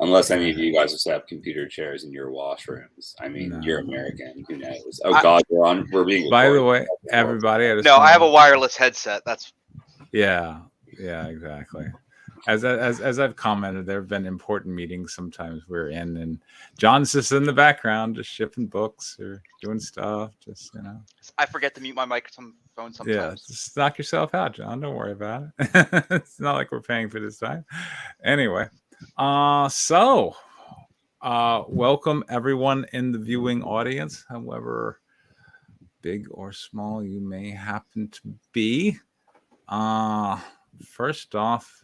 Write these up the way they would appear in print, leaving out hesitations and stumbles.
Unless any of you guys have set up computer chairs in your washrooms. I mean, you're American. Who knows? Oh God, we're being recorded. By the way, everybody. I have a wireless headset. That's. Yeah, exactly. As I've commented, there have been important meetings sometimes we're in, and John's just in the background, just shipping books or doing stuff. Just I forget to mute my microphone sometimes. Yeah, just knock yourself out, John. Don't worry about it. It's not like we're paying for this time. Anyway, welcome everyone in the viewing audience, however big or small you may happen to be. First off,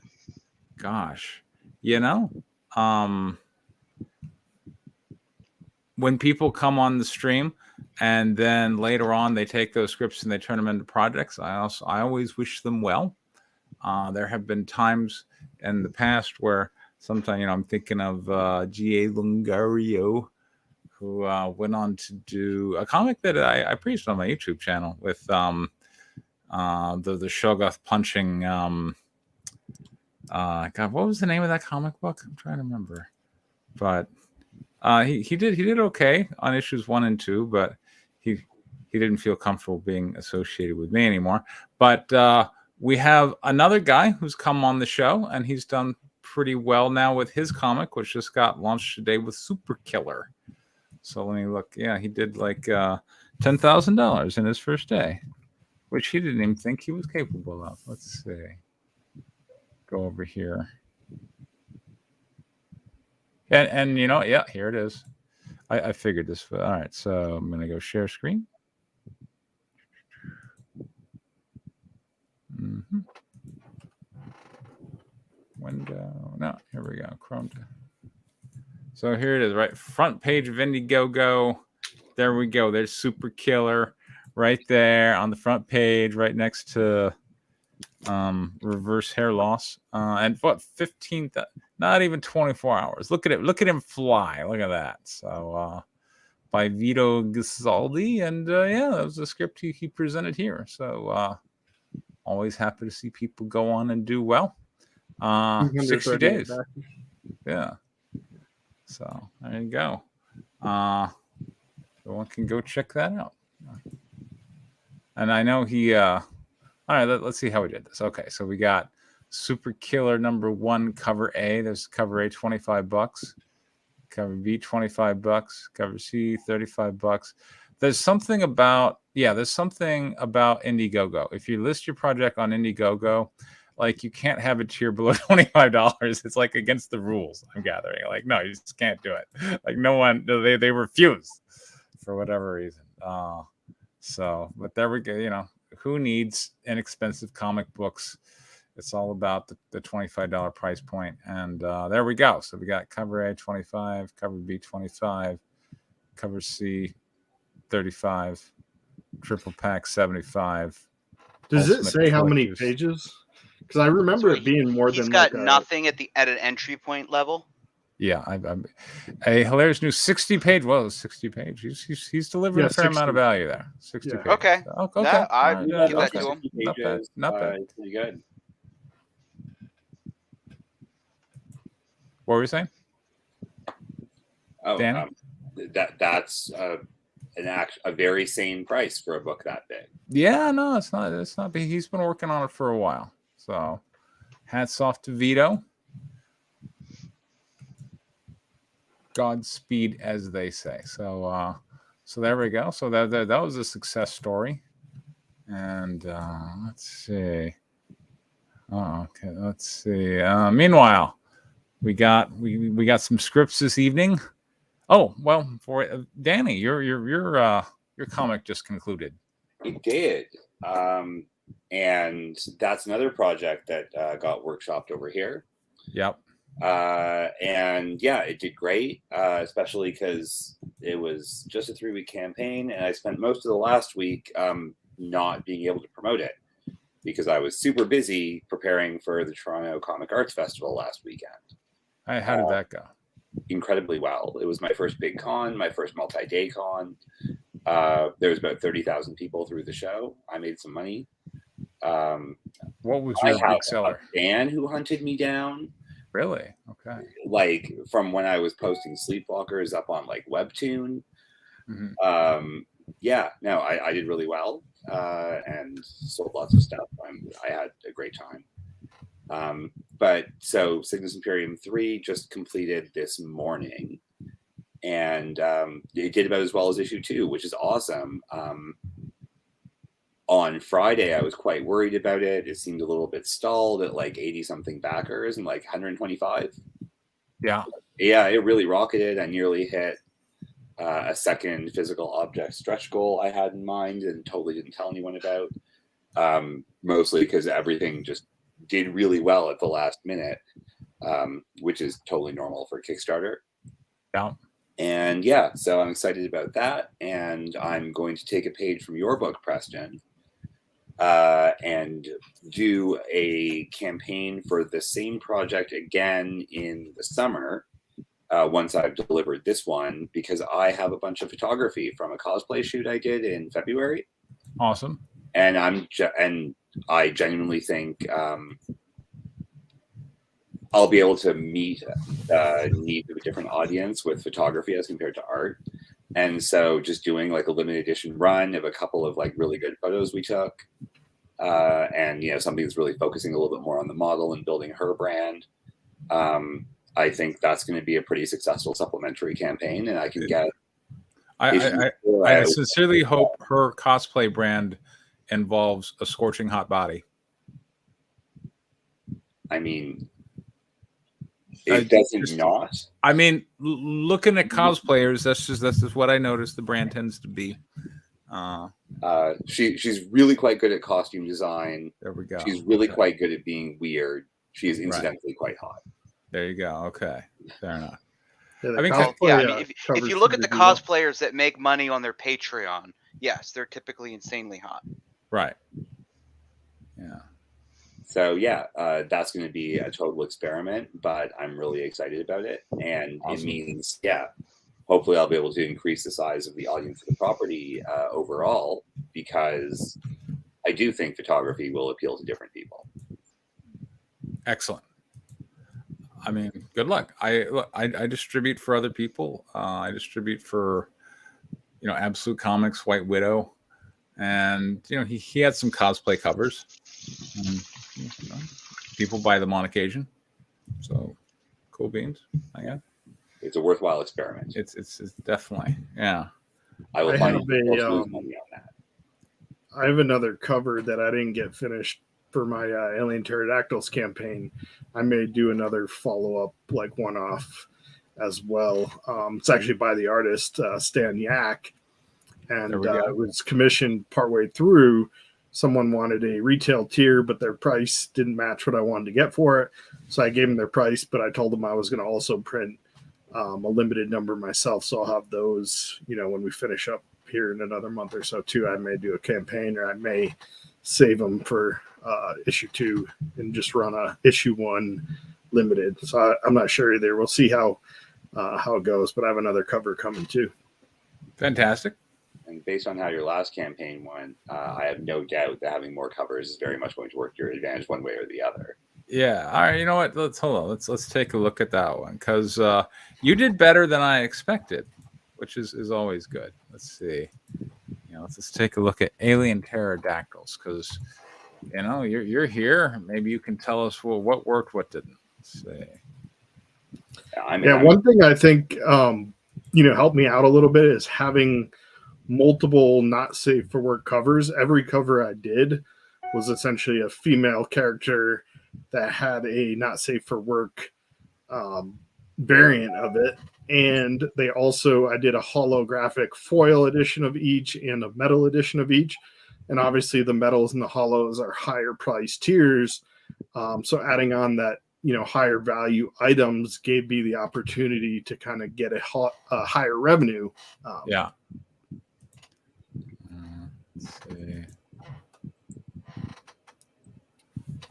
gosh, when people come on the stream and then later on they take those scripts and they turn them into projects, I always wish them well. There have been times in the past where sometimes, I'm thinking of G.A. Lungario, who went on to do a comic that I preached on my YouTube channel with the Shoggoth punching. God, what was the name of that comic book? I'm trying to remember, but he did okay on issues 1 and 2, but he didn't feel comfortable being associated with me anymore. But we have another guy who's come on the show, and he's done pretty well now with his comic, which just got launched today with Super Killer. So let me look. Yeah, he did like $10,000 in his first day, which he didn't even think he was capable of. Let's see. Go over here. And yeah, here it is. I figured this. All right, so I'm going to go share screen. Window. No, here we go. Chrome. So here it is, right? Front page of Indiegogo. There we go. There's Super Killer right there on the front page, right next to reverse hair loss. And what, 15, not even 24 hours. Look at it. Look at him fly. Look at that. So by Vito Gisaldi. And yeah, that was the script he presented here. So always happy to see people go on and do well. 60 days. Yeah. So there you go. One can go check that out. And I know he all right, let's see how we did this. Okay, so we got Super Killer #1, cover A. There's cover A, $25. Cover B, $25. Cover C, $35. There's something about Indiegogo. If you list your project on Indiegogo, like, you can't have a tier below $25. It's like against the rules, I'm gathering. Like, no, you just can't do it. Like, no one, they refuse for whatever reason. So, but there we go. Who needs inexpensive comic books? It's all about the $25 price point. And there we go. So we got cover A, 25, cover B, 25, cover C, 35, triple pack, 75. Does it say how many pages? Because I remember it being more than. He's got nothing at an entry point level. Yeah, a hilarious new 60-page. Well, 60-page. He's delivering a fair amount of value there. 60 pages. Okay. Okay. Yeah, I give that to him. Not bad. Pretty good. What were you saying? Oh, Danny? That's a very sane price for a book that big. Yeah, no, it's not. It's not. He's been working on it for a while. So, hats off to Vito. Godspeed, as they say. So there we go. So that was a success story. And let's see. Okay, let's see. Meanwhile, we got some scripts this evening. Oh well, for Danny, your comic just concluded. It did, and that's another project that got workshopped over here. Yep. And yeah, it did great, especially because it was just a 3-week campaign, and I spent most of the last week not being able to promote it because I was super busy preparing for the Toronto Comic Arts Festival last weekend. How did that go? Incredibly well. It was my first big con, my first multi-day con. There was about 30,000 people through the show. I made some money. What was your big seller? Dan who hunted me down. Really? Okay. Like from when I was posting Sleepwalkers up on like Webtoon. Yeah, no, I did really well and sold lots of stuff. I had a great time. But so Cygnus Imperium 3 just completed this morning, and it did about as well as issue 2, which is awesome. On Friday, I was quite worried about it. It seemed a little bit stalled at like 80 something backers and like 125. Yeah. Yeah, it really rocketed. I nearly hit a second physical object stretch goal I had in mind and totally didn't tell anyone about. Mostly because everything just did really well at the last minute, which is totally normal for Kickstarter. Yeah. And yeah, so I'm excited about that. And I'm going to take a page from your book, Preston, and do a campaign for the same project again in the summer. Once I've delivered this one, because I have a bunch of photography from a cosplay shoot I did in February. Awesome. And I genuinely think I'll be able to meet the needs of a different audience with photography as compared to art. And so just doing like a limited edition run of a couple of like really good photos we took, and something that's really focusing a little bit more on the model and building her brand. I think that's going to be a pretty successful supplementary campaign, and I can get. I sincerely hope her cosplay brand involves a scorching hot body. I mean, it doesn't not. I mean, looking at cosplayers, that's just what I noticed. The brand tends to be. She's really quite good at costume design. There we go. She's really quite good at being weird. She is incidentally quite hot. There you go. Okay, fair enough. Yeah, I mean, if you look at the cosplayers that make money on their Patreon, yes, they're typically insanely hot. Right. Yeah. So yeah, that's going to be a total experiment, but I'm really excited about it, and It means hopefully I'll be able to increase the size of the audience of the property overall, because I do think photography will appeal to different people. Excellent. I mean, good luck. I distribute for other people. I distribute for, Absolute Comics, White Widow, and he had some cosplay covers. And, people buy them on occasion. So, cool beans. I guess it's a worthwhile experiment. It's definitely I will find money on that. I have another cover that I didn't get finished for my Alien Pterodactyls campaign. I may do another follow-up, like one-off as well. It's actually by the artist Stan Yak, and it was commissioned partway through. Someone wanted a retail tier, but their price didn't match what I wanted to get for it, so I gave them their price, but I told them I was going to also print a limited number myself, so I'll have those, when we finish up here in another month or so too. I may do a campaign, or I may save them for issue 2 and just run a issue 1 limited. So I'm not sure either. We'll see how it goes, but I have another cover coming too. Fantastic. And based on how your last campaign went, I have no doubt that having more covers is very much going to work to your advantage one way or the other. Yeah. All right. You know what? Hold on. Let's take a look at that one, because you did better than I expected, which is always good. Let's see. Let's take a look at Alien Pterodactyls, because you're here. Maybe you can tell us what worked, what didn't. Let's see. One thing I think helped me out a little bit is having multiple not safe for work covers. Every cover I did was essentially a female character that had a not safe for work variant of it. And I did a holographic foil edition of each and a metal edition of each. And obviously the metals and the hollows are higher price tiers. So adding on that, higher value items gave me the opportunity to kind of get a higher revenue. Yeah. Let's see.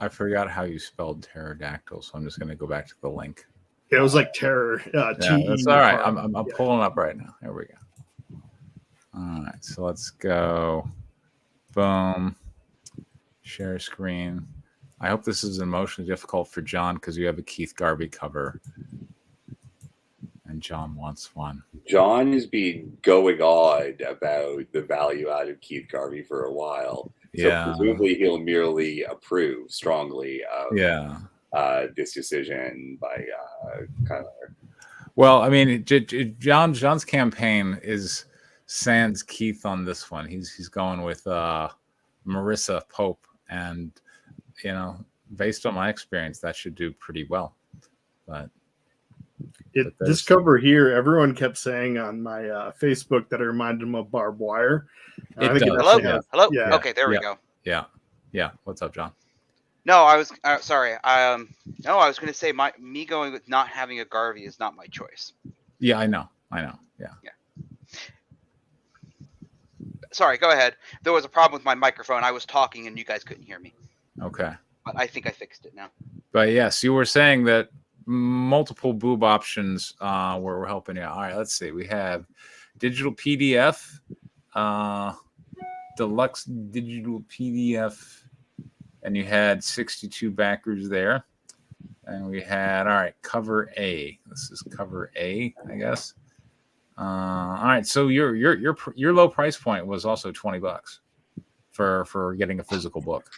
I forgot how you spelled pterodactyl, so I'm just going to go back to the link. It was like terror. That's all right. I'm pulling up right now. Here we go. All right, so let's go. Boom. Share screen. I hope this is emotionally difficult for John because you have a Keith Garvey cover. And John wants one. John has been going on about the value out of Keith Garvey for a while. Yeah. So presumably he'll merely approve strongly of this decision by Kyler. Well, I mean, John's campaign is sans Keith on this one. He's going with Marissa Pope, and based on my experience, that should do pretty well. But this cover here, everyone kept saying on my Facebook that it reminded them of barbed wire. It does. Hello. Yeah. Okay, there we go. Yeah. What's up, John? No, I was sorry. I was going to say me going with not having a Garvey is not my choice. Yeah, I know. Yeah. Sorry, go ahead. There was a problem with my microphone. I was talking and you guys couldn't hear me. Okay. But I think I fixed it now. But yes, you were saying that multiple boob options were helping you. All right, let's see. We have digital PDF, deluxe digital PDF, and you had 62 backers there. And we had, all right, cover A. This is cover A, I guess. All right, so your low price point was also $20 for getting a physical book.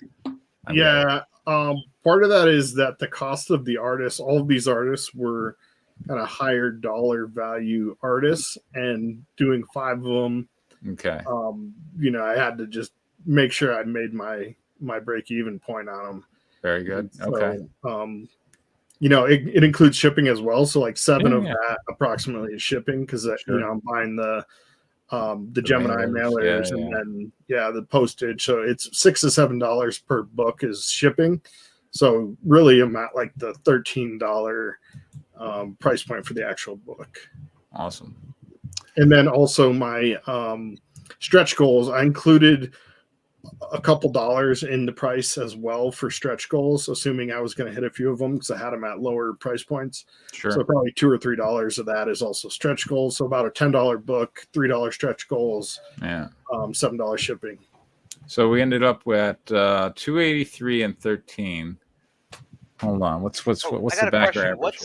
Part of that is that the cost of the artists, all of these artists were kind of higher dollar value artists, and doing 5 of them. Okay. I had to just make sure I made my break even point on them. Very good. Okay. So, it includes shipping as well. So like 7 of that approximately is shipping because I'm buying the Gemini mailers and then the postage. So it's $6 to $7 per book is shipping. So really I'm at like the $13 price point for the actual book. Awesome. And then also my stretch goals, I included a couple dollars in the price as well for stretch goals, assuming I was going to hit a few of them because I had them at lower price points. Sure. So probably $2 or $3 of that is also stretch goals. So about a $10 book, $3 stretch goals, $7 shipping. So we ended up with 283 and 13. Hold on. What's the backer average?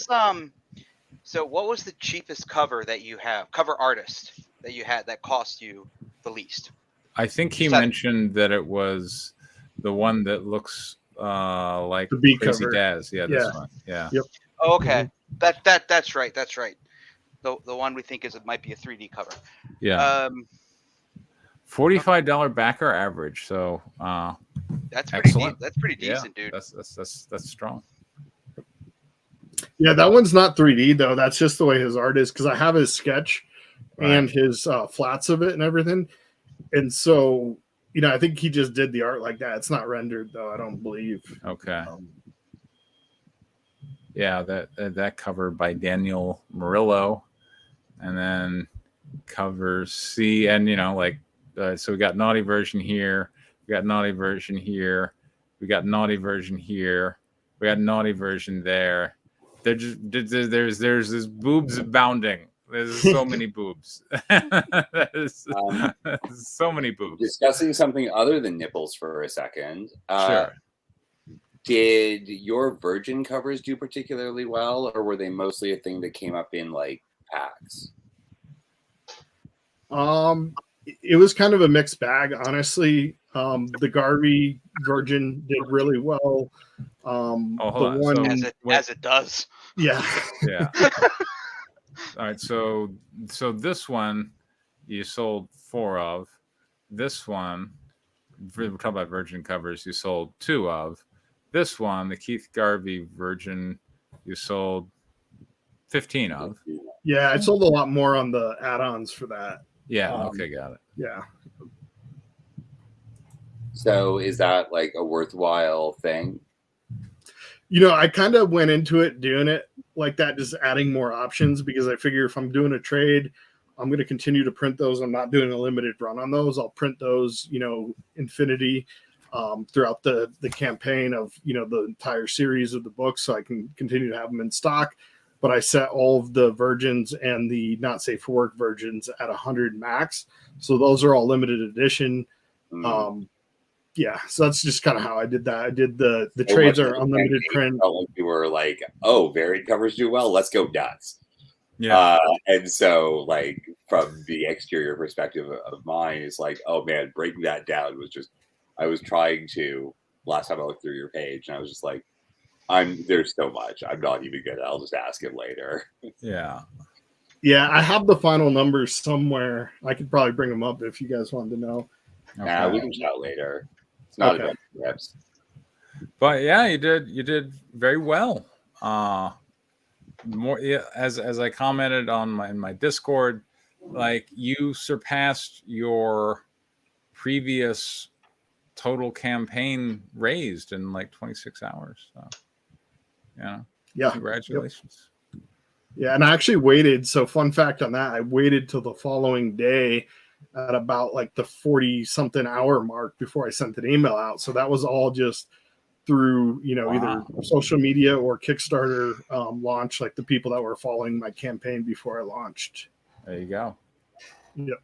So what was the cheapest cover that you have? Cover artist that you had that cost you the least? I think he mentioned that it was the one that looks like the B Crazy cover. Daz. Yeah, this one. Yeah. Yep. Oh, okay. That's right. That's right. The one we think it might be a 3D cover. Yeah. $45 backer average. So that's pretty excellent. That's pretty decent, dude. That's strong. Yeah, that one's not 3D though. That's just the way his art is because I have his sketch and his flats of it and everything. And so, I think he just did the art like that. It's not rendered though, I don't believe. Okay. That cover by Daniel Murillo, and then cover C, and so we got naughty version here, we got naughty version here, we got naughty version here, we got naughty version there. There's this boobs abounding. There's so many boobs. So many boobs. Discussing something other than nipples for a second. Sure. Did your virgin covers do particularly well, or were they mostly a thing that came up in like packs? It was kind of a mixed bag, honestly. The Garvey virgin did really well. As it does. Yeah. Yeah. All right, so this one you sold 4 of. This one, we're talking about virgin covers, you sold 2 of. This one, the Keith Garvey virgin, you sold 15 of. Yeah, I sold a lot more on the add-ons for that. Yeah, okay, got it. Yeah. So is that like a worthwhile thing? I kind of went into it doing it like that, just adding more options because I figure if I'm doing a trade, I'm going to continue to print those. I'm not doing a limited run on those. I'll print those, infinity throughout the campaign of, the entire series of the books so I can continue to have them in stock. But I set all of the virgins and the not safe for work virgins at 100 max. So those are all limited edition. yeah, so that's just kind of how I did that. I did the So trades much are of the unlimited campaign print. felt like you were like, oh, varied covers do well. Let's go nuts. Yeah. And so, like, from the exterior perspective of mine, it's like, oh man, breaking that down was just, I was trying to, last time I looked through your page, and I was just like, there's so much. I'm not even gonna, I'll just ask him later. Yeah. Yeah, I have the final numbers somewhere. I could probably bring them up if you guys wanted to know. Nah, we can chat later. It's not about reps. But yeah, you did very well. More as I commented on in my Discord, like you surpassed your previous total campaign raised in like 26 hours. So Yeah. Congratulations. Yep. Yeah, and I actually waited. So fun fact on that, I waited till the following day at about like the 40 something hour mark before I sent an email out. So that was all just through, either social media or Kickstarter launch, like the people that were following my campaign before I launched. There you go. Yep.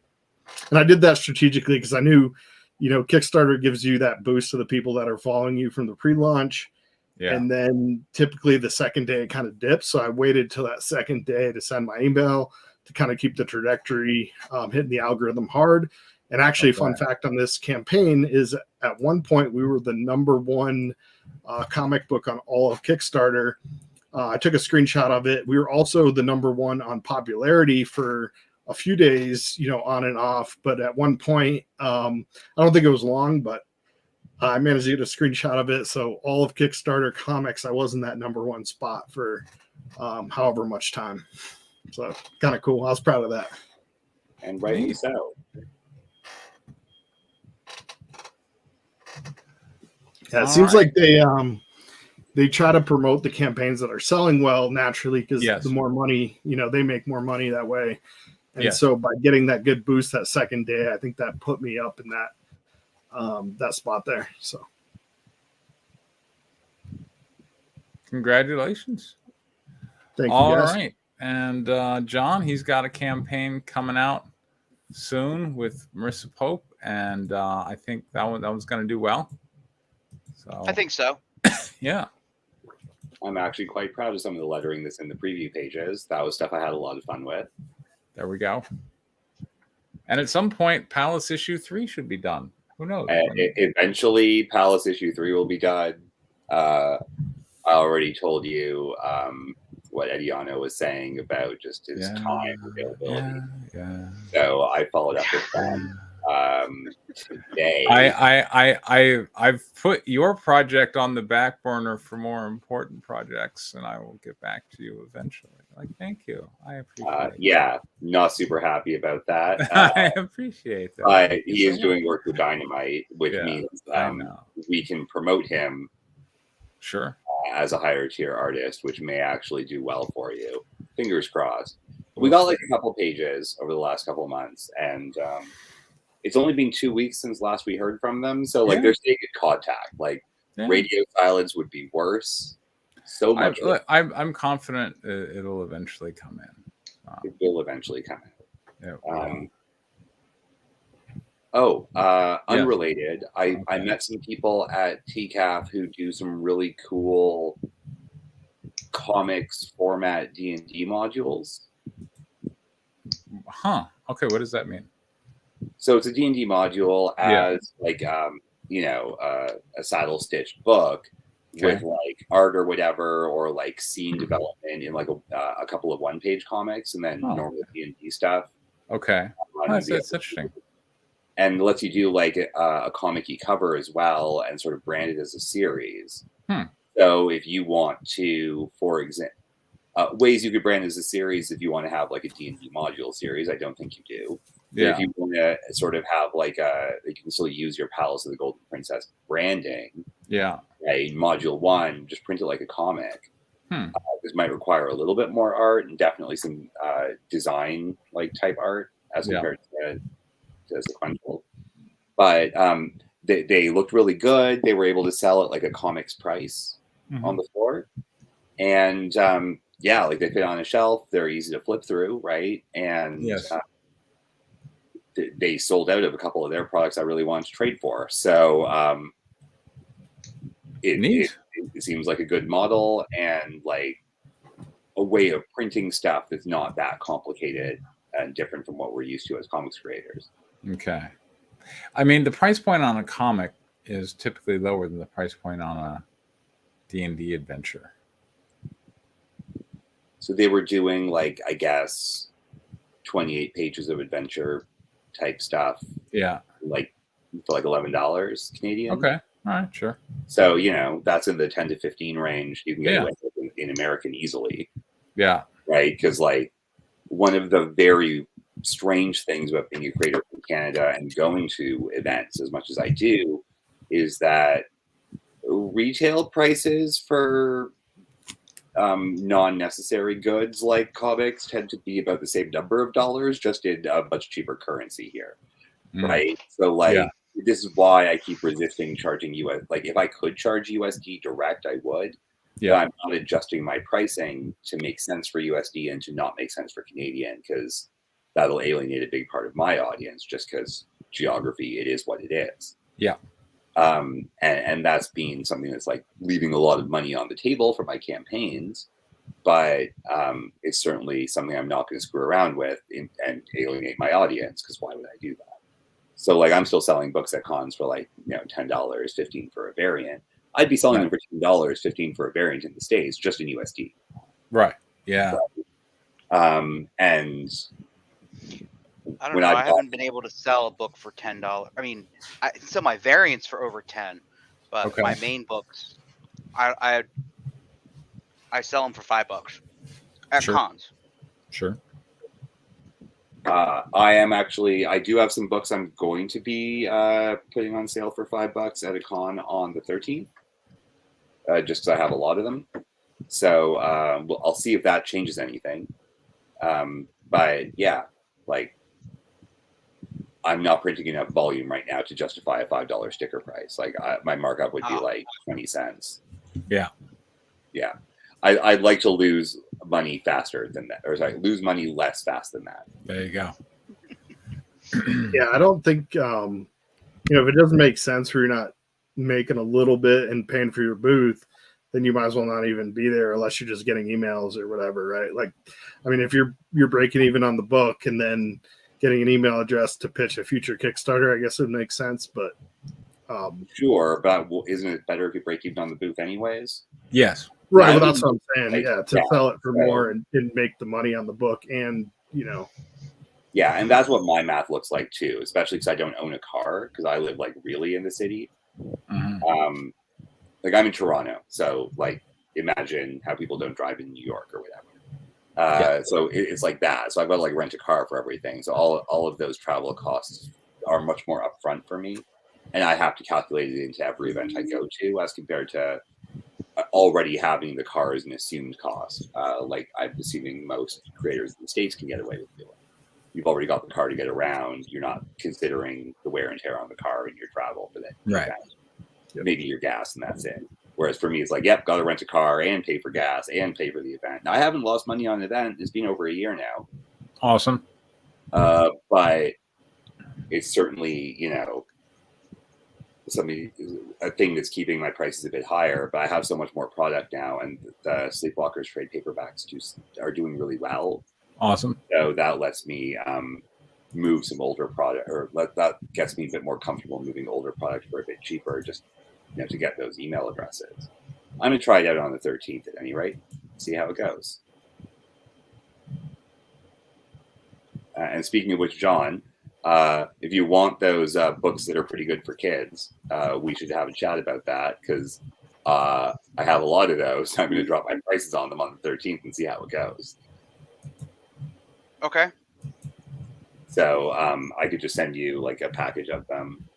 And I did that strategically because I knew, Kickstarter gives you that boost to the people that are following you from the pre-launch. Yeah. And then typically the second day it kind of dips. So I waited till that second day to send my email to kind of keep the trajectory hitting the algorithm hard. And actually, fun fact on this campaign is at one point we were the #1 comic book on all of Kickstarter. I took a screenshot of it. We were also the #1 on popularity for a few days, on and off. But at one point, I don't think it was long, but I managed to get a screenshot of it. So all of Kickstarter comics, I was in that #1 spot for however much time. So kind of cool. I was proud of that. And rightly so. Yeah, it seems like they try to promote the campaigns that are selling well naturally because the more money, they make more money that way. And so by getting that good boost that second day, I think that put me up in that spot there. So congratulations. Thank you, All guys. right. And John, he's got a campaign coming out soon with Marissa Pope, and I think that one's going to do well. So I think so. Yeah. I'm actually quite proud of some of the lettering that's in the preview pages. That was stuff I had a lot of fun with. There we go. And at some point, Palace issue 3 should be done. Who knows? Eventually, Palace issue 3 will be done. I already told you what Ediano was saying about just his time availability. Yeah. So I followed up with that today. I've put your project on the back burner for more important projects, and I will get back to you eventually. Like, thank you. I appreciate it. Yeah, not super happy about that. I appreciate that. But he is doing work with Dynamite, which means we can promote him as a higher tier artist, which may actually do well for you. Fingers crossed. We got like a couple pages over the last couple of months, and it's only been 2 weeks since last we heard from them. So like they're staying in contact. Like radio silence would be worse. So much. I'm confident it'll eventually come in. It will eventually come in. Unrelated. I met some people at TCAF who do some really cool comics format D&D modules. Huh. Okay, what does that mean? So it's a D&D module as like a saddle stitched book with like art or whatever, or like scene development in like a couple of one-page comics, and then normal D&D stuff. Okay, that's interesting. And lets you do like a comic-y cover as well, and sort of brand it as a series. So if you want to, for example, ways you could brand as a series, if you want to have like a D&D module series, I don't think you do. But if you want to sort of have like you can still use your Palace of the Golden Princess branding. Right, module 1, just print it like a comic. This might require a little bit more art and definitely some design like type art as compared to sequential. But they looked really good. They were able to sell at like a comics price on the floor, and like they fit on a shelf. They're easy to flip through, right? And they sold out of a couple of their products I really wanted to trade for. So it seems like a good model and like a way of printing stuff that's not that complicated and different from what we're used to as comics creators. Okay. I mean, the price point on a comic is typically lower than the price point on a D&D adventure. So they were doing like, I guess, 28 pages of adventure type stuff. Yeah. Like for like $11 Canadian. Okay. All right. Sure. So, that's in the 10 to 15 range. You can get away with in American easily. Yeah. Right. Because like one of the very strange things about being a creator in Canada and going to events as much as I do is that retail prices for non-necessary goods like comics tend to be about the same number of dollars, just in a much cheaper currency here, right? So like this is why I keep resisting charging US. Like if I could charge USD direct, I would. But I'm not adjusting my pricing to make sense for USD and to not make sense for Canadian, because that'll alienate a big part of my audience just because geography, it is what it is. Yeah. And that's been something that's like leaving a lot of money on the table for my campaigns, but it's certainly something I'm not going to screw around with and alienate my audience, because why would I do that? So like I'm still selling books at cons for like $10, $15 for a variant. I'd be selling them for $10, $15 for a variant in the States, just in USD. Right. Yeah. So, and I don't know. I haven't been able to sell a book for $10. I mean, I sell my variants for over 10, but my main books, I sell them for $5 at cons. Sure. I do have some books I'm going to be putting on sale for $5 at a con on the 13th, just because I have a lot of them. So I'll see if that changes anything. But yeah, like I'm not printing enough volume right now to justify a $5 sticker price. Like my markup would be like 20 cents. Yeah. Yeah. I'd like to lose money faster than that, or sorry, lose money less fast than that. There you go. Yeah, I don't think if it doesn't make sense for you not making a little bit and paying for your booth, then you might as well not even be there unless you're just getting emails or whatever, right? Like, I mean, if you're breaking even on the book and then getting an email address to pitch a future Kickstarter, I guess it would make sense. But sure, but isn't it better if you break even on the booth anyways? Yes. Right, well, that's what I'm saying. Like, to sell it for more and make the money on the book, and Yeah, and that's what my math looks like too, especially because I don't own a car, because I live like really in the city. Mm-hmm. Like I'm in Toronto, so like imagine how people don't drive in New York or whatever. So it's like that. So I've got to like rent a car for everything. So all of those travel costs are much more upfront for me, and I have to calculate it into every event I go to, as compared to already having the car as an assumed cost. Like I'm assuming most creators in the States can get away with doing. You've already got the car to get around. You're not considering the wear and tear on the car in your travel for that. Right. Maybe your gas, and that's it. Whereas for me, it's like, yep, got to rent a car and pay for gas and pay for the event. Now, I haven't lost money on an event. It's been over a year now. Awesome. But it's certainly, a thing that's keeping my prices a bit higher. But I have so much more product now, and the Sleepwalkers trade paperbacks are doing really well. Awesome. So that lets me move some older product, or that gets me a bit more comfortable moving older product for a bit cheaper, just to get those email addresses. I'm gonna try it out on the 13th at any rate, see how it goes. And speaking of which, John, if you want those books that are pretty good for kids, we should have a chat about that, because I have a lot of those. I'm going to drop my prices on them on the 13th and see how it goes. Okay. So I could just send you like a package of them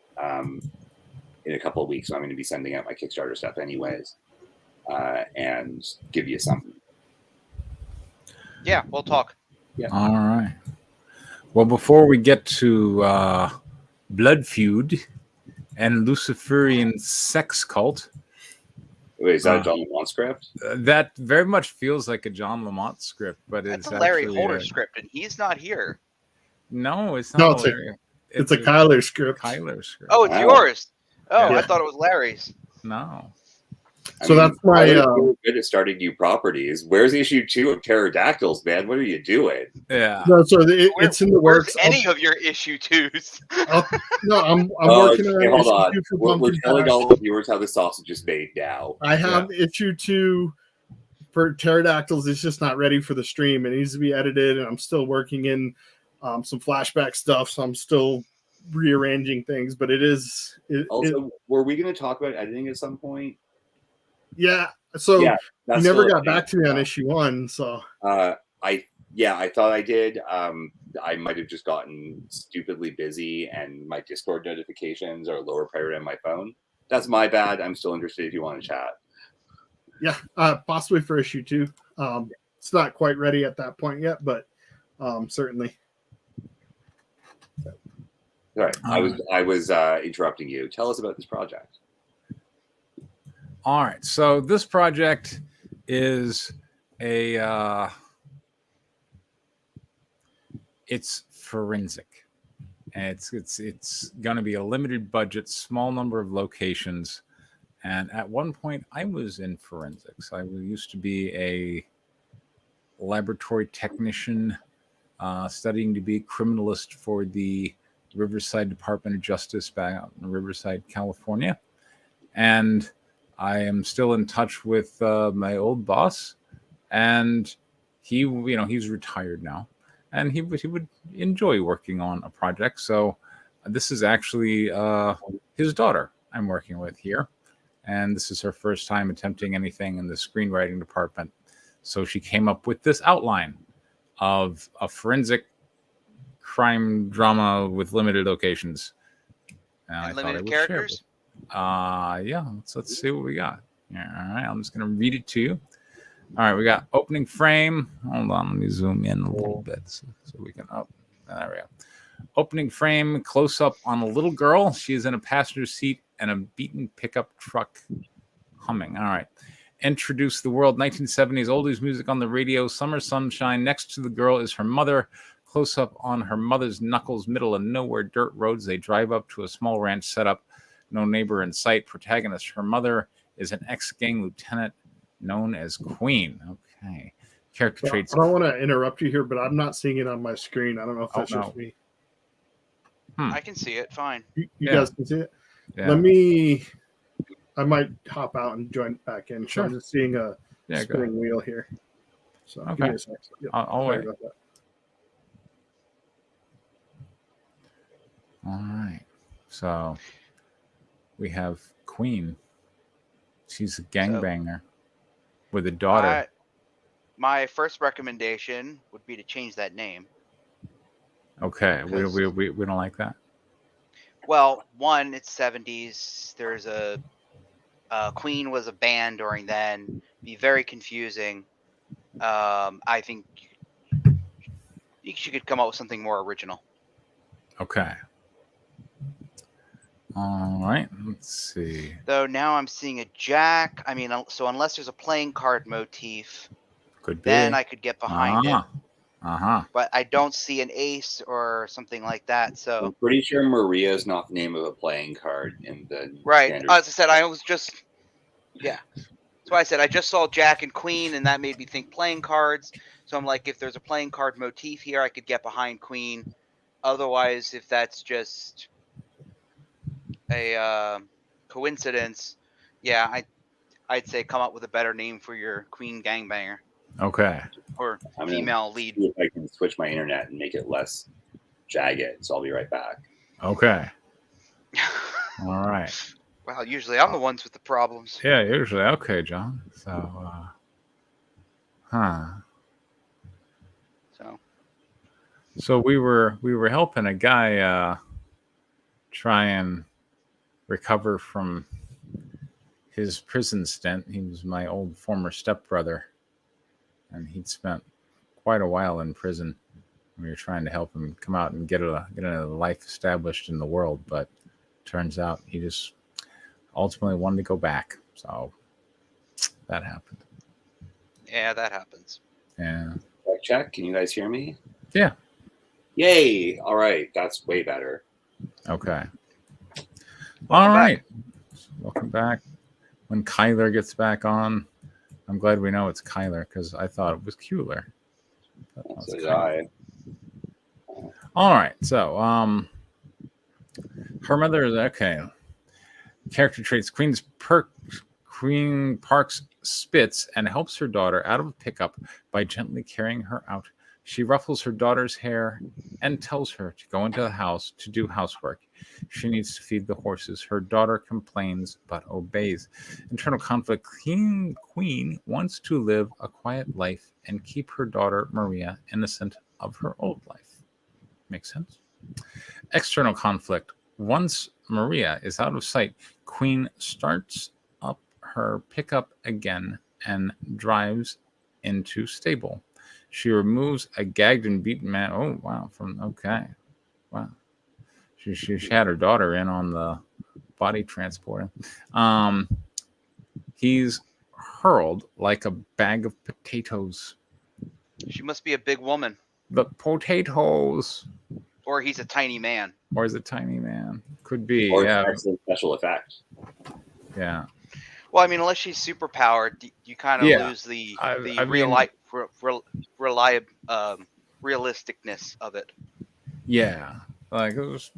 in a couple of weeks. So I'm going to be sending out my Kickstarter stuff anyways, and give you something. Yeah, we'll talk. Yeah. All right. Well, before we get to Blood Feud and Luciferian Sex Cult. Wait, is that a John Lamont script? That very much feels like a John Lamont script, but That's it's a Larry actually Holder script, and he's not here. No, it's not. No, it's Larry. It's a Kyler script. Kyler script. Oh, it's yours. Oh, Yeah. I thought it was Larry's. No. So that's my. You're good at starting new properties. Where's issue 2 of Pterodactyls, man? What are you doing? Yeah. No, so it's in the works. Where's any of your issue 2s? No, I'm working on hold issue on. 2 for We're Pumpkin telling Patch. all the viewers how the sausage is made now. I have issue 2 for Pterodactyls. It's just not ready for the stream. It needs to be edited, and I'm still working in some flashback stuff. So I'm still rearranging things, but it is. Were we going to talk about editing at some point? Yeah. So Yeah, you never got back to me on issue 1. So I thought I did. I might have just gotten stupidly busy, and my Discord notifications are lower priority on my phone. That's my bad. I'm still interested if you want to chat. Yeah, possibly for issue 2. It's not quite ready at that point yet, but certainly. All right. I was interrupting you. Tell us about this project. All right. So this project is it's forensic. And it's going to be a limited budget, small number of locations. And at one point, I was in forensics. I used to be a laboratory technician studying to be a criminalist for the Riverside Department of Justice back out in Riverside, California. And I am still in touch with my old boss. And he's retired now. And he would enjoy working on a project. So this is actually his daughter I'm working with here. And this is her first time attempting anything in the screenwriting department. So she came up with this outline of a forensic crime drama with limited locations. And limited characters? Yeah, let's see what we got. Yeah, all right, I'm just going to read it to you. All right, we got opening frame. Hold on, let me zoom in a little bit so we can there we go. Opening frame, close up on a little girl. She is in a passenger seat and a beaten pickup truck humming. All right. Introduce the world, 1970s oldies music on the radio, summer sunshine. Next to the girl is her mother. Close up on her mother's knuckles, middle of nowhere, dirt roads. They drive up to a small ranch setup. No neighbor in sight. Protagonist, her mother is an ex-gang lieutenant known as Queen. Okay. Character traits. I don't want to interrupt you here, but I'm not seeing it on my screen. I don't know if that's just me. I can see it. Fine. You guys can see it? Yeah. I might hop out and join back in. Sure. So I'm just seeing a spinning wheel here. So okay. Give me a second. Yep. I'll wait. About that. All right. So we have Queen. She's a gangbanger with a daughter. My first recommendation would be to change that name. Okay. We don't like that. Well, one, it's 70s. There's a Queen was a band during then. Be very confusing. I think she could come up with something more original. Okay. All right. Let's see. Though now I'm seeing a jack. I mean, so unless there's a playing card motif, then I could get behind it. But I don't see an ace or something like that. So I'm pretty sure Maria is not the name of a playing card in the right. standard. As I said, I was just That's why I said I just saw Jack and Queen, and that made me think playing cards. So I'm like, if there's a playing card motif here, I could get behind Queen. Otherwise, if that's just a coincidence, I'd say come up with a better name for your Queen gangbanger. Okay. Or female lead. See if I can switch my internet and make it less jagged. So I'll be right back. Okay. All right. Well, usually I'm the ones with the problems. Yeah, usually. Okay, John. So, So we were helping a guy try and recover from his prison stint. He was my old former stepbrother, and he'd spent quite a while in prison. We were trying to help him come out and get a life established in the world, but turns out he just ultimately wanted to go back. So that happened. Yeah, that happens. Yeah. Check. Can you guys hear me? Yeah. Yay! All right, that's way better. Okay. All right. Welcome back. When Kyler gets back on, I'm glad we know it's Kyler because I thought it was Kueller. So did I. All right. So, her mother is okay. Character traits: Queen Parks spits and helps her daughter out of a pickup by gently carrying her out. She ruffles her daughter's hair and tells her to go into the house to do housework. She needs to feed the horses. Her daughter complains but obeys. Internal conflict: Queen wants to live a quiet life and keep her daughter Maria innocent of her old life. Makes sense. External conflict: once Maria is out of sight, Queen starts up her pickup again and drives into stable. She removes a gagged and beaten man. Oh, wow. Wow. She had her daughter in on the body transporter. He's hurled like a bag of potatoes. She must be a big woman. The potatoes. Or he's a tiny man. Or is a tiny man. Could be. Or yeah. excellent special effects. Yeah. Well, I mean, unless she's super powered, you kind of lose the realisticness of it. Yeah. Like most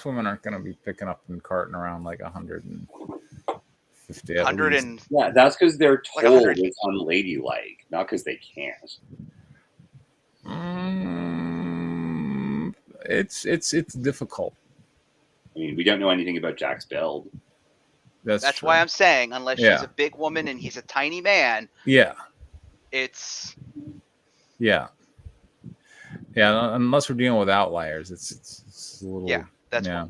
women aren't going to be picking up and carting around like 150. Yeah, that's because they're told like it's unladylike, not because they can't. It's difficult. I mean, we don't know anything about Jack's build. That's why I'm saying, unless she's a big woman and he's a tiny man. Yeah. It's. Yeah. Yeah, unless we're dealing with outliers, it's a little. Yeah, that's yeah.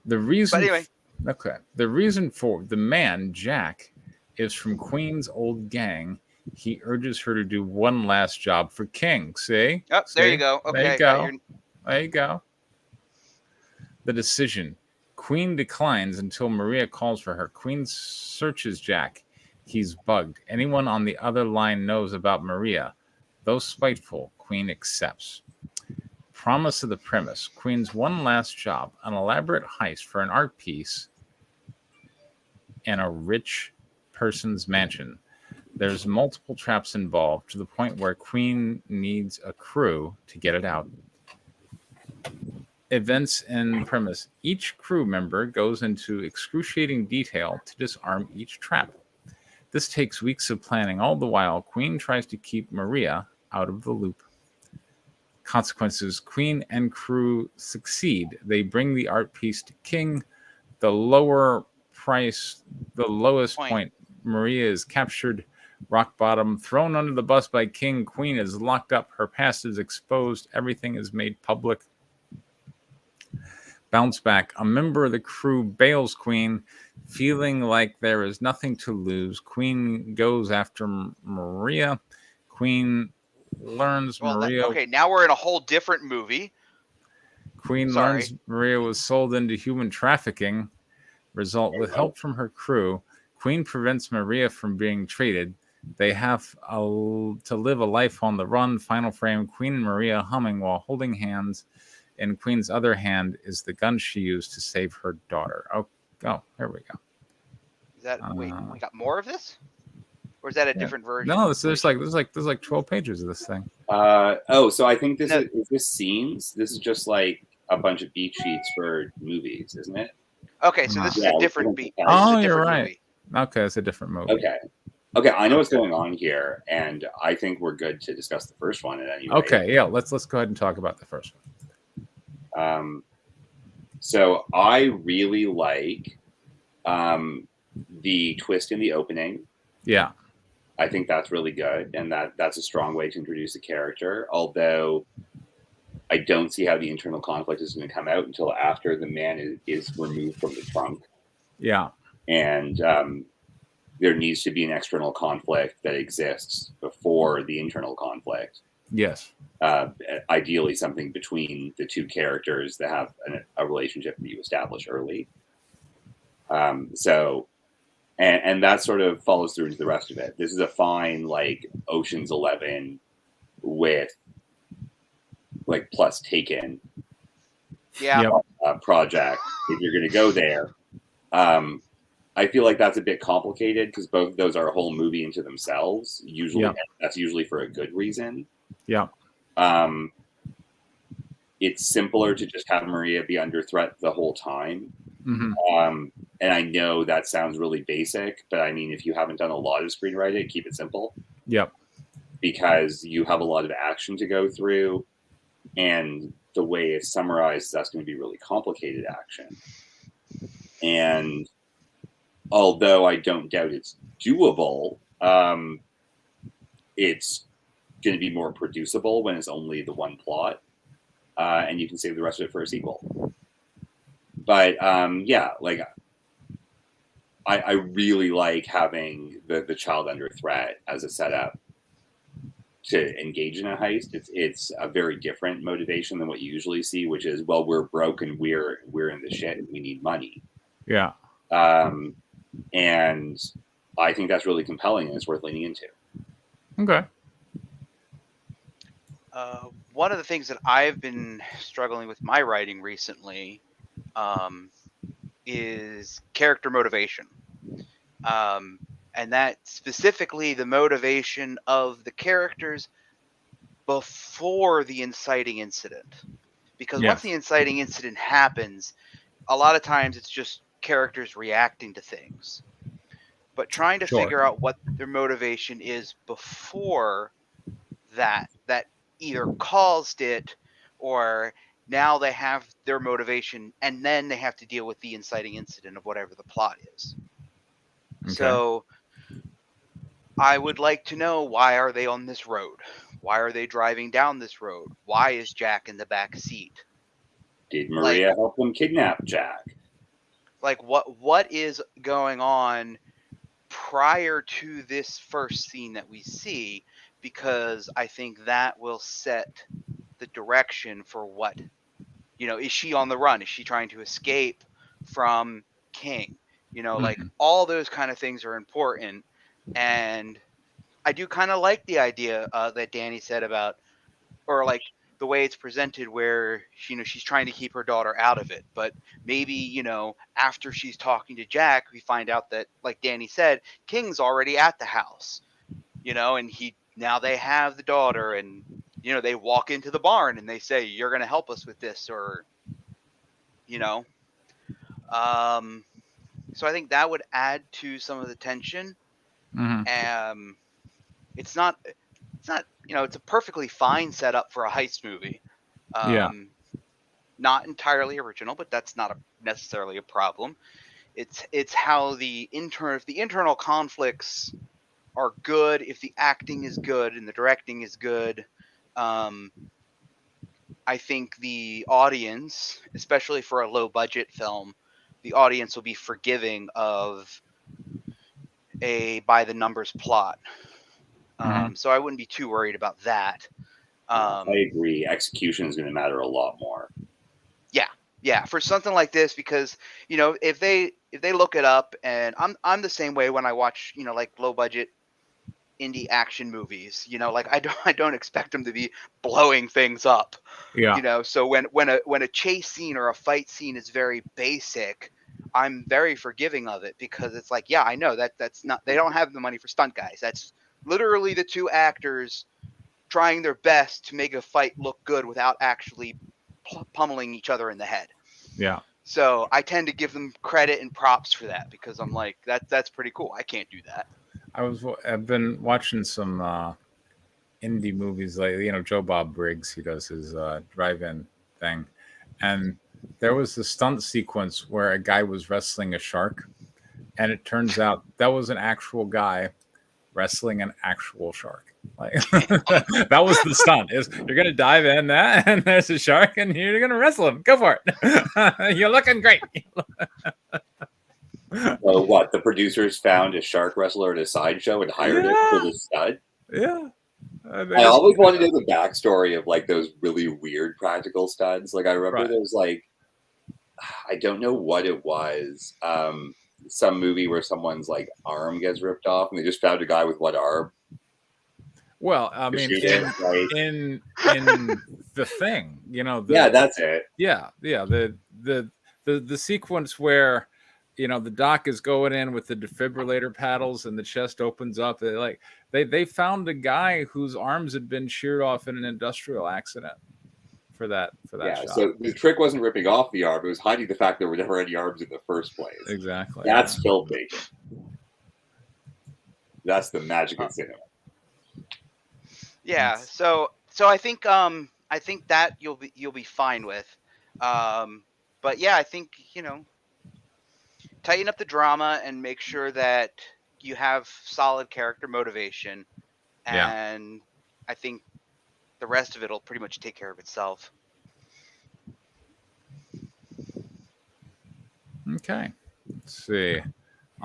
The reason. But anyway. Okay. The reason for the man, Jack, is from Queen's old gang. He urges her to do one last job for King. See? Oh, there you go. Okay. There you go. There you go. The decision. Queen declines until Maria calls for her. Queen searches Jack. He's bugged. Anyone on the other line knows about Maria. Though spiteful, Queen accepts. Promise of the premise. Queen's one last job, an elaborate heist for an art piece in a rich person's mansion. There's multiple traps involved to the point where Queen needs a crew to get it out. Events and premise. Each crew member goes into excruciating detail to disarm each trap. This takes weeks of planning. All the while, Queen tries to keep Maria out of the loop. Consequences. Queen and crew succeed. They bring the art piece to King. The lowest point. Maria is captured. Rock bottom. Thrown under the bus by King. Queen is locked up. Her past is exposed. Everything is made public. Bounce back. A member of the crew bails Queen, feeling like there is nothing to lose. Queen goes after Maria. Queen learns Maria. Okay, now we're in a whole different movie. Queen learns Maria was sold into human trafficking. Result: with help from her crew, Queen prevents Maria from being traded. They have to live a life on the run. Final frame: Queen and Maria humming while holding hands. In Queen's other hand is the gun she used to save her daughter. Oh, here we go. Is that wait? We got more of this, or is that a different version? No, there's like 12 pages of this thing. So I think this is scenes. This is just like a bunch of beat sheets for movies, isn't it? Okay, so this is a different beat. Oh, you're right. Movie. Okay, it's a different movie. Okay, I know what's going on here, and I think we're good to discuss the first one at any rate. Okay, yeah, let's go ahead and talk about the first one. So I really like the twist in the opening. Yeah. I think that's really good, and that's a strong way to introduce the character, although I don't see how the internal conflict is going to come out until after the man is removed from the trunk. Yeah. And there needs to be an external conflict that exists before the internal conflict. Yes. Ideally, something between the two characters that have a relationship that you establish early. And that sort of follows through into the rest of it. This is a fine, like, Ocean's 11 with, like, plus Taken Yeah. project if you're going to go there. I feel like that's a bit complicated because both of those are a whole movie into themselves. Usually, that's usually for a good reason. Yeah. It's simpler to just have Maria be under threat the whole time. And I know that sounds really basic, but I mean, if you haven't done a lot of screenwriting, keep it simple. Yep. Because you have a lot of action to go through, and the way it's summarized, that's going to be really complicated action. And although I don't doubt it's doable, it's going to be more producible when it's only the one plot, and you can save the rest of it for a sequel. But yeah, like I really like having the child under threat as a setup to engage in a heist. It's a very different motivation than what you usually see, which is, well, we're broke and we're in the shit and we need money. Yeah. And I think that's really compelling and it's worth leaning into. Okay. One of the things that I've been struggling with my writing recently is character motivation. And that specifically the motivation of the characters before the inciting incident. Because once the inciting incident happens, a lot of times it's just characters reacting to things. But trying to figure out what their motivation is before that either caused it, or now they have their motivation and then they have to deal with the inciting incident of whatever the plot is. Okay. So I would like to know, why are they on this road? Why are they driving down this road? Why is Jack in the back seat? Did Maria help them kidnap Jack? Like what is going on prior to this first scene that we see? Because I think that will set the direction for what, is she on the run? Is she trying to escape from King? Like all those kind of things are important. And I do kind of like the idea that Danny said about, or like the way it's presented where, she's trying to keep her daughter out of it. But maybe, after she's talking to Jack, we find out that, like Danny said, King's already at the house, and now they have the daughter, and, they walk into the barn and they say, you're going to help us with this, or, so I think that would add to some of the tension. It's not, it's a perfectly fine setup for a heist movie. Not entirely original, but that's not necessarily a problem. It's how if the internal conflicts are good, if the acting is good and the directing is good, I think the audience, especially for a low budget film, the audience will be forgiving of a by the numbers plot. So I wouldn't be too worried about that. I agree. Execution is going to matter a lot more. Yeah, for something like this, because if they look it up, and I'm the same way when I watch like low budget indie action movies. Like I don't expect them to be blowing things up. So when a chase scene or a fight scene is very basic, I'm very forgiving of it, because it's like, yeah, I know that's not, they don't have the money for stunt guys. That's literally the two actors trying their best to make a fight look good without actually pummeling each other in the head. Yeah. So I tend to give them credit and props for that, because I'm like, that's pretty cool. I can't do that. I've been watching some indie movies lately. Joe Bob Briggs, he does his drive-in thing, and there was the stunt sequence where a guy was wrestling a shark, and it turns out that was an actual guy wrestling an actual shark. Like that was the stunt. You're gonna dive in that, and there's a shark, and you're gonna wrestle him. Go for it. You're looking great. So what? The producers found a shark wrestler at a sideshow and hired him for the stud? Yeah. I always wanted to know the backstory of like those really weird practical studs. Like I remember there was like, I don't know what it was. Some movie where someone's like arm gets ripped off and they just found a guy with one arm. Well, I mean, shooting, right? in the thing, you know, Yeah, that's it. yeah, the sequence where, you know, the doc is going in with the defibrillator paddles and the chest opens up. They found a guy whose arms had been sheared off in an industrial accident for that Yeah, shot. so the trick wasn't ripping off the arm; it was hiding the fact there were never any arms in the first place. Exactly. That's filmmaking. That's the magic of cinema. Yeah. So I think that you'll be fine with. But yeah, I think, you know, tighten up the drama and make sure that you have solid character motivation, and I think the rest of it will pretty much take care of itself. Okay. Let's see.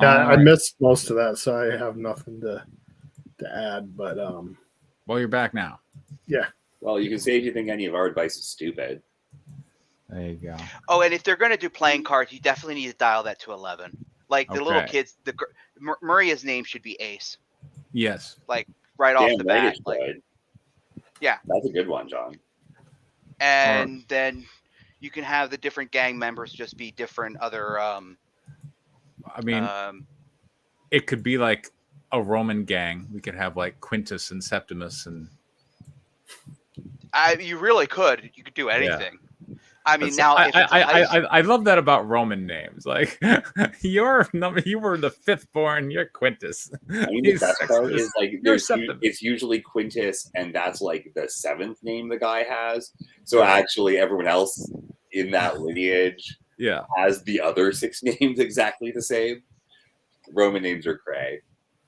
Yeah, I missed most of that, so I have nothing to add. But well, you're back now. Yeah. Well, you can say if you think any of our advice is stupid. There you go. Oh, and if they're going to do playing cards, you definitely need to dial that to 11. Like the little kids, Maria's name should be Ace. Yes. Like right off the bat. Like, yeah. That's a good one, John. And then you can have the different gang members just be different other. I mean, it could be like a Roman gang. We could have like Quintus and Septimus, and you really could. You could do anything. Yeah. I mean, now I love that about Roman names. Like you were the fifth born. You're Quintus. I mean, the best part is like it's usually Quintus, and that's like the seventh name the guy has. So actually, everyone else in that lineage, has the other six names exactly the same. Roman names are cray.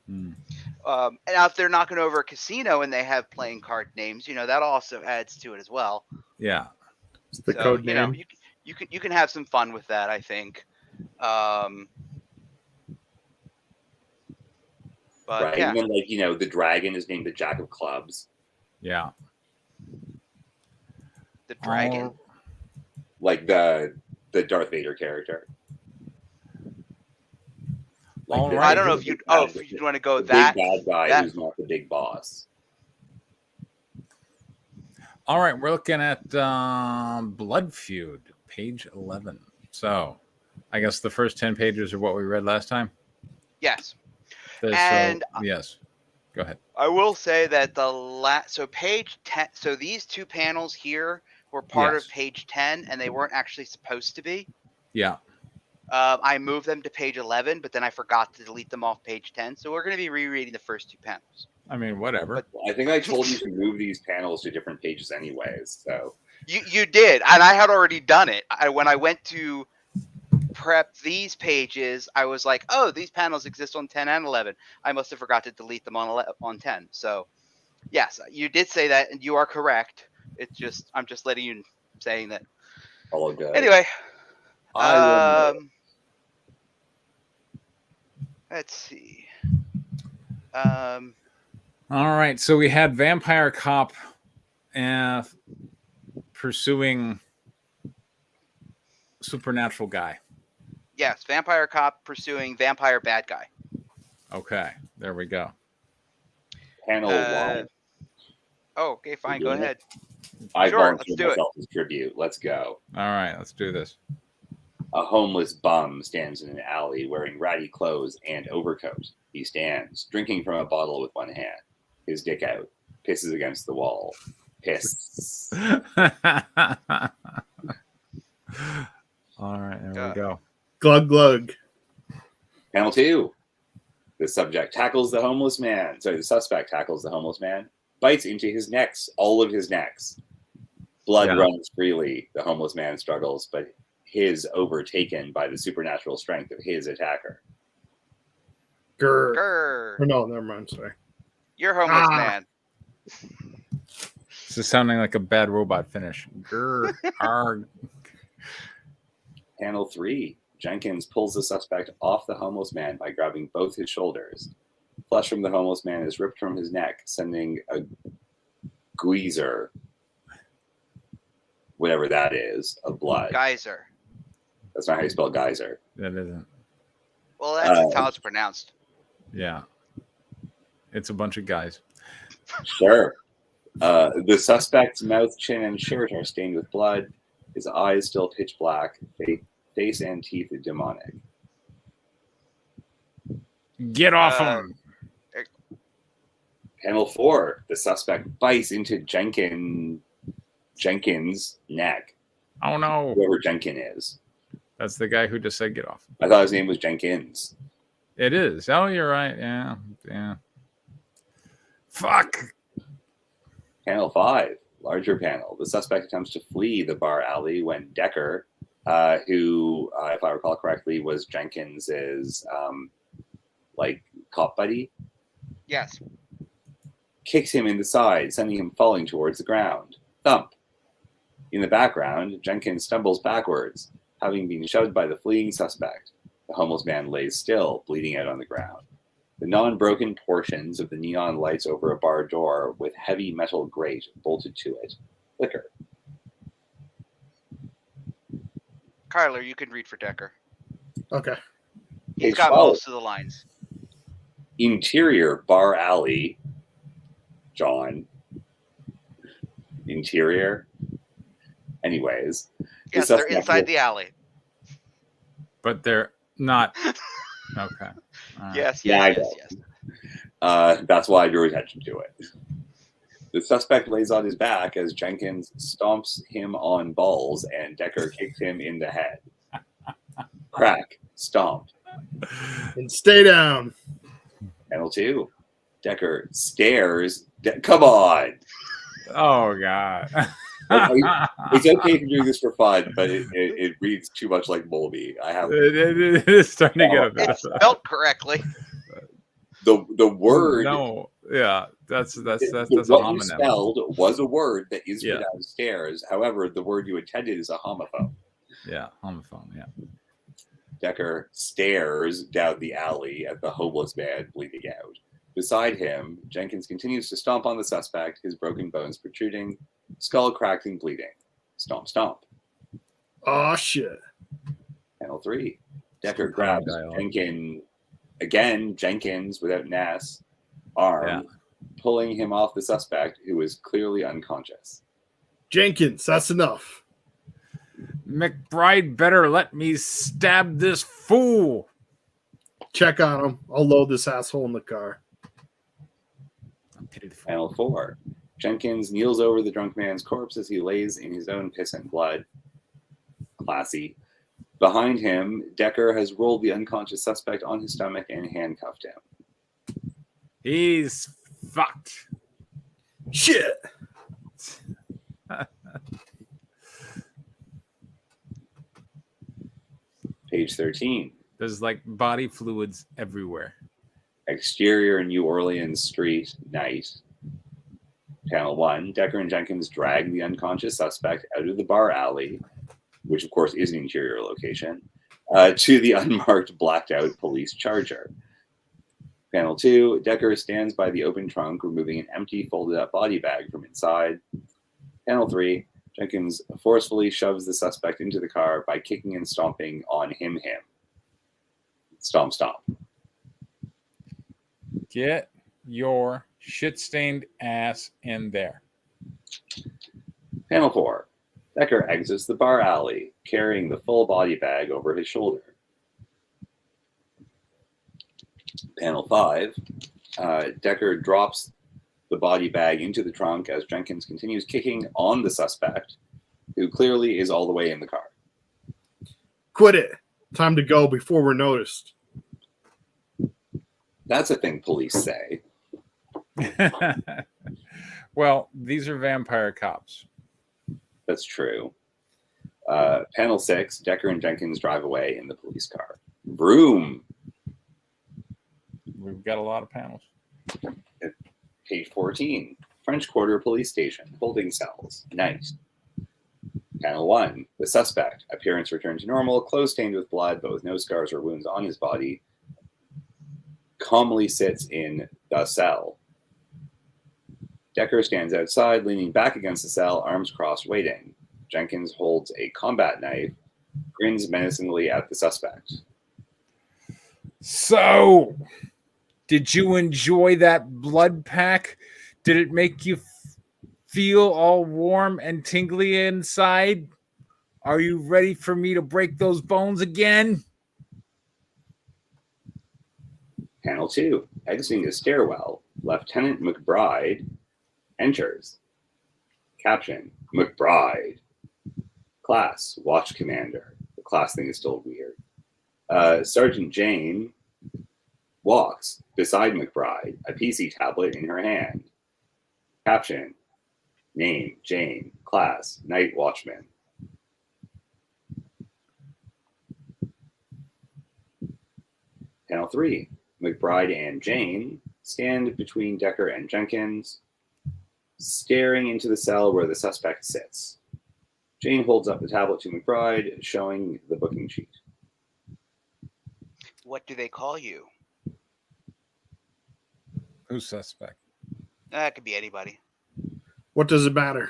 And now if they're knocking over a casino and they have playing card names, you know, that also adds to it as well. Yeah. It's the code name. Know, you can have some fun with that, I think. But right. Yeah. And then, like, you know, the dragon is named the Jack of Clubs. Yeah. The dragon? Like the Darth Vader character. Like I don't know if you want to go that big bad guy who's not the big boss. All right, we're looking at Blood Feud, page 11. So, I guess the first 10 pages are what we read last time? Yes. Yes. Go ahead. I will say that so page 10, so these two panels here were part of page 10, and they weren't actually supposed to be. Yeah. I moved them to page 11, but then I forgot to delete them off page 10. So we're going to be rereading the first two panels. I mean, whatever. But I think I told you to move these panels to different pages anyways. So you did, and I had already done it. When I went to prep these pages, I was like, oh, these panels exist on 10 and 11. I must have forgot to delete them on 10. So yes, you did say that, and you are correct. It's just I'm just letting you saying that. All good. Anyway, let's see. All right, so we had Vampire Cop pursuing Supernatural Guy. Yes, Vampire Cop pursuing Vampire Bad Guy. Okay, there we go. Panel 1. Oh, okay, fine, go ahead. I volunteer myself as tribute. Let's go. All right, let's do this. A homeless bum stands in an alley wearing ratty clothes and overcoat. He stands, drinking from a bottle with one hand. His dick out, pisses against the wall. Piss. All right, there we go. Glug glug. Panel 2. The suspect tackles the homeless man, bites into his necks, all of his necks. Blood runs freely. The homeless man struggles, but is overtaken by the supernatural strength of his attacker. Grr. Grr. Oh, no, never mind. Sorry. You're homeless man. This is sounding like a bad robot finish. Grr. Arg. Panel 3. Jenkins pulls the suspect off the homeless man by grabbing both his shoulders. Flesh from the homeless man is ripped from his neck, sending a geyser, whatever that is, of blood. Geyser. That's not how you spell geyser. That isn't. Well, that's how it's pronounced. Yeah. It's a bunch of guys. Sure. The suspect's mouth, chin, and shirt are stained with blood. His eyes still pitch black. Face and teeth are demonic. Get off him. Panel 4. The suspect bites into Jenkins' neck. Oh, no. Whoever Jenkins is. That's the guy who just said get off. I thought his name was Jenkins. It is. Oh, you're right. Yeah. Fuck. Panel 5. Larger panel. The suspect attempts to flee the bar alley when Decker, who, if I recall correctly, was Jenkins's cop buddy. Yes. Kicks him in the side, sending him falling towards the ground. Thump. In the background, Jenkins stumbles backwards, having been shoved by the fleeing suspect. The homeless man lays still, bleeding out on the ground. The non-broken portions of the neon lights over a bar door with heavy metal grate bolted to it flicker. Kyler, you can read for Decker. Okay. He's Page got 12. most of the lines. Interior bar alley. John. Interior. Anyways. Yes, they're inside the alley. But they're not. Okay. Yes. That's why I drew attention to it. The suspect lays on his back as Jenkins stomps him on balls and Decker kicks him in the head. Crack. Stomp. And stay down. Panel 2. Decker stares. Come on. Oh, God. It's okay if you're doing this for fun, but it reads too much like Molby. I have it is starting to get a bit. It's spelled correctly. the word. No, yeah, that's a what you homonym. spelled was a word that is Yeah. pronounced stairs. However, the word you intended is a homophone. Yeah, homophone. Yeah. Decker stares down the alley at the homeless man bleeding out. Beside him, Jenkins continues to stomp on the suspect, his broken bones protruding, skull cracked and bleeding. Stomp, stomp. Oh, shit. Panel 3. Decker Some grabs dialogue. Jenkins without Nass arm, pulling him off the suspect, who is clearly unconscious. Jenkins, that's enough. McBride better let me stab this fool. Check on him. I'll load this asshole in the car. Panel 4. Jenkins kneels over the drunk man's corpse as he lays in his own piss and blood. Classy. Behind him, Decker has rolled the unconscious suspect on his stomach and handcuffed him. He's fucked. Shit. Page 13. There's like body fluids everywhere. Exterior New Orleans street, night. Panel 1. Decker and Jenkins drag the unconscious suspect out of the bar alley, which of course is an interior location, to the unmarked blacked out police charger. Panel 2. Decker stands by the open trunk, removing an empty folded up body bag from inside. Panel 3. Jenkins forcefully shoves the suspect into the car by kicking and stomping on him. Stomp, stomp. Get your shit-stained ass in there. Panel 4. Decker exits the bar alley, carrying the full body bag over his shoulder. Panel 5. Decker drops the body bag into the trunk as Jenkins continues kicking on the suspect, who clearly is all the way in the car. Quit it. Time to go before we're noticed. That's a thing police say. Well, these are vampire cops. That's true. Panel 6. Decker and Jenkins drive away in the police car. Vroom. We've got a lot of panels. Page 14. French Quarter Police Station. Holding cells. Night. Panel 1. The suspect. Appearance returned to normal. Clothes stained with blood, but with no scars or wounds on his body. Calmly sits in the cell. Decker stands outside, leaning back against the cell, arms crossed, waiting. Jenkins holds a combat knife, grins menacingly at the suspect. So, did you enjoy that blood pack? Did it make you feel all warm and tingly inside? Are you ready for me to break those bones again? Panel 2. Exiting the stairwell, Lieutenant McBride enters. Caption, McBride. Class, Watch Commander. The class thing is still weird. Sergeant Jane walks beside McBride, a PC tablet in her hand. Caption, name, Jane. Class, Night Watchman. Panel 3. McBride and Jane stand between Decker and Jenkins, staring into the cell where the suspect sits. Jane holds up the tablet to McBride, showing the booking sheet. What do they call you? Who's suspect? That could be anybody. What does it matter?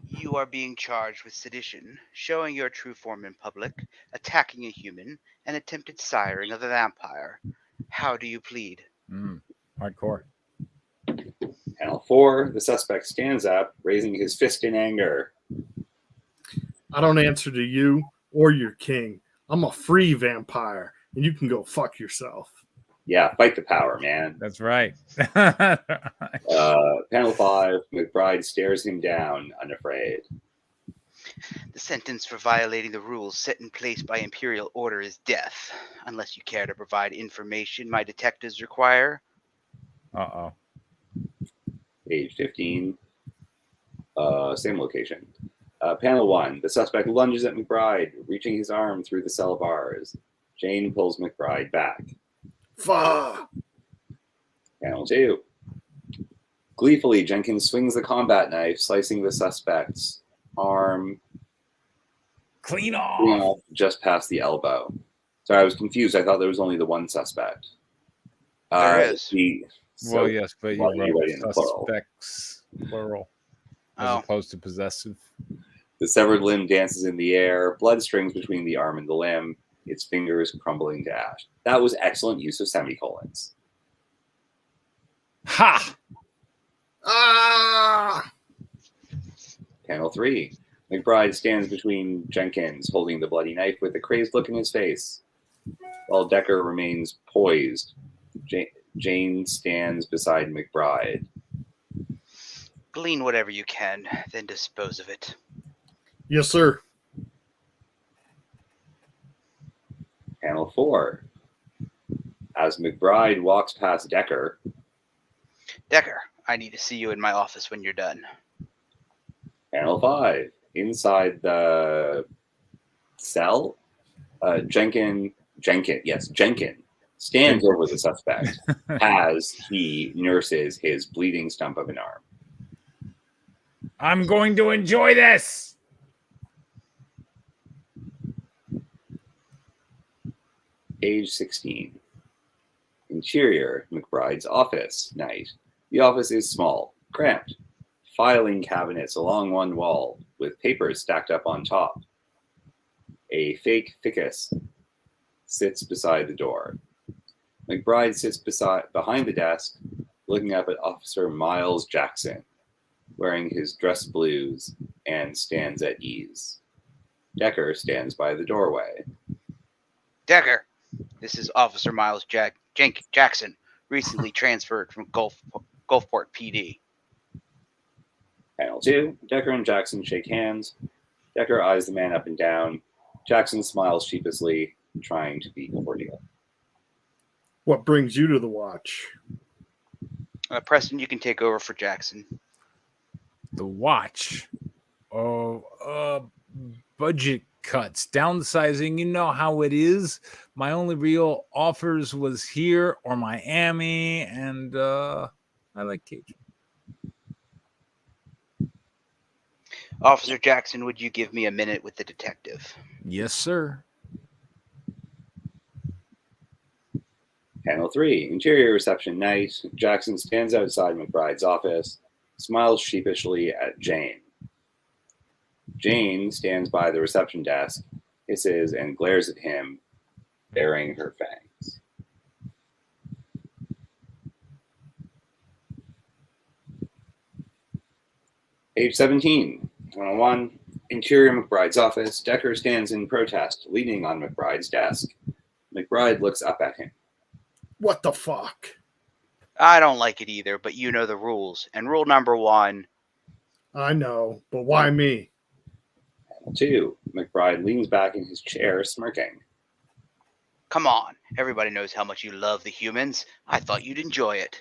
You are being charged with sedition, showing your true form in public, attacking a human, and attempted siring of a vampire. How do you plead? Hardcore. Panel 4. The suspect stands up, raising his fist in anger. I don't answer to you or your king. I'm a free vampire, and you can go fuck yourself. Yeah, fight the power, man. That's right. Panel 5. McBride stares him down, unafraid. The sentence for violating the rules set in place by Imperial order is death, unless you care to provide information my detectives require. Uh-oh. Page 15. Same location. Panel 1. The suspect lunges at McBride, reaching his arm through the cell bars. Jane pulls McBride back. Fuck! Panel 2. Gleefully, Jenkins swings the combat knife, slicing the suspect's arm Clean off. just past the elbow. Sorry, I was confused. I thought there was only the one suspect. There is. Well, yes, but you Well, you're wrote right in the plural. suspects, plural, as Oh. opposed to possessive. The severed limb dances in the air, blood strings between the arm and the limb, its fingers crumbling to ash. That was excellent use of semicolons. Ha! Ah! Panel 3. McBride stands between Jenkins, holding the bloody knife with a crazed look in his face, while Decker remains poised. Jane stands beside McBride. Glean whatever you can, then dispose of it. Yes, sir. Panel 4. As McBride walks past Decker, Decker, I need to see you in my office when you're done. Panel 5. Inside the cell, Jenkins stands over the suspect as he nurses his bleeding stump of an arm. I'm going to enjoy this. Page 16. Interior, McBride's office, night. The office is small, cramped. Filing cabinets along one wall, with papers stacked up on top. A fake ficus sits beside the door. McBride sits behind the desk, looking up at Officer Miles Jackson, wearing his dress blues, and stands at ease. Decker stands by the doorway. Decker, this is Officer Miles Jackson, recently transferred from Gulfport PD. Panel 2. Decker and Jackson shake hands. Decker eyes the man up and down. Jackson smiles sheepishly, trying to be cordial. What brings you to the watch? Preston, you can take over for Jackson. The watch. Budget cuts, downsizing. You know how it is. My only real offers was here or Miami, and I like Cajun. Officer Jackson, would you give me a minute with the detective? Yes, sir. Panel 3. Interior reception night. Jackson stands outside McBride's office, smiles sheepishly at Jane. Jane stands by the reception desk, hisses and glares at him, baring her fangs. Page 17, 101. Interior McBride's office. Decker stands in protest, leaning on McBride's desk. McBride looks up at him. What the fuck? I don't like it either, but you know the rules. And rule number 1. I know, but why me? Panel 2. McBride leans back in his chair, smirking. Come on. Everybody knows how much you love the humans. I thought you'd enjoy it.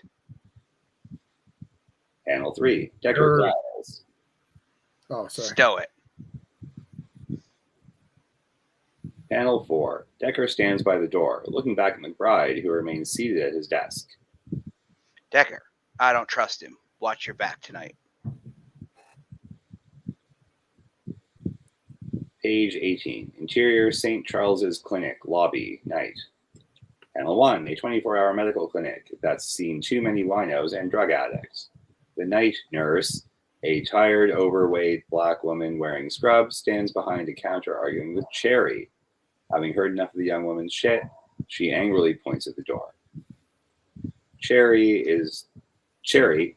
Panel 3. Decker growls. Oh, sorry. Stow it. Panel 4. Decker stands by the door, looking back at McBride, who remains seated at his desk. Decker, I don't trust him. Watch your back tonight. Page 18. Interior St. Charles's Clinic, lobby, night. Panel 1. A 24-hour medical clinic that's seen too many winos and drug addicts. The night nurse, a tired, overweight black woman wearing scrubs, stands behind a counter arguing with Cherry. Having heard enough of the young woman's shit, she angrily points at the door. Cherry,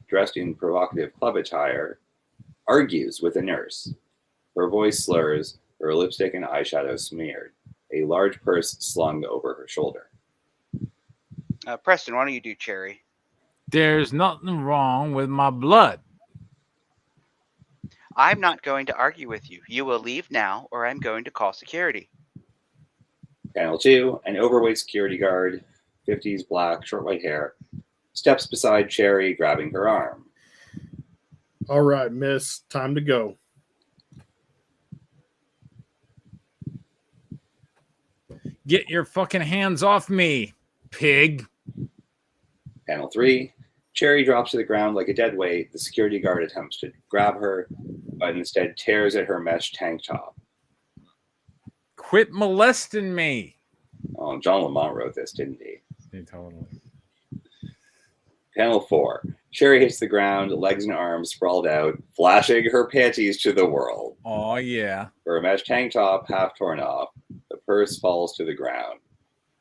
dressed in provocative club attire, argues with a nurse. Her voice slurs, her lipstick and eyeshadow smeared, a large purse slung over her shoulder. Preston, why don't you do Cherry? There's nothing wrong with my blood. I'm not going to argue with you. You will leave now, or I'm going to call security. Panel 2. An overweight security guard, 50s black, short white hair, steps beside Cherry, grabbing her arm. All right, miss. Time to go. Get your fucking hands off me, pig. Panel 3. Cherry drops to the ground like a dead weight. The security guard attempts to grab her, but instead tears at her mesh tank top. Quit molesting me. Oh, John Lamont wrote this, didn't he? He totally. Panel 4. Cherry hits the ground, legs and arms sprawled out, flashing her panties to the world. Oh, yeah. Her mesh tank top half torn off. The purse falls to the ground.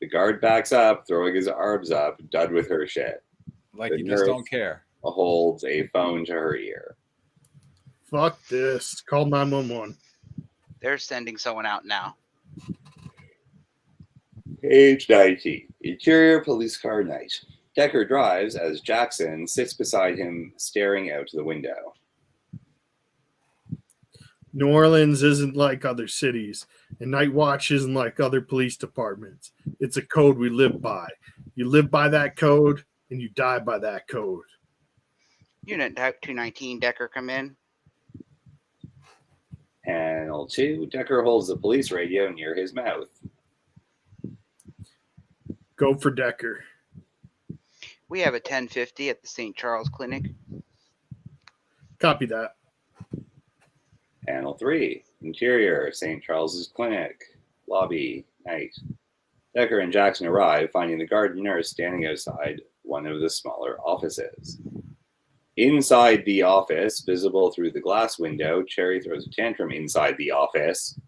The guard backs up, throwing his arms up, done with her shit. Like The you just nurse don't care. holds a phone to her ear. Fuck this. Call 911. They're sending someone out now. Page 19. Interior police car night. Decker drives as Jackson sits beside him, staring out the window. New Orleans isn't like other cities, and Night Watch isn't like other police departments. It's a code we live by. You live by that code, and you die by that code. Unit 219, Decker, come in. Panel 2. Decker holds the police radio near his mouth. Go for Decker. We have a 1050 at the St. Charles Clinic. Copy that. Panel 3. Interior, St. Charles's Clinic. Lobby, night. Decker and Jackson arrive, finding the guard and nurse standing outside one of the smaller offices. Inside the office, visible through the glass window, Cherry throws a tantrum inside the office,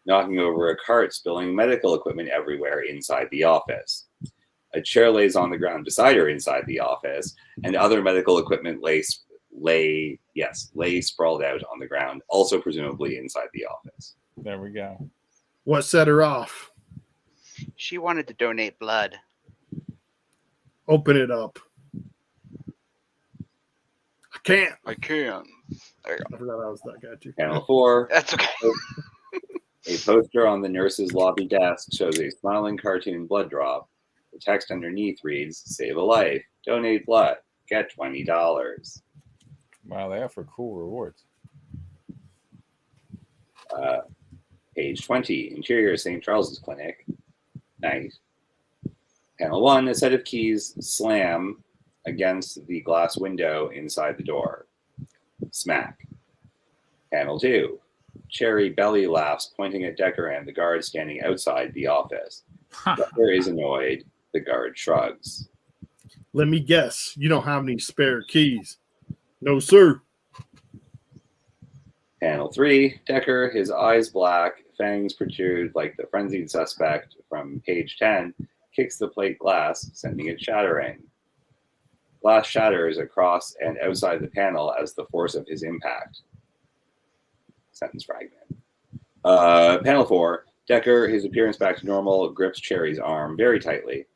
knocking over a cart, spilling medical equipment everywhere inside the office. A chair lays on the ground beside her inside the office, and other medical equipment lay sprawled out on the ground, also presumably inside the office. There we go. What set her off? She wanted to donate blood. Open it up. I can't. I can. There you I forgot I was that guy too. Panel 4. That's okay. A poster on the nurse's lobby desk shows a smiling cartoon blood drop. The text underneath reads, "Save a life. Donate blood. Get $20. Wow, they offer cool rewards. Page 20. Interior, St. Charles's Clinic. Night. Panel 1. A set of keys slam against the glass window inside the door. Smack. Panel 2. Cherry belly laughs, pointing at Decker and the guard standing outside the office. Decker is annoyed. The guard shrugs. Let me guess. You don't have any spare keys. No, sir. Panel 3. Decker, his eyes black, fangs protrude like the frenzied suspect from page 10, kicks the plate glass, sending it shattering. Glass shatters across and outside the panel as the force of his impact. sentence fragment. Panel 4. Decker, his appearance back to normal, grips Cherry's arm very tightly.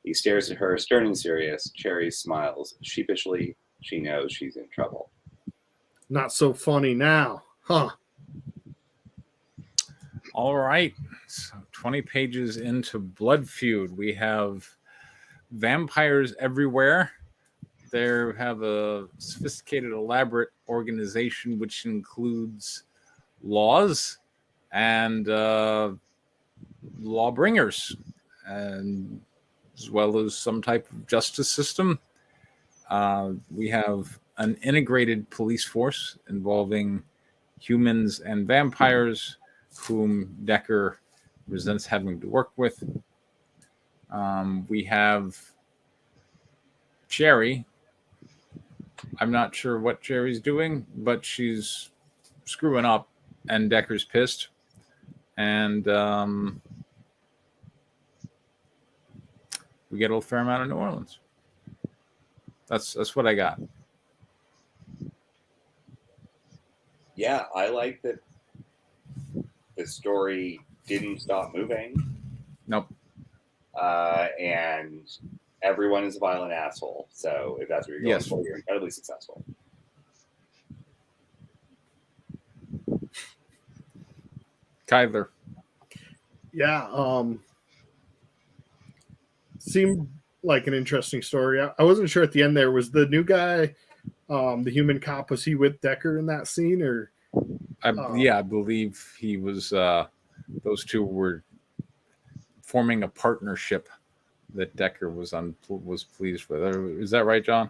He stares at her, stern and serious. Cherry smiles sheepishly. She knows she's in trouble. Not so funny now, huh? All right. So 20 pages into Blood Feud, we have vampires everywhere. They have a sophisticated, elaborate organization which includes laws and lawbringers, and as well as some type of justice system. We have an integrated police force involving humans and vampires, whom Decker resents having to work with. We have Cherry. I'm not sure what Cherry's doing, but she's screwing up, and Decker's pissed. And we get a fair amount of New Orleans. That's what I got. Yeah, I like that the story didn't stop moving. Nope. And everyone is a violent asshole. So if that's what you're going for, you're incredibly successful. Kyler. Yeah, seemed like an interesting story. I wasn't sure at the end there. Was the new guy, the human cop, was he with Decker in that scene? Or I believe he was. Those two were forming a partnership that Decker was pleased with. Is that right, John?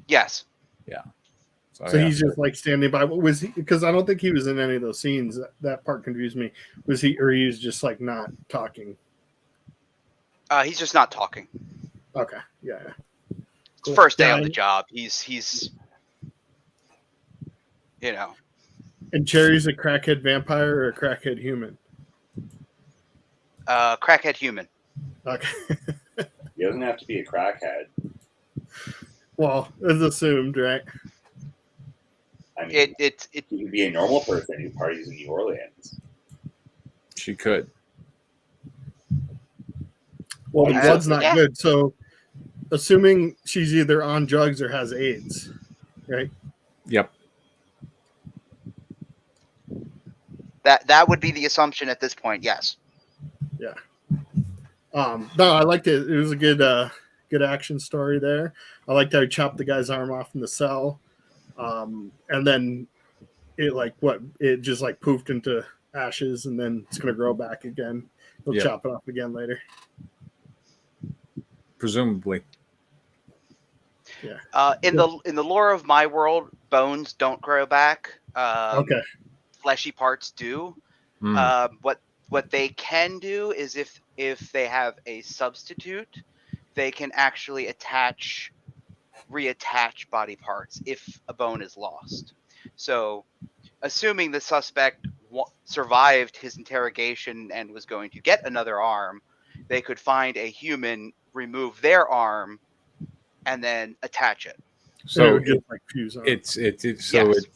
Yes. Yeah. So he's just like standing by. What was he? Because I don't think he was in any of those scenes. That part confused me. Was he, or he was just like not talking? He's just not talking. Okay. Yeah. Cool. First day on the job. He's you know. And Cherry's a crackhead vampire or a crackhead human? Crackhead human. Okay. He doesn't have to be a crackhead. Well, it's assumed, right? I mean, it could be a normal person who parties in New Orleans. She could. Well, the blood's not good. So, assuming she's either on drugs or has AIDS, right? Yep. That would be the assumption at this point. Yes. Yeah. No, I liked it. It was a good action story there. I liked how he chopped the guy's arm off in the cell, and then it just like poofed into ashes, and then it's gonna grow back again. He'll chop it off again later. Presumably. Yeah. In the lore of my world, bones don't grow back. Okay. Fleshy parts do. What they can do is if they have a substitute, they can actually reattach body parts if a bone is lost. So, assuming the suspect survived his interrogation and was going to get another arm, they could find a human, remove their arm, and then attach it. So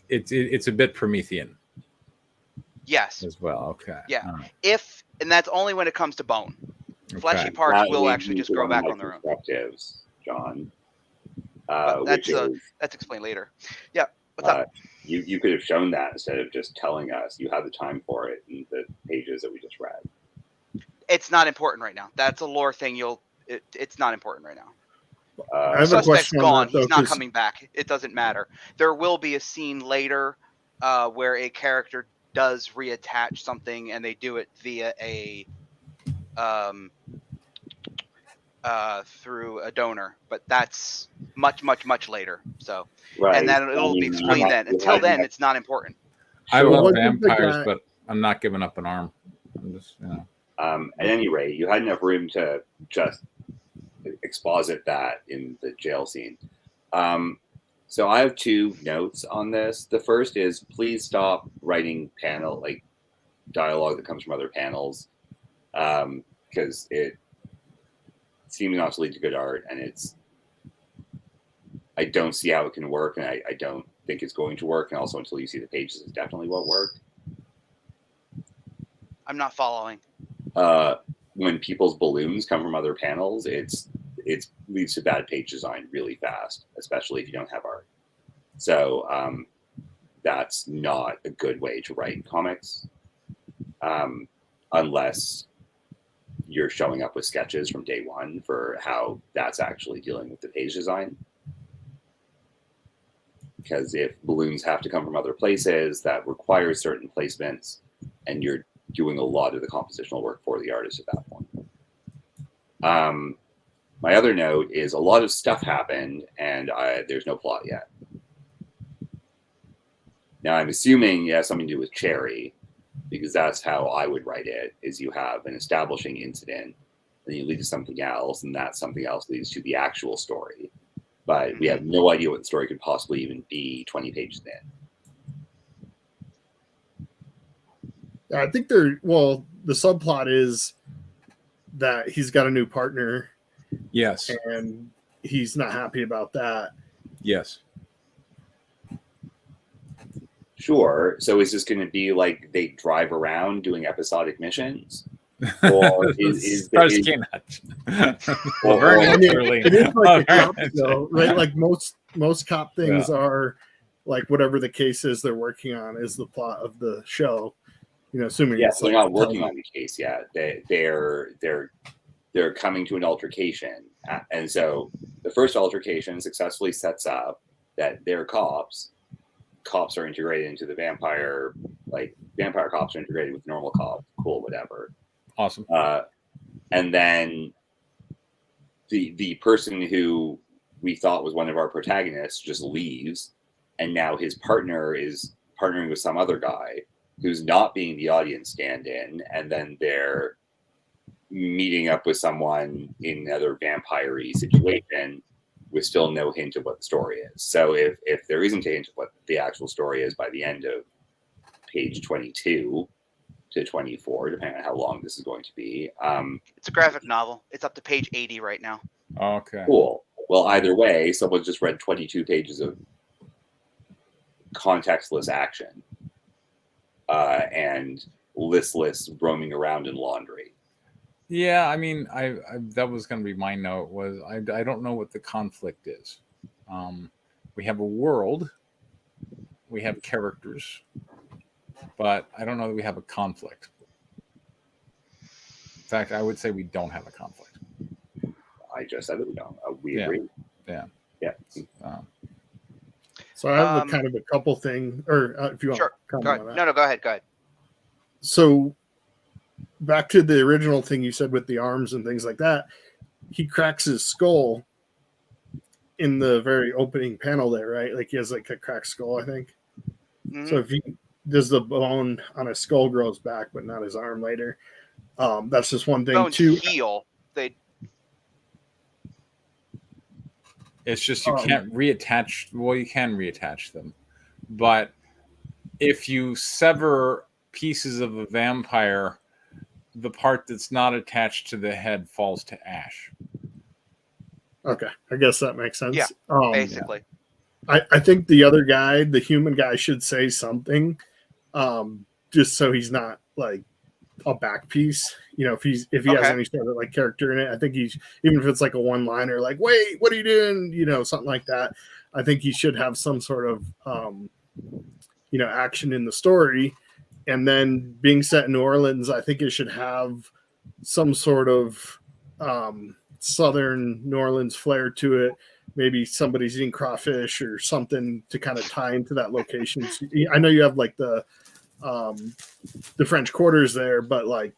it's a bit Promethean. Yes. As well. Okay. Yeah. And that's only when it comes to bone. Okay. Fleshy parts will actually just grow back on their own. John. That's explained later. Yeah. What's up? You could have shown that instead of just telling us. You had the time for it in the pages that we just read. It's not important right now. That's a lore thing. It's not important right now. I have a question. Gone. He's not coming back. It doesn't matter. There will be a scene later where a character does reattach something, and they do it via through a donor, but that's much later. So, right. And then it'll be explained then. Until then, it's not important. I love vampires, but I'm not giving up an arm. I'm just, At any rate, you had enough room to just exposit that in the jail scene. So I have two notes on this. The first is, please stop writing dialogue that comes from other panels, because it seems not to lead to good art, and I don't see how it can work, and I don't think it's going to work, and also until you see the pages, it definitely won't work. I'm not following. When people's balloons come from other panels, it leads to bad page design really fast, especially if you don't have art. So that's not a good way to write comics, unless you're showing up with sketches from day one for how that's actually dealing with the page design. Because if balloons have to come from other places, that requires certain placements, and you're doing a lot of the compositional work for the artist at that point. My other note is a lot of stuff happened, and there's no plot yet. Now, I'm assuming it has something to do with Cherry, because that's how I would write it, is you have an establishing incident, then you lead to something else, and that something else leads to the actual story. But we have no idea what the story could possibly even be 20 pages in. I think the subplot is that he's got a new partner. Yes. And he's not happy about that. Yes. Sure. So is this going to be like they drive around doing episodic missions? Or is it is like a cop show, right? Like most cop things are like whatever the case is they're working on is the plot of the show. You know, assuming yes, they're not working on the case yet. They're coming to an altercation, and so the first altercation successfully sets up that they're cops. Cops are integrated into the vampire, like vampire cops are integrated with normal cops. Cool, whatever. Awesome. And then the person who we thought was one of our protagonists just leaves, and now his partner is partnering with some other guy who's not being the audience stand-in, and then they're meeting up with someone in another vampire-y situation with still no hint of what the story is. So if there isn't a hint of what the actual story is by the end of page 22 to 24, depending on how long this is going to be. It's a graphic novel. It's up to page 80 right now. Okay. Cool. Well, either way, someone just read 22 pages of contextless action and listless roaming around in laundry. Yeah, I mean, I that was going to be my note. Was I don't know what the conflict is. We have a world, we have characters, but I don't know that we have a conflict. In fact, I would say we don't have a conflict. I just said that we don't. We agree. Yeah. Yeah. So I have kind of a couple things, or if you want to comment on that. No, go ahead. Go ahead. So back to the original thing you said with the arms and things like that, he cracks his skull in the very opening panel there, right? Like he has like a cracked skull, I think. Mm-hmm. So if he does, the bone on his skull grows back, but not his arm later. That's just one thing. Bones heal. It's just you can't reattach. Well, you can reattach them, but if you sever pieces of a vampire, the part that's not attached to the head falls to ash. Okay, I guess that makes sense. Yeah, basically. I think the other guy, the human guy, should say something, just so he's not like a back piece. You know, if he has any sort of like character in it, I think he's, even if it's like a one-liner, like "Wait, what are you doing?" You know, something like that. I think he should have some sort of action in the story. And then being set in New Orleans, I think it should have some sort of southern New Orleans flair to it. Maybe somebody's eating crawfish or something to kind of tie into that location. So I know you have like the French Quarters there, but like,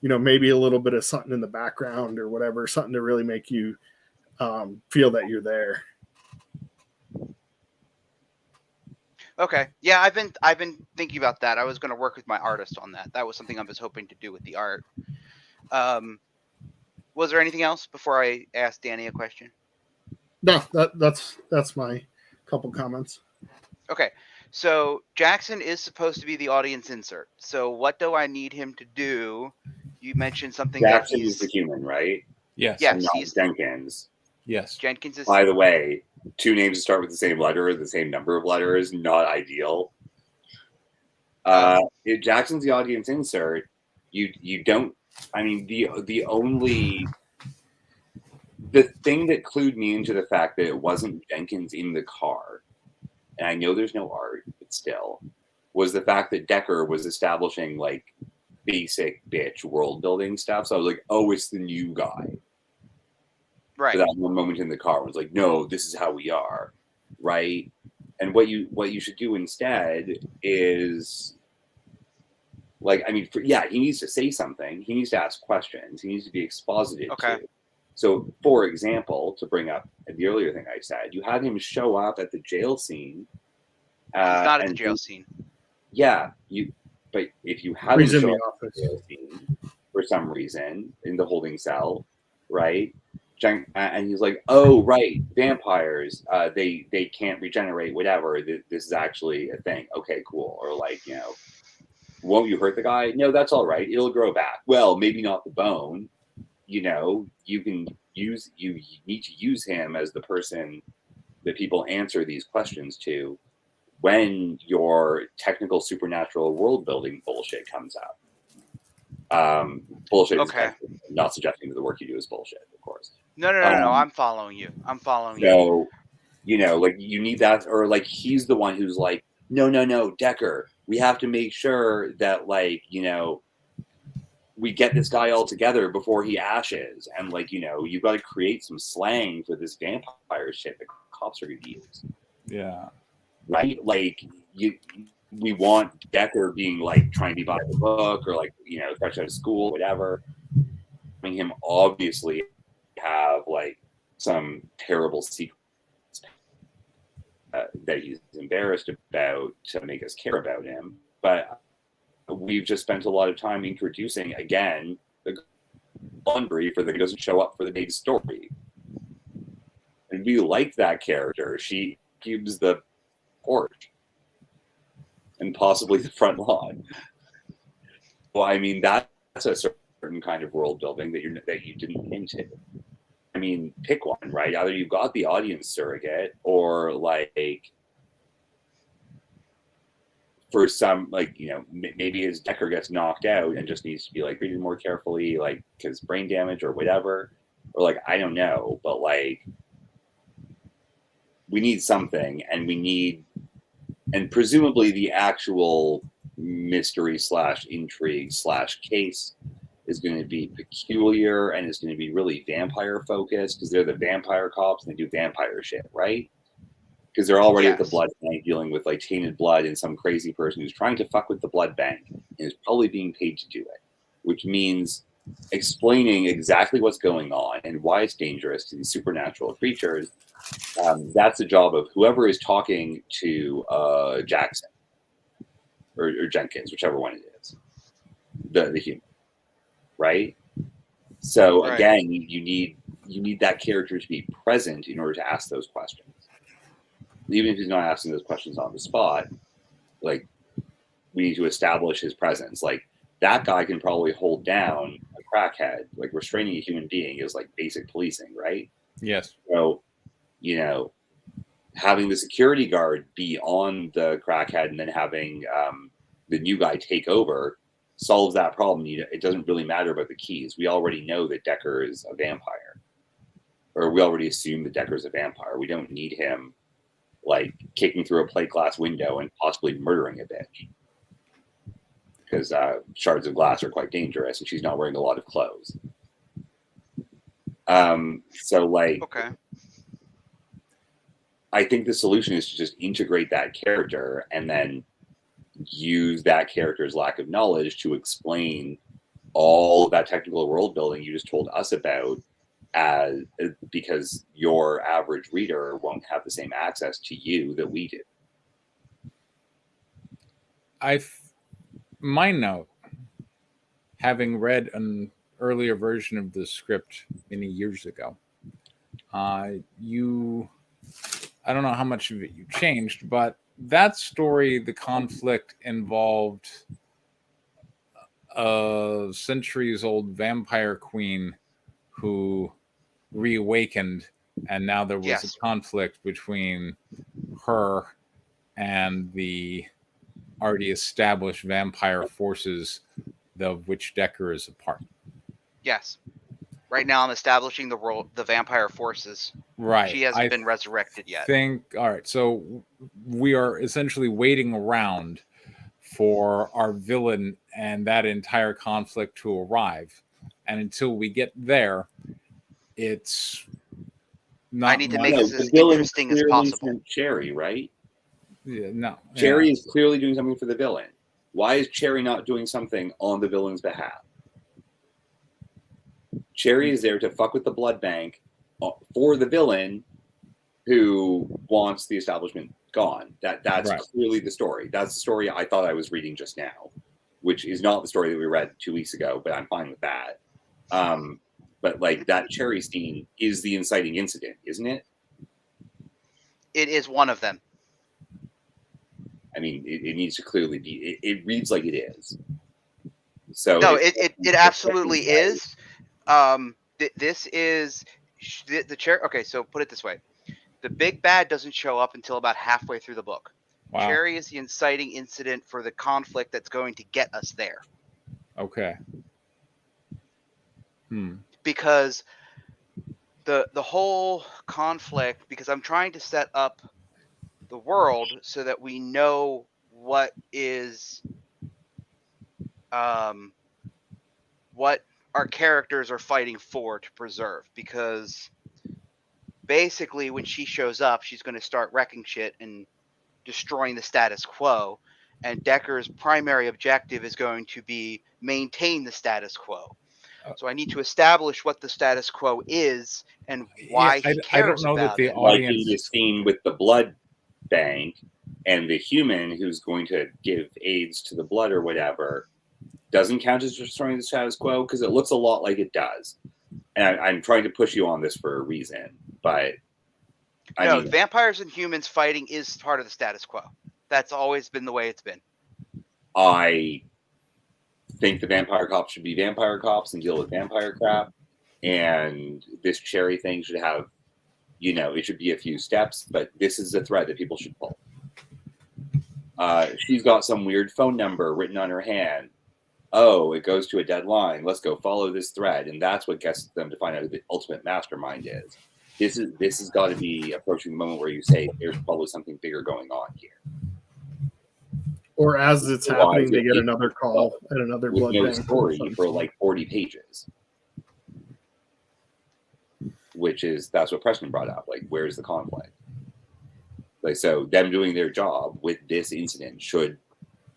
maybe a little bit of something in the background or whatever, something to really make you feel that you're there. Okay. Yeah, I've been thinking about that. I was going to work with my artist on that. That was something I was hoping to do with the art. Was there anything else before I asked Danny a question? No, that's my couple comments. Okay. So Jackson is supposed to be the audience insert. So what do I need him to do? You mentioned something. Jackson is the human, right? Yes. Yes. Not Jenkins. Yes. Jenkins is. By the way, two names that start with the same letter, the same number of letters, not ideal. If Jackson's the audience insert, you don't. I mean, the thing that clued me into the fact that it wasn't Jenkins in the car, and I know there's no art, but still, was the fact that Decker was establishing like basic bitch world building stuff. So I was like, oh, it's the new guy. Right. For that one moment in the car, was like, no, this is how we are, right? And what you should do instead is, like, I mean, he needs to say something. He needs to ask questions. He needs to be exposited Okay. to. So, for example, to bring up the earlier thing I said, you had him show up at the jail scene. He's not at the jail scene. Yeah, but if you have him He's in show the up at office. the jail scene for some reason in the holding cell, right? And he's like, oh, right, vampires, they can't regenerate, whatever. This is actually a thing. Okay, cool. Or like, won't you hurt the guy? No, that's all right. It'll grow back. Well, maybe not the bone. You need to use him as the person that people answer these questions to when your technical supernatural world building bullshit comes out. Bullshit is not suggesting that the work you do is bullshit, of course. No. I'm following you. So, like, you need that, or like he's the one who's like, no, Decker, we have to make sure that, like, we get this guy all together before he ashes, and like, you've got to create some slang for this vampire shit that cops are going to use. Yeah. Right? Like, we want Decker being like trying to be by the book, or like, fresh out of school, whatever. Having him obviously have like some terrible secrets that he's embarrassed about to make us care about him. But we've just spent a lot of time introducing again the laundry for the he doesn't show up for the big story. And we like that character. She cubes the porch and possibly the front lawn. Well, I mean, that's a certain kind of world building that you didn't into. I mean, pick one, right? Either you've got the audience surrogate, or like, for some, like, maybe his Decker gets knocked out and just needs to be like treated more carefully, like, because brain damage or whatever, or like, I don't know, but like, we need something, and presumably the actual mystery / intrigue / case is going to be peculiar, and it's going to be really vampire focused, because they're the vampire cops and they do vampire shit, right? Because they're already at the blood bank dealing with like tainted blood and some crazy person who's trying to fuck with the blood bank and is probably being paid to do it, which means explaining exactly what's going on and why it's dangerous to these supernatural creatures. That's the job of whoever is talking to Jackson or Jenkins, whichever one it is, the human, right? So again, you need that character to be present in order to ask those questions. Even if he's not asking those questions on the spot, like, we need to establish his presence. Like, that guy can probably hold down a crackhead. Like, restraining a human being is like basic policing, right? Yes. So, having the security guard be on the crackhead and then having the new guy take over solves that problem. It doesn't really matter about the keys. We already know that Decker is a vampire, or we already assume that Decker is a vampire. We don't need him like kicking through a plate glass window and possibly murdering a bitch, because shards of glass are quite dangerous, and she's not wearing a lot of clothes. So like, I think the solution is to just integrate that character and then use that character's lack of knowledge to explain all of that technical world building you just told us about, because your average reader won't have the same access to you that we do. My note, having read an earlier version of the script many years ago, I don't know how much of it you changed, but that story, the conflict involved a centuries-old vampire queen who reawakened and now there was Yes. a conflict between her and the already established vampire forces, of which Decker is a part. Yes. Right now, I'm establishing the vampire forces. Right. She hasn't been resurrected yet. All right. So we are essentially waiting around for our villain and that entire conflict to arrive. And until we get there, it's not. I need to make No, this the as villain interesting as clearly possible. sent Cherry, right? Yeah, no. Cherry Yeah. is clearly doing something for the villain. Why is Cherry not doing something on the villain's behalf? Cherry is there to fuck with the blood bank for the villain who wants the establishment gone. That's Right. clearly the story. That's the story I thought I was reading just now, which is not the story that we read 2 weeks ago, but I'm fine with that. But like that Cherry scene is the inciting incident, isn't it? It is one of them. I mean, it needs to clearly be. It reads like it is. So No, it absolutely is. This is the chair. Okay, so put it this way: the big bad doesn't show up until about halfway through the book. Wow. Cherry is the inciting incident for the conflict that's going to get us there. Okay. Because the whole conflict, because I'm trying to set up the world so that we know what is what our characters are fighting for to preserve, because basically when she shows up, she's going to start wrecking shit and destroying the status quo, and Decker's primary objective is going to be maintain the status quo. So I need to establish what the status quo is and why he cares I don't know about that the it. audience... Like in the scene with the blood bank and the human who's going to give AIDS to the blood or whatever doesn't count as destroying the status quo, because it looks a lot like it does. And I'm trying to push you on this for a reason, but I mean, vampires and humans fighting is part of the status quo. That's always been the way it's been. I think the vampire cops should be vampire cops and deal with vampire crap, and this Cherry thing should have, it should be a few steps, but this is a thread that people should pull. She's got some weird phone number written on her hand. Oh, it goes to a dead line. Let's go follow this thread, and that's what gets them to find out who the ultimate mastermind is. This has got to be approaching the moment where you say there's probably something bigger going on here. Or as it's happening, they get another call at another blood bank. Story for like 40 pages, that's what Preston brought up. Like, where's the conflict? Like, so them doing their job with this incident should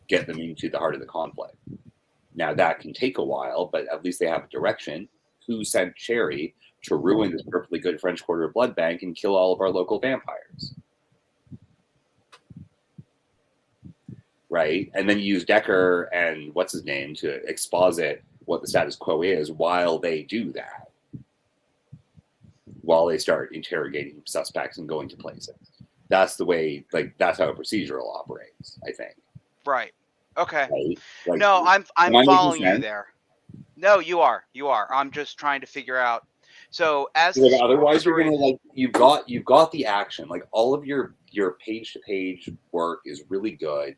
get them into the heart of the conflict. Now that can take a while, but at least they have a direction. Who sent Cherry to ruin this perfectly good French Quarter blood bank and kill all of our local vampires? Right? And then you use Decker and what's his name to exposit what the status quo is while they do that. While they start interrogating suspects and going to places. That's the way, that's how a procedural operates, I think. Right. Okay. Right? Like, no, I'm following you there. No, you are. I'm just trying to figure out. So otherwise you're gonna you've got the action. Like, all of your page to page work is really good.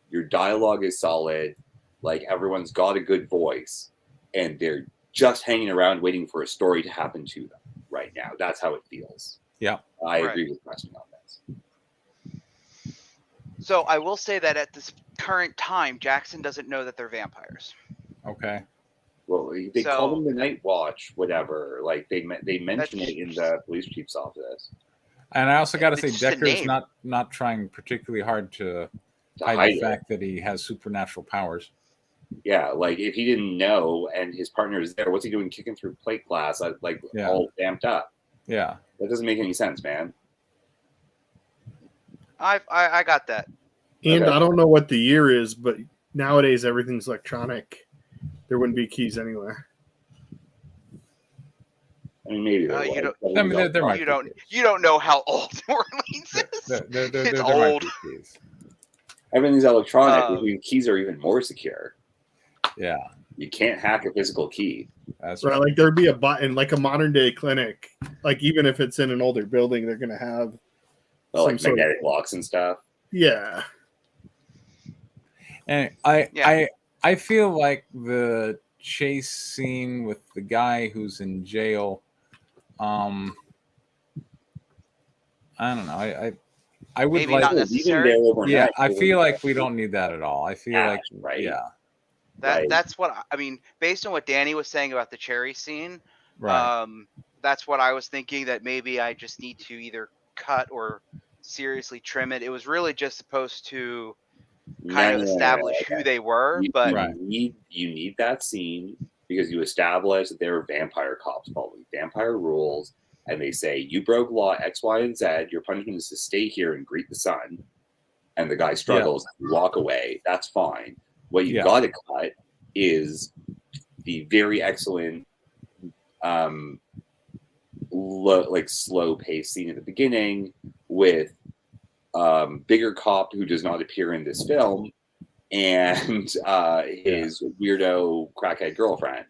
Your dialogue is solid. Like, everyone's got a good voice, and they're just hanging around waiting for a story to happen to them right now. That's how it feels. Yeah. I agree with Preston on this. So I will say that at this current time, Jackson doesn't know that they're vampires. Okay. Well, they call them the Night Watch, whatever. Like, they mention it in the police chief's office. And I also got to say, Decker's not trying particularly hard to hide the fact that he has supernatural powers. Yeah, like, if he didn't know and his partner is there, what's he doing kicking through plate glass, all damped up? Yeah. That doesn't make any sense, man. I got that. And okay. I don't know what the year is, but nowadays everything's electronic. There wouldn't be keys anywhere. I mean, maybe you don't know how old New Orleans is. It's old. Everything's electronic, which means keys are even more secure. Yeah. You can't hack a physical key. That's right. Like there'd be a button, like a modern day clinic. Like even if it's in an older building, they're gonna have Like magnetic locks and stuff. Yeah. And I feel like the chase scene with the guy who's in jail, I don't know. I would maybe like not necessary. Yeah, I feel like we don't need that at all. I feel like that's what I mean. Based on what Danny was saying about the cherry scene, right? That's what I was thinking. That maybe I just need to either cut or seriously trim it. It was really just supposed to kind of establish who they were, but you need that scene because you establish that they were vampire cops following vampire rules, and they say you broke law X, Y, and Z. Your punishment is to stay here and greet the sun. And the guy struggles, walk away. That's fine. What you got to cut is the very excellent, slow pace scene at the beginning with bigger cop who does not appear in this film and his weirdo crackhead girlfriend.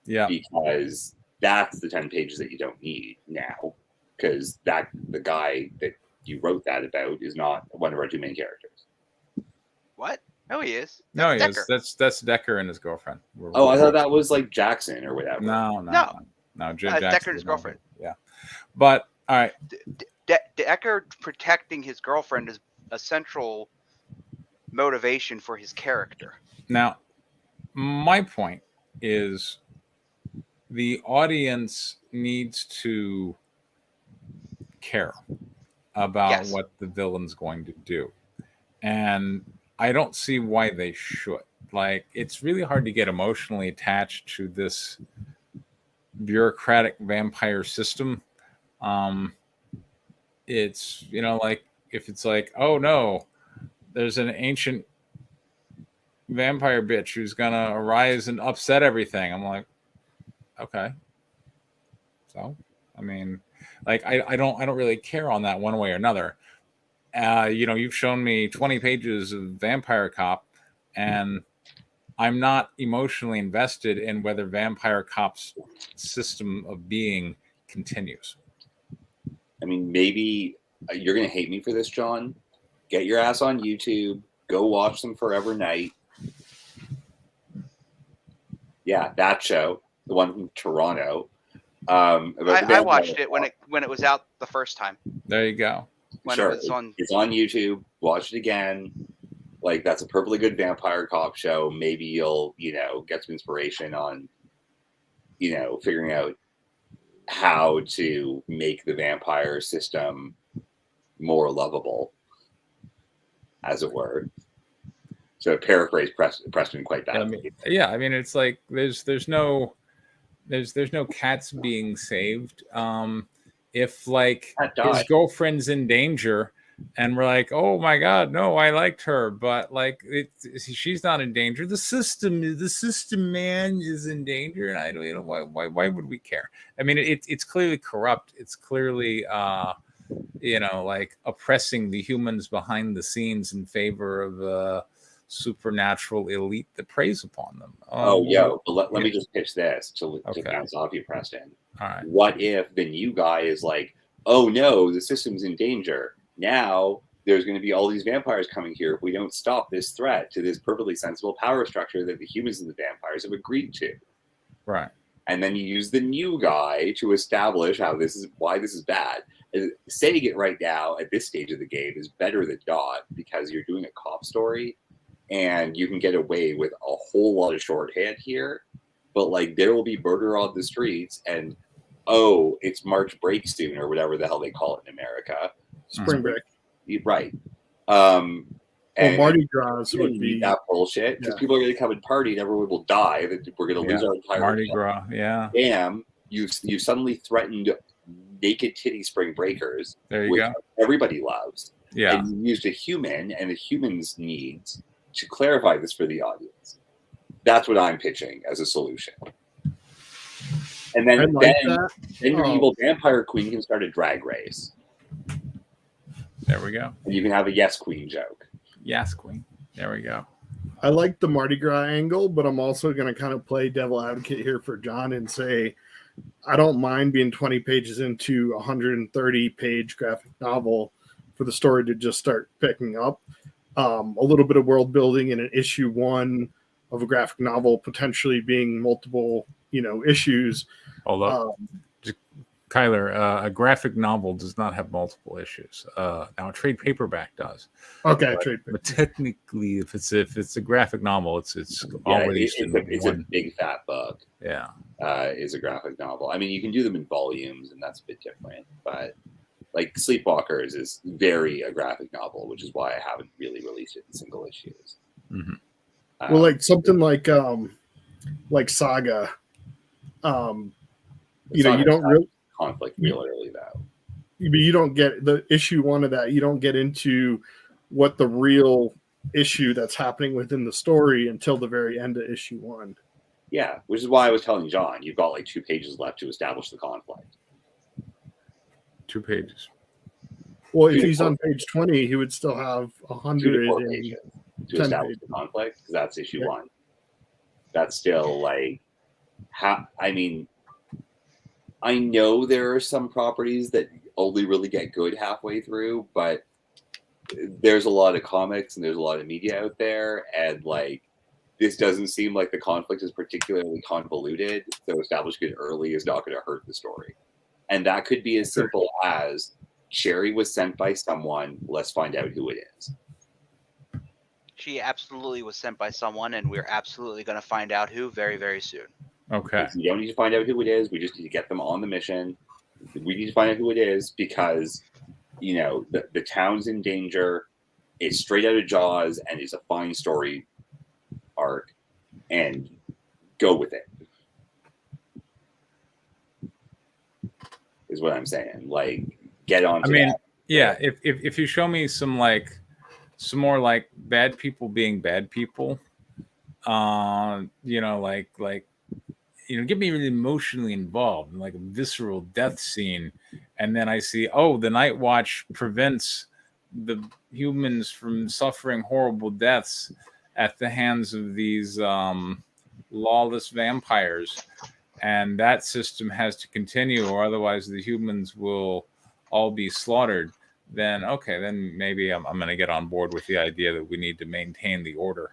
Yeah, because that's the 10 pages that you don't need now, because the guy that you wrote that about is not one of our two main characters. What? No, he is. No, he is. That's Decker and his girlfriend. I thought that was like Jackson or whatever. No. Jackson Decker and his girlfriend. Yeah, but all right. Decker protecting his girlfriend is a central motivation for his character. Now, my point is the audience needs to care about what the villain's going to do. And I don't see why they should. Like, it's really hard to get emotionally attached to this bureaucratic vampire system. It's, like, if it's like, oh no, there's an ancient vampire bitch who's gonna arise and upset everything. I'm like, okay. So, I mean, like, I don't really care on that one way or another. You've shown me 20 pages of Vampire Cop, and I'm not emotionally invested in whether Vampire Cop's system of being continues. I mean, maybe you're going to hate me for this, John. Get your ass on YouTube. Go watch them Forever Night. Yeah, that show, the one from Toronto. I watched it when it was out the first time. There you go. It's on YouTube. Watch it again. Like, that's a perfectly good Vampire Cop show. Maybe you'll, get some inspiration on, figuring out how to make the vampire system more lovable, as it were. So paraphrase Preston quite badly. I mean, it's like there's no cats being saved. If like his girlfriend's in danger, and we're like, oh my god, no, I liked her, but like she's not in danger. The system man is in danger, and I don't why would we care? I mean, it's clearly corrupt. It's clearly like oppressing the humans behind the scenes in favor of the supernatural elite that preys upon them. Let me just pitch this to bounce off you, Preston. All right. What if the new guy is like, oh no, the system's in danger. Now there's going to be all these vampires coming here if we don't stop this threat to this perfectly sensible power structure that the humans and the vampires have agreed to. Right. And then you use the new guy to establish why this is bad. Saying it right now at this stage of the game is better than not, because you're doing a cop story and you can get away with a whole lot of shorthand here. But like, there will be murder on the streets, and it's March break soon, or whatever the hell they call it in America. Spring break. Right. Mardi Gras would be that bullshit, because people are going to come and party and everyone will die. That we're going to lose our entire Mardi Gras. Yeah. Damn, you suddenly threatened naked titty spring breakers. There you go. Everybody loves. Yeah. And you used a human and the human's needs to clarify this for the audience. That's what I'm pitching as a solution. And then your evil vampire queen can start a drag race. There we go. And you can have a yes queen joke. Yes queen. There we go. I like the Mardi Gras angle, but I'm also going to kind of play devil advocate here for John and say I don't mind being 20 pages into a 130-page graphic novel for the story to just start picking up. A little bit of world building in an issue 1 of a graphic novel, potentially being multiple, issues. Hold up. Kyler, a graphic novel does not have multiple issues. Now, a trade paperback does. Okay, but technically, if it's a graphic novel, it's all released in it's one. a big fat book. Yeah, is a graphic novel. I mean, you can do them in volumes, and that's a bit different. But like Sleepwalkers is very a graphic novel, which is why I haven't really released it in single issues. Mm-hmm. Well, like something like Saga. You don't really conflict real early though. You don't get the issue 1 of that. You don't get into what the real issue that's happening within the story until the very end of issue 1. Yeah, which is why I was telling John, you've got like 2 pages left to establish the conflict. 2 pages. Well, if he's on page 20, he would still have 100 pages to establish the conflict, because that's issue 1. That's still like, I mean, I know there are some properties that only really get good halfway through, but there's a lot of comics and there's a lot of media out there, and like this doesn't seem like the conflict is particularly convoluted, so establishing it early is not going to hurt the story. And that could be as simple as Sherry was sent by someone, let's find out who it is. She absolutely was sent by someone, and we're absolutely going to find out who very, very soon. Okay. We don't need to find out who it is. We just need to get them on the mission. We need to find out who it is because, the town's in danger. It's straight out of Jaws, and it's a fine story arc. And go with it. Is what I'm saying. Like, get on. Yeah. If you show me some more like bad people being bad people, get me really emotionally involved in like a visceral death scene, and then I see, the Night Watch prevents the humans from suffering horrible deaths at the hands of these lawless vampires, and that system has to continue, or otherwise the humans will all be slaughtered. Then maybe I'm going to get on board with the idea that we need to maintain the order.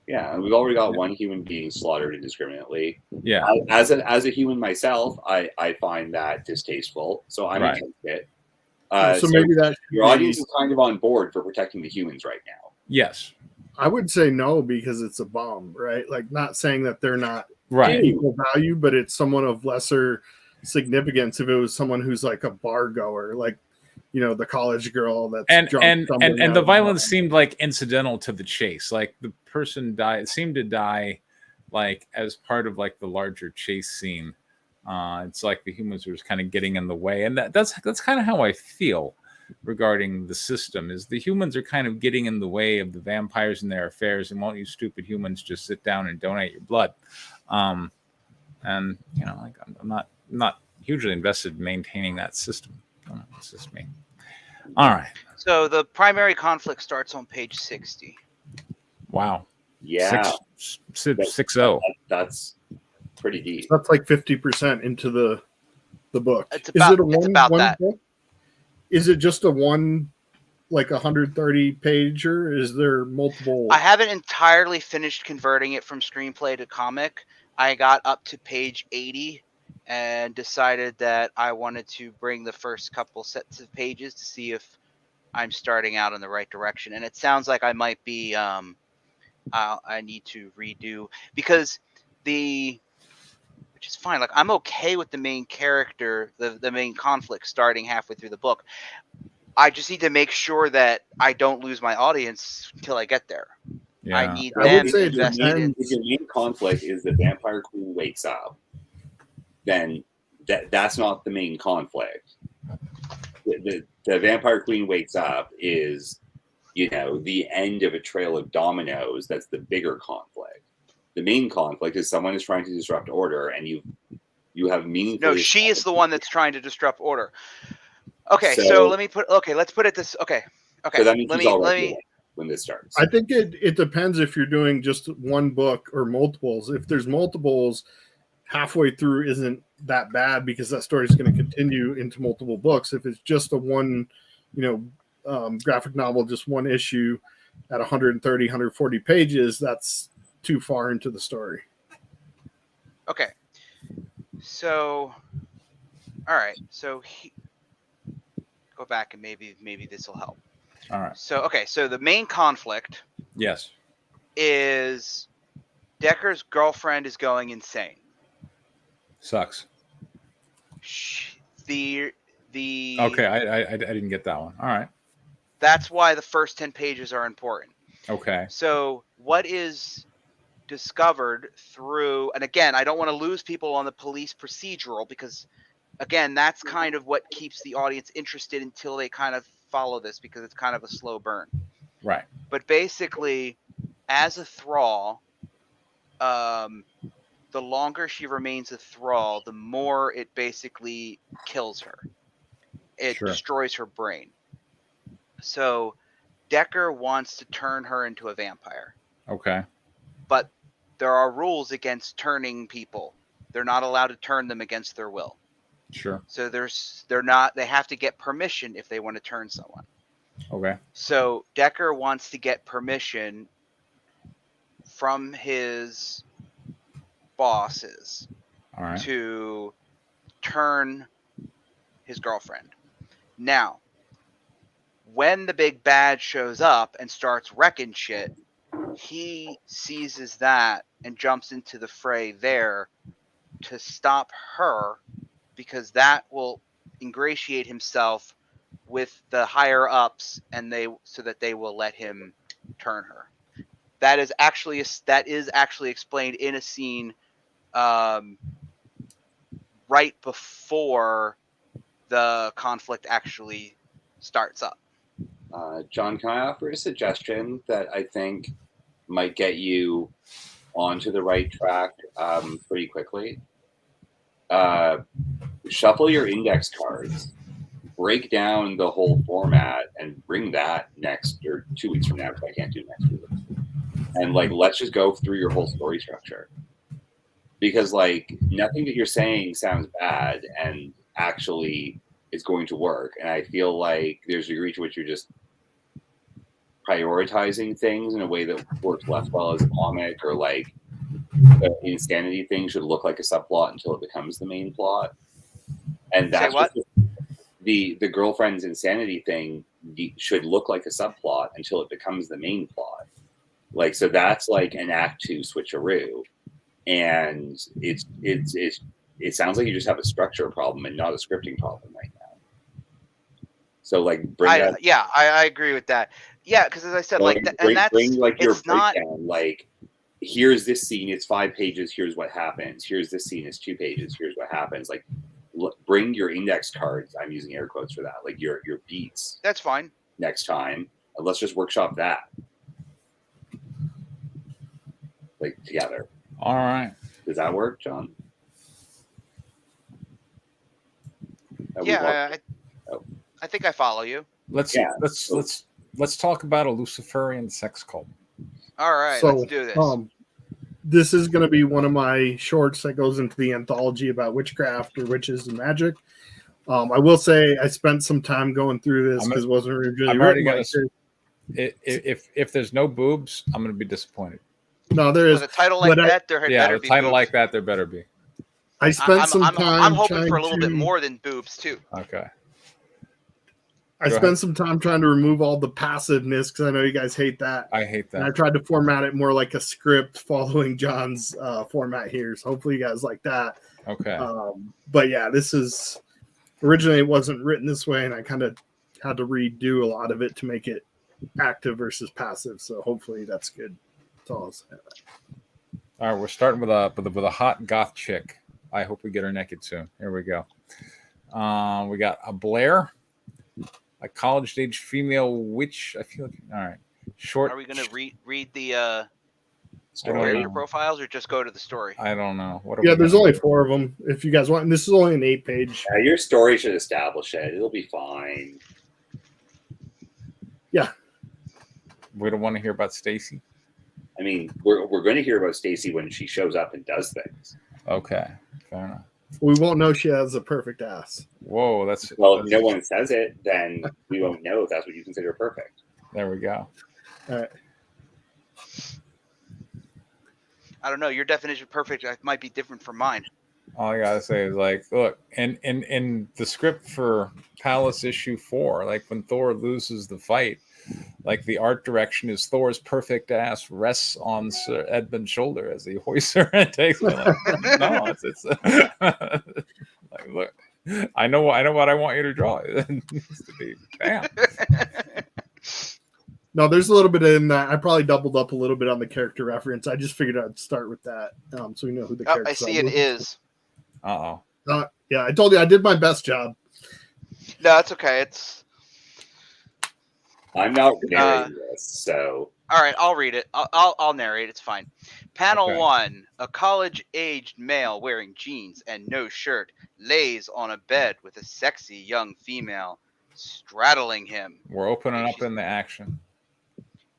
Yeah, and we've already got one human being slaughtered indiscriminately. Yeah. As a human myself, I find that distasteful, so I'm against it. So maybe that your audience is kind of on board for protecting the humans right now. Yes. I would say no, because it's a bomb, right? Like, not saying that they're not equal value, but it's someone of lesser significance if it was someone who's like a bar goer, like, the college girl that's and the violence seemed like incidental to the chase. Like the person seemed to die like as part of like the larger chase scene. It's like the humans were just kind of getting in the way, and that's kind of how I feel regarding the system. Is the humans are kind of getting in the way of the vampires and their affairs, and won't you stupid humans just sit down and donate your blood? And I'm not hugely invested in maintaining that system. It's just me. All right. So the primary conflict starts on page 60. Wow. Yeah. 6-0. That's pretty deep. That's like 50% into the book. It's about that. Book? Is it just a one, like 130 pager? Is there multiple? I haven't entirely finished converting it from screenplay to comic. I got up to page 80. And decided that I wanted to bring the first couple sets of pages to see if I'm starting out in the right direction. And it sounds like I might be, I need to redo, because which is fine. Like, I'm okay with the main character, the main conflict starting halfway through the book. I just need to make sure that I don't lose my audience until I get there. Yeah. I need them invested. If your main conflict is the Vampire Queen wakes up, then that's not the main conflict. The Vampire Queen wakes up is, the end of a trail of dominoes. That's the bigger conflict. The main conflict is someone is trying to disrupt order, and you have meaningful. No, she is the one that's trying to disrupt order. Okay, so let's put it this. Okay. So that means when this starts. I think it depends if you're doing just one book or multiples. If there's multiples, halfway through isn't that bad because that story is going to continue into multiple books. If it's just a one, graphic novel, just one issue at 130, 140 pages, that's too far into the story. Okay. So, all right. So go back and maybe this will help. All right. So, okay. So the main conflict Yes. is Decker's girlfriend is going insane. Sucks. The Okay, I didn't get that one. All right. That's why the first 10 pages are important. Okay. So what is discovered through, and again, I don't want to lose people on the police procedural because, again, that's kind of what keeps the audience interested until they kind of follow this because it's kind of a slow burn. Right. But basically, as a thrall, the longer she remains a thrall, the more it basically kills her. It destroys her brain. So Decker wants to turn her into a vampire. Okay. But there are rules against turning people. They're not allowed to turn them against their will. Sure. So they have to get permission if they want to turn someone. Okay. So Decker wants to get permission from his bosses to turn his girlfriend. Now, when the big bad shows up and starts wrecking shit, he seizes that and jumps into the fray there to stop her because that will ingratiate himself with the higher ups and so that they will let him turn her. That is actually explained in a scene right before the conflict actually starts up. John, can I offer a suggestion that I think might get you onto the right track pretty quickly? Shuffle your index cards, break down the whole format, and bring that next or 2 weeks from now because I can't do next week. And let's just go through your whole story structure because nothing that you're saying sounds bad and actually is going to work. And I feel like there's a degree to which you're just prioritizing things in a way that works less well as a comic, or the insanity thing should look like a subplot until it becomes the main plot. And that's what the girlfriend's insanity thing should look like a subplot until it becomes the main plot. So that's an Act 2 switcheroo, and it sounds like you just have a structure problem and not a scripting problem right now. So I agree with that. Yeah, because as I said, bring your it's breakdown. Here's this scene, it's 5 pages. Here's what happens. Here's this scene, it's 2 pages. Here's what happens. Bring your index cards. I'm using air quotes for that. Your beats. That's fine. Next time, and let's just workshop that. Together. All right. Does that work, John? I think I follow you. Let's talk about a Luciferian sex cult. All right, let's do this. This is going to be one of my shorts that goes into the anthology about witchcraft or witches and magic. I will say I spent some time going through this because it wasn't originally written. If there's no boobs, I'm going to be disappointed. No, there is. With a title like that, there better be title boobs. like that, there better be. I spent some time. I'm hoping for a little bit more than boobs too. Okay. I spent some time trying to remove all the passiveness because I know you guys hate that. I hate that. And I tried to format it more like a script following John's format here. So hopefully you guys like that. Okay. But yeah, this is originally it wasn't written this way, and I kind of had to redo a lot of it to make it active versus passive. So hopefully that's good. That's all I'll say. All right, we're starting with a hot goth chick. I hope we get her naked soon. Here we go. We got a Blair, a college-age female witch. I feel like all right. Short. Are we going to read the character profiles or just go to the story? I don't know. There's only 4 of them. If you guys want, and this is only an 8-page. Yeah, your story should establish it. It'll be fine. Yeah. We don't want to hear about Stacy. I mean, we're going to hear about Stacy when she shows up and does things. Okay, fair enough. We won't know she has a perfect ass. Whoa, that's If no one says it, then we won't know if that's what you consider perfect. There we go. All right. I don't know. Your definition of perfect might be different from mine. All I gotta say is like, look, in the script for Palace issue 4, like when Thor loses the fight, like the art direction is Thor's perfect ass rests on Sir Edmund's shoulder as he hoists her and takes her. Like, no, it's like, look, I know what I want you to draw. It needs to be bam. No, there's a little bit in that. I probably doubled up a little bit on the character reference. I just figured I'd start with that, so we know who the character. I see it is. Uh-oh. Yeah, I told you I did my best job. No, it's okay. I'm not narrating this, so All right. I'll read it. I'll narrate. It's fine. Panel Okay. 1: a college-aged male wearing jeans and no shirt lays on a bed with a sexy young female straddling him. We're opening up in the action.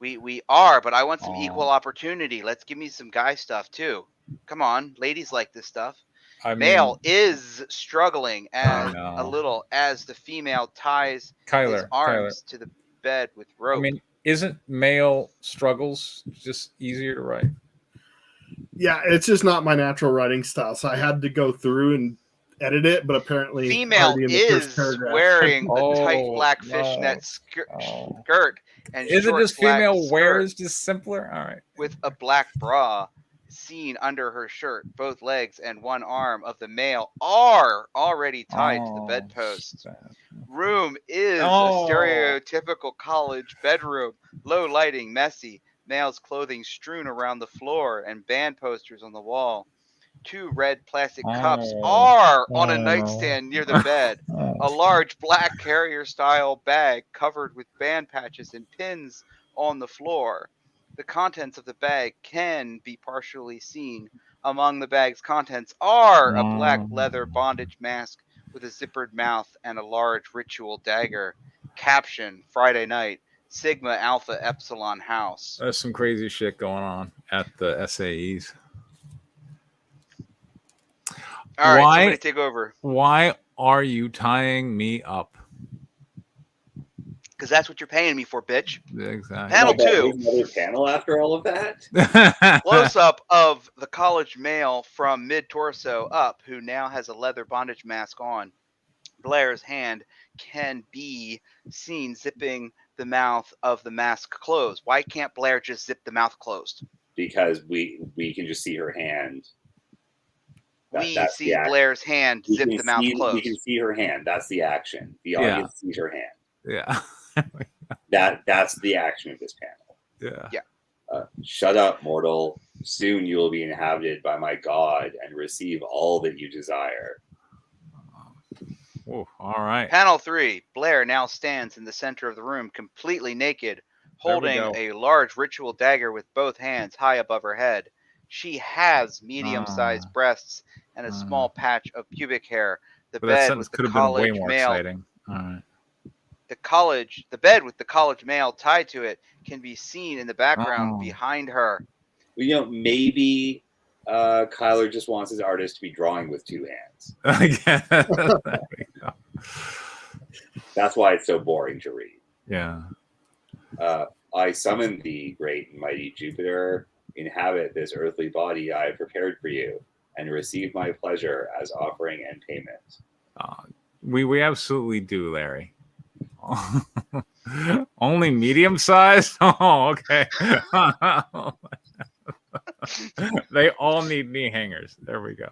We are, but I want some Aw. equal opportunity. Let's give me some guy stuff too. Come on, ladies like this stuff. I mean, Male is struggling as know. a little as the female ties his Kyler. arms to the bed with rope. I mean, isn't male struggles just easier to write? Yeah, it's just not my natural writing style, so I had to go through and edit it. But apparently, female already in the first is paragraph- wearing a Oh, tight black no. fishnet Oh. skirt and Is it short just black female skirt wears just simpler? All right. with a black bra seen under her shirt. Both legs and one arm of the male are already tied to the bedpost. Room is Oh. a stereotypical college bedroom. Low lighting, messy. Male's clothing strewn around the floor and band posters on the wall. 2 red plastic cups Oh. are on a Oh. nightstand near the bed. A large black carrier-style bag covered with band patches and pins on the floor. The contents of the bag can be partially seen. Among the bag's contents are a black leather bondage mask with a zippered mouth and a large ritual dagger. Caption: Friday night, Sigma Alpha Epsilon House. There's some crazy shit going on at the SAEs. All right, Why- somebody take over. Why are you tying me up? Because that's what you're paying me for, bitch. Exactly. Panel There's 2. another panel after all of that. Close up of the college male from mid torso up, who now has a leather bondage mask on. Blair's hand can be seen zipping the mouth of the mask closed. Why can't Blair just zip the mouth closed? Because we can just see her hand. We That's see the action. Blair's hand We zip can the mouth see- closed. We can see her hand. That's the action. The Yeah. audience sees her hand. Yeah. That's the action of this panel. Yeah. Shut up, mortal. Soon you will be inhabited by my God and receive all that you desire. Oh, all right. Panel 3. Blair now stands in the center of the room, completely naked, holding go. a large ritual dagger with both hands high above her head. She has medium-sized breasts and a small patch of pubic hair. The But that bed sentence with the could have been way college more male, exciting. All right. the bed with the college male tied to it can be seen in the background Oh. behind her. You know, maybe Kyler just wants his artist to be drawing with 2 hands. There we go. That's why it's so boring to read. Yeah. I summon thee, great and mighty Jupiter. Inhabit this earthly body I have prepared for you, and receive my pleasure as offering and payment. We absolutely do, Larry. Only medium sized? Oh, okay. They all need knee hangers. There we go.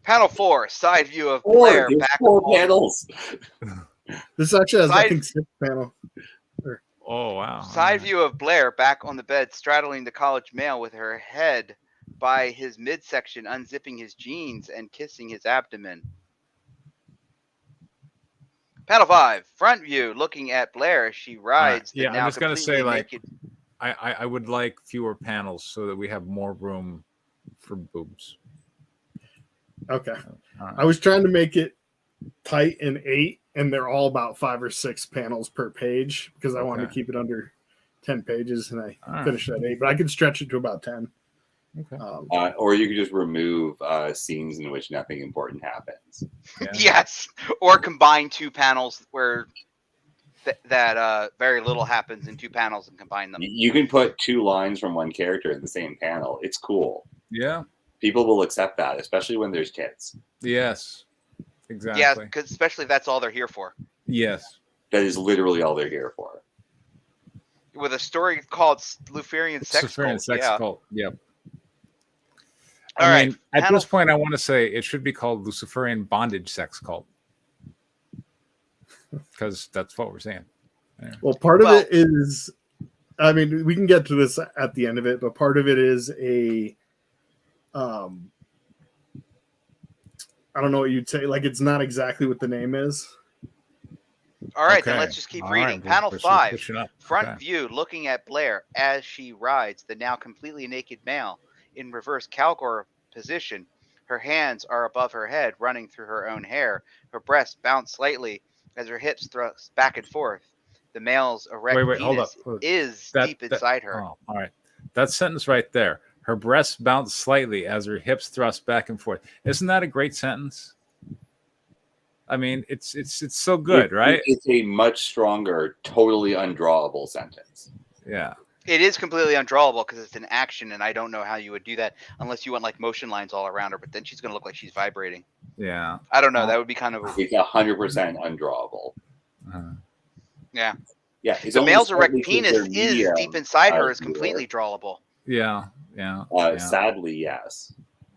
Panel 4. Side view of 4. Blair There's back 4 on panels. This actually has, I Side- think, 6 panel. Oh, wow. Side view of Blair back on the bed, straddling the college male with her head by his midsection, unzipping his jeans and kissing his abdomen. Panel 5. Front view, looking at Blair as she rides. the Yeah, I'm now just gonna say, completely like, naked. I would like fewer panels so that we have more room for boobs. Okay. All right. I was trying to make it tight in 8, and they're all about 5 or 6 panels per page because I wanted to keep it under 10 pages, and I finished at 8, but I could stretch it to about 10. Okay. Or you could just remove scenes in which nothing important happens. Yeah. Yes, or combine 2 panels where that very little happens in 2 panels and combine them. You can put 2 lines from one character in the same panel. It's cool. Yeah. People will accept that, especially when there's tits. Yes. Exactly. Yeah, because especially if that's all they're here for. Yes. That is literally all they're here for. With a story called Luciferian Sex Cult. Cult. Yep. All right. At this point, I want to say it should be called Luciferian Bondage Sex Cult. Because that's what we're saying. Yeah. Well, part of it is, I mean, we can get to this at the end of it, but part of it is a, I don't know what you'd say. Like, it's not exactly what the name is. All right, then let's just keep reading. Right, Panel 5, front okay. view, looking at Blair as she rides the now completely naked male in reverse cowgirl position. Her hands are above her head, running through her own hair. Her breasts bounce slightly as her hips thrust back and forth. The male's erect penis is deep inside her. Oh, all right. That sentence right there. Her breasts bounce slightly as her hips thrust back and forth. Isn't that a great sentence? I mean, it's so good, right? It's a much stronger, totally undrawable sentence. Yeah. It is completely undrawable because it's an action, and I don't know how you would do that unless you went like motion lines all around her, but then she's going to look like she's vibrating. Yeah. I don't know. That would be kind of... It's 100% undrawable. Yeah. Yeah. The male's erect penis is deep inside her is completely drawable. Yeah. Yeah. Sadly, yes.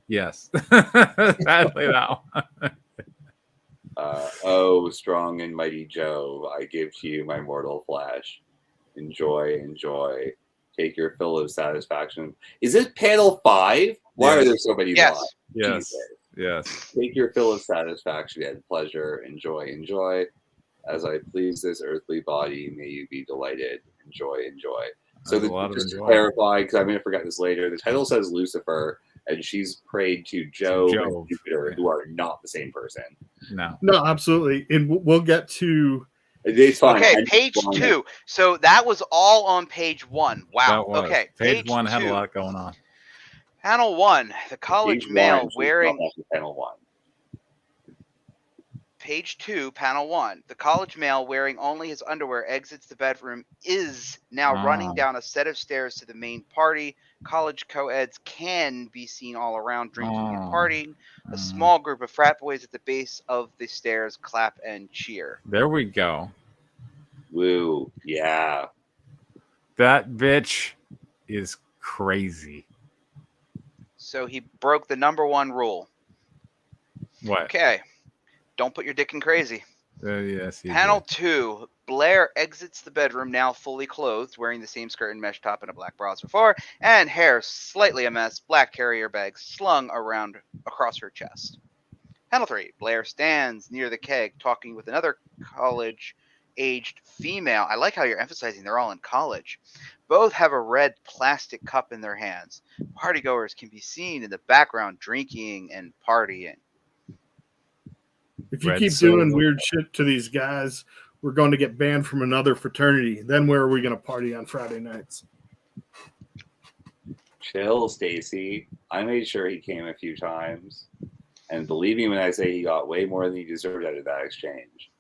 Yes. Sadly, no. Oh, strong and mighty Joe, I give to you my mortal flesh. Enjoy, enjoy. Take your fill of satisfaction. Is it panel 5? Why are there so many? Yes. Yes. Yes. Take your fill of satisfaction and pleasure. Enjoy, enjoy. As I please this earthly body, may you be delighted. Enjoy, enjoy. So just to clarify, because I'm going to forget this later, the title says Lucifer, and she's prayed to Jove and Jupiter, who are not the same person. No, absolutely. And we'll get to... It's fine. Okay, page 2. So that was all on page 1. Wow. Okay, page 1 had a lot going on. Panel 1, the college male wearing... Panel 1. Page 2, panel 1. The college male wearing only his underwear exits the bedroom is now running down a set of stairs to the main party. College co-eds can be seen all around drinking and partying. A small group of frat boys at the base of the stairs clap and cheer. There we go. Woo. Yeah. That bitch is crazy. So he broke the number 1 rule. What? Okay. Don't put your dick in crazy. Yes. Panel 2. Blair exits the bedroom now fully clothed, wearing the same skirt and mesh top and a black bra as before, and hair slightly a mess, black carrier bag slung around across her chest. Panel 3. Blair stands near the keg talking with another college-aged female. I like how you're emphasizing they're all in college. Both have a red plastic cup in their hands. Partygoers can be seen in the background drinking and partying. If you keep doing weird shit to these guys, we're going to get banned from another fraternity. Then where are we going to party on Friday nights? Chill, Stacy. I made sure he came a few times. And believe me when I say he got way more than he deserved out of that exchange.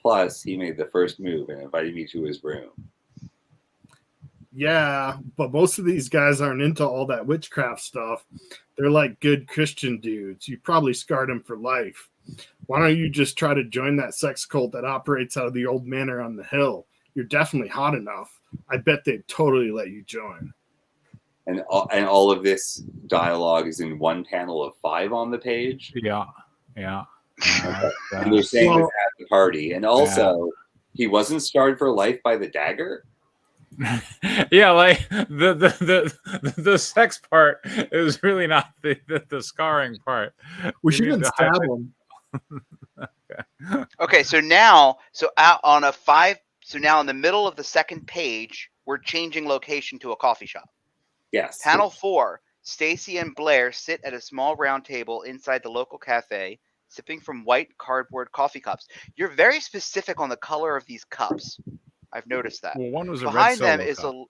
Plus, he made the first move and invited me to his room. Yeah, but most of these guys aren't into all that witchcraft stuff. They're like good Christian dudes. You probably scarred them for life. Why don't you just try to join that sex cult that operates out of the old manor on the hill? You're definitely hot enough. I bet they'd totally let you join. And all of this dialogue is in one panel of 5 on the page? Yeah. And they're saying this at the party. And also, he wasn't scarred for life by the dagger? Yeah, like the sex part is really not the scarring part. We shouldn't stab him. Okay, so now out on a 5. So now in the middle of the second page, we're changing location to a coffee shop. Yes. Panel 4. Stacy and Blair sit at a small round table inside the local cafe. sipping from white cardboard coffee cups. You're very specific on the color of these cups. I've noticed that. Well, one was a Behind red them Solo is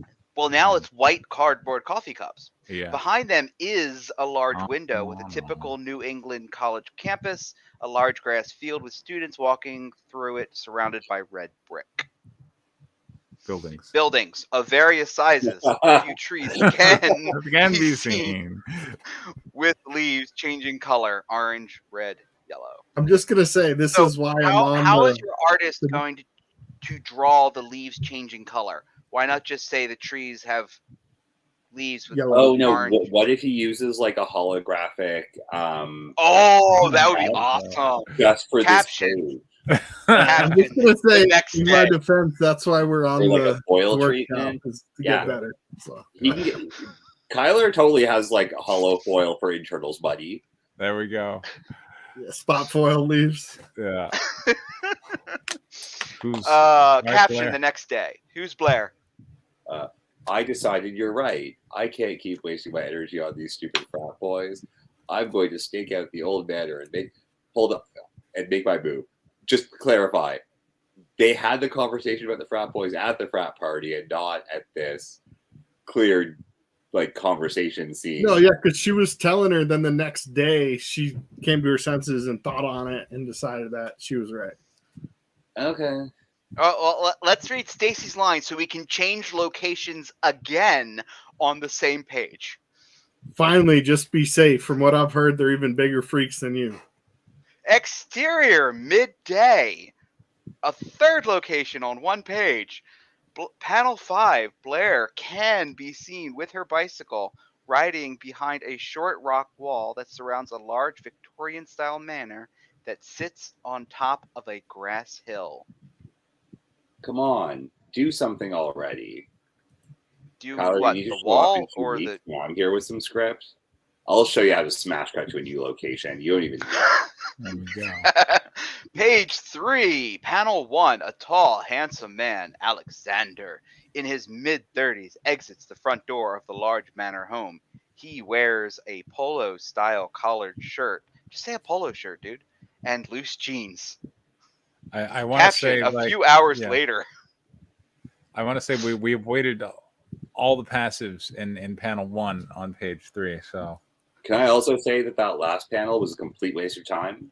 cup. well, now it's white cardboard coffee cups. Yeah. Behind them is a large window with a typical New England college campus, a large grass field with students walking through it surrounded by red brick. Buildings. Buildings of various sizes. A few trees can be seen with leaves changing color, orange, red, yellow. I'm just gonna say this is why I'm on. How is your artist going to draw the leaves changing color? Why not just say the trees have leaves with yellow? Oh no! orange? What if he uses like a holographic? Oh, that would be awesome. Just for Caption. this page. I'm just gonna say, next in my day. defense, that's why we're on Or like the a foil work treatment. to Yeah. get better. So. He can get, Kyler totally has like a hollow foil for Internals, buddy. There we go. Yeah, spot foil leaves. Yeah. Who's Caption Blair? the next day. Who's Blair? I decided you're right. I can't keep wasting my energy on these stupid frat boys. I'm going to stake out the old manor and make my move. Just to clarify, they had the conversation about the frat boys at the frat party and not at this clear like conversation scene. No, yeah, because she was telling her. Then the next day, she came to her senses and thought on it and decided that she was right. Okay. Well, let's read Stacy's line so we can change locations again on the same page. Finally, just be safe. From what I've heard, they're even bigger freaks than you. Exterior, midday. A third location on one page. Panel 5, Blair can be seen with her bicycle riding behind a short rock wall that surrounds a large Victorian-style manor that sits on top of a grass hill. Come on, do something already. Do Kyler, what? you The just wall walk in 2 or weeks. the? No, I'm here with some script. I'll show you how to smash cut to a new location. You don't even know. There we go. Page 3, panel 1. A tall, handsome man, Alexander, in his mid-30s, exits the front door of the large manor home. He wears a polo-style collared shirt. Just say a polo shirt, dude. And loose jeans. I want to say a few hours later. I want to say we avoided all the passives in panel 1 on page 3. So can I also say that last panel was a complete waste of time?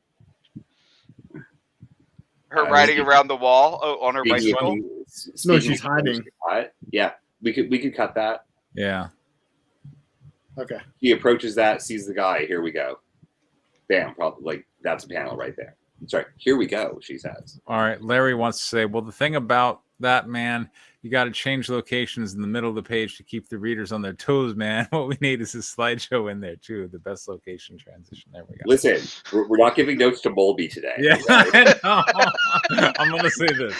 Her riding around the wall on her bicycle. No, she's hiding. Yeah, we could cut that. Yeah. Okay. He approaches that, sees the guy. Here we go. Bam! Probably like that's a panel right there. Sorry. Here we go. She says. All right. Larry wants to say, well, the thing about that, man, you got to change locations in the middle of the page to keep the readers on their toes, man. What we need is a slideshow in there too. The best location transition. There we go. Listen, we're not giving notes to Molby today. Yeah, right? I'm gonna say this.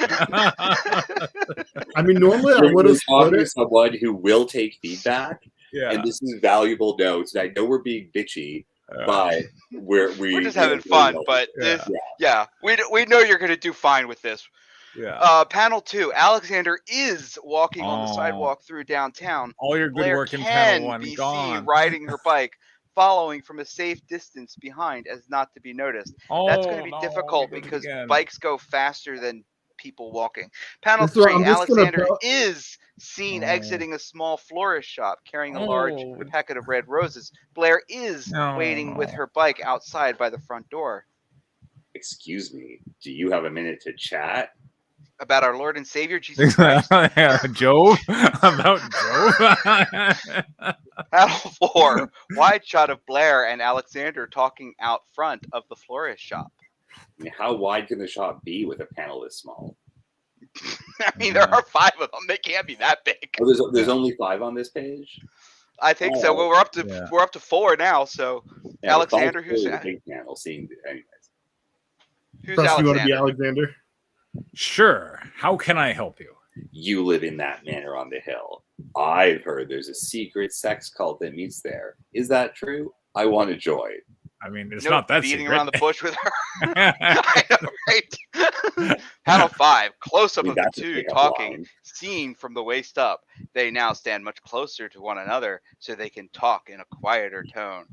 I mean, normally I would have talking to someone who will take feedback, Yeah. and this is valuable notes. And I know we're being bitchy, but we're just having fun. But we know you're gonna do fine with this. Yeah. Panel 2. Alexander is walking on the sidewalk through downtown. All your good Blair work in can panel 1 be gone. seen riding her bike, following from a safe distance behind as not to be noticed. That's going to be difficult because bikes go faster than people walking. Panel 3. Alexander is seen exiting a small florist shop carrying a large packet of red roses. Blair is waiting with her bike outside by the front door. Excuse me. Do you have a minute to chat? About our Lord and Savior Jesus Christ. Jove? About Jove? Panel 4. Wide shot of Blair and Alexander talking out front of the florist shop. I mean, how wide can the shop be with a panel this small? I mean, there are 5 of them. They can't be that big. Oh, there's only 5 on this page? I think so. Well, we're up to 4 now. So Alexander, who's a big panel? Seeing anyways. Who's Trust Alexander? You want to be Alexander? Sure. How can I help you? You live in that manor on the hill. I've heard there's a secret sex cult that meets there. Is that true? I want to join. I mean, it's not that beating secret. around the bush with her. I know, right? Panel 5. Close up of the two talking, seen from the waist up. They now stand much closer to one another so they can talk in a quieter tone.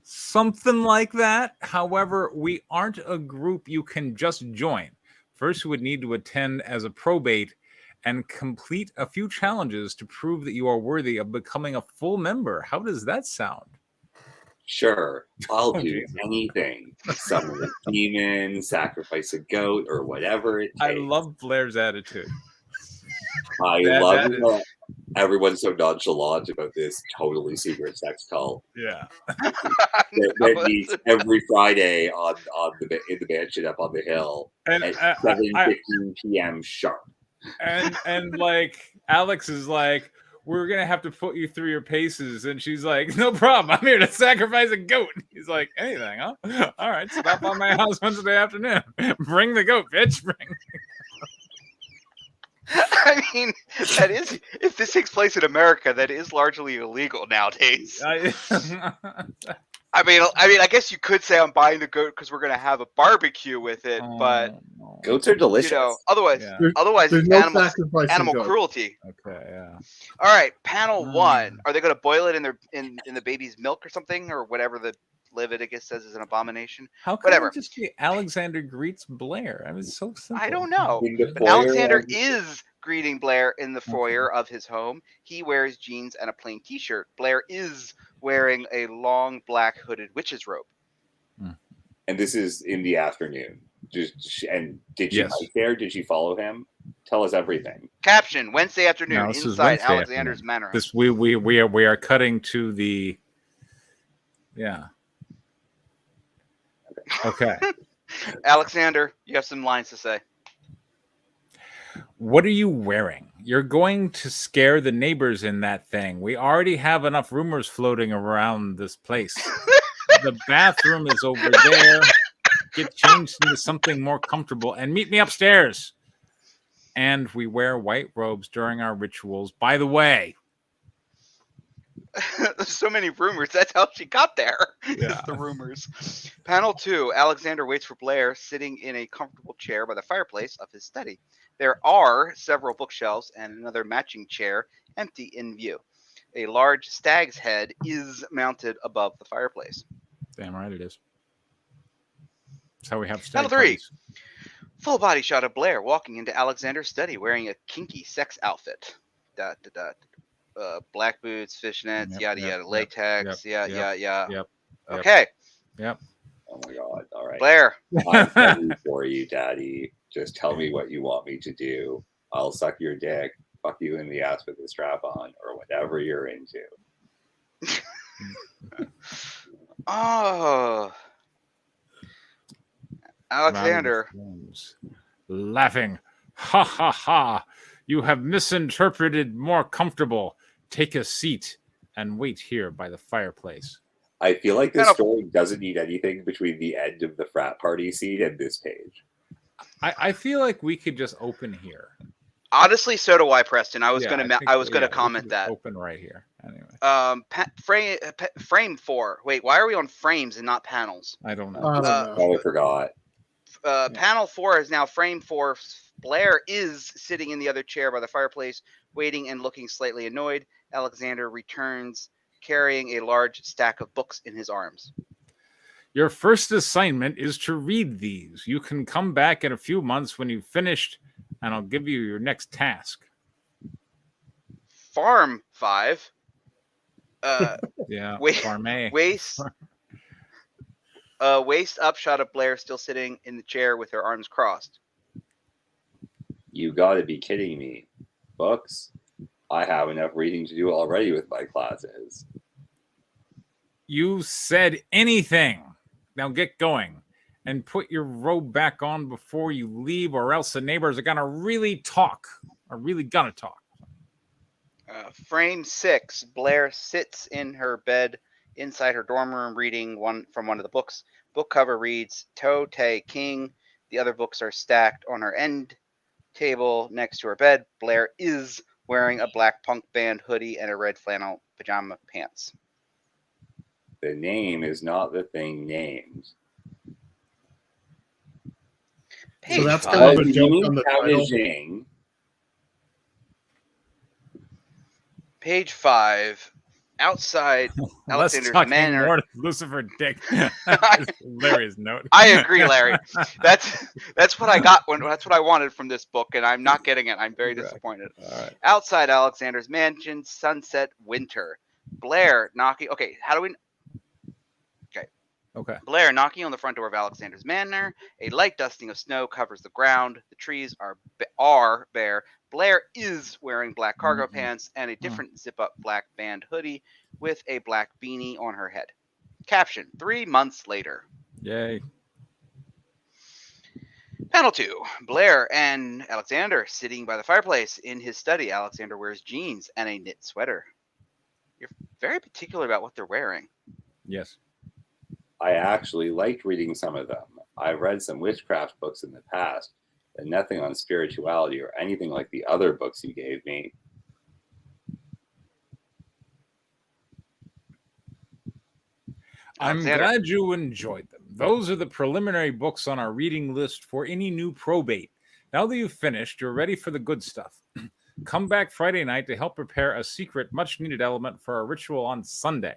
Something like that. However, we aren't a group you can just join. First, you would need to attend as a probate and complete a few challenges to prove that you are worthy of becoming a full member. How does that sound? Sure, I'll Oh, do Jesus. anything. Summon a demon, sacrifice a goat, or whatever it takes. I love Blair's attitude. I That- love that that everyone's so nonchalant about this totally secret sex cult Yeah. that meets every Friday in the mansion up on the hill And at 7:15 p.m. sharp. And like Alex is like, we're gonna have to put you through your paces, and she's like, no problem, I'm here to sacrifice a goat. He's like, anything, huh? All right, stop by my house Wednesday afternoon. Bring the goat, bitch. Bring. I mean, that is, if this takes place in America, that is largely illegal nowadays. I mean, I guess you could say I'm buying the goat because we're gonna have a barbecue with it, but goats are delicious. you know, otherwise, Yeah. otherwise, There's it's no animal sacrificing goat. cruelty. Okay, yeah. All right, panel one. Are they gonna boil it in their in the baby's milk or something, or whatever the Leviticus says is an abomination? How come Whatever. it just be Alexander greets Blair? I mean, it's so simple. I don't know. In the But foyer Alexander of- is greeting Blair in the foyer of his home. He wears jeans and a plain T-shirt. Blair is wearing a long black hooded witch's robe. and this is in the afternoon. Did she Yes. hike there? Did she follow him? Tell us everything. Caption: Wednesday afternoon No, this is inside Wednesday Alexander's afternoon. manor. This we are cutting to the Okay. Alexander, you have some lines to say. What are you wearing? You're going to scare the neighbors in that thing. We already have enough rumors floating around this place. The bathroom is over there. Get changed into something more comfortable and meet me upstairs. And we wear white robes during our rituals. By the way, There's so many rumors. That's how she got there. Yeah. The rumors. Panel 2. Alexander waits for Blair sitting in a comfortable chair by the fireplace of his study. There are several bookshelves and another matching chair empty in view. A large stag's head is mounted above the fireplace. damn right it is. That's how we have Panel stag 3. parties. Full body shot of Blair walking into Alexander's study wearing a kinky sex outfit. Black boots, fishnets, Yep, yada yep, yada, yep, latex, yep, yeah. Yep. Okay, Yep. Oh my god! All right, Blair. I'm ready for you, Daddy. Just tell me what you want me to do. I'll suck your dick, fuck you in the ass with a strap on, or whatever you're into. Oh, Alexander. Laughing. Ha ha ha. You have misinterpreted more comfortable. Take a seat and wait here by the fireplace. I feel like this Panel- story doesn't need anything between the end of the frat party scene and this page. I feel like we could just open here. Honestly, so do I, Preston. I was Yeah, gonna think gonna we comment could that. open right here. Anyway, Frame 4. Wait, why are we on frames and not panels? I don't know. I don't know. Oh, I forgot. Panel 4 is now frame 4. Blair is sitting in the other chair by the fireplace, waiting and looking slightly annoyed. Alexander returns, carrying a large stack of books in his arms. Your first assignment is to read these. You can come back in a few months when you've finished, and I'll give you your next task. Farm 5. Yeah, Wait, Farmay. Waist up shot of Blair still sitting in the chair with her arms crossed. You gotta be kidding me. Books? I have enough reading to do already with my classes. You said anything. Now get going and put your robe back on before you leave, or else the neighbors are gonna really talk. Are really gonna talk. Frame 6. Blair sits in her bed inside her dorm room reading one of the books. Book cover reads Toe Te King. The other books are stacked on her end table next to her bed. Blair is wearing a black punk band hoodie and a red flannel pajama pants. The name is not the thing named. Page that's 5. kind of a You joke mean on the Count title. Jing? Page 5. outside Let's Alexander's talk manor. more to Lucifer Dick. That's a hilarious note. I agree, Larry. That's what I got that's what I wanted from this book, and I'm not getting it. I'm very disappointed. All right. Outside Alexander's mansion, sunset, winter. Blair knocking. Okay, how do we? Okay. Blair knocking on the front door of Alexander's manor. A light dusting of snow covers the ground. The trees are bare. Blair is wearing black cargo pants and a different zip-up black band hoodie with a black beanie on her head. Caption: 3 months later. Yay. Panel 2. Blair and Alexander sitting by the fireplace in his study. Alexander wears jeans and a knit sweater. You're very particular about what they're wearing. Yes. I actually liked reading some of them. I've read some witchcraft books in the past, but nothing on spirituality or anything like the other books you gave me. I'm Alexander. glad you enjoyed them. Those are the preliminary books on our reading list for any new probate. Now that you've finished, you're ready for the good stuff. Come back Friday night to help prepare a secret, much-needed element for our ritual on Sunday.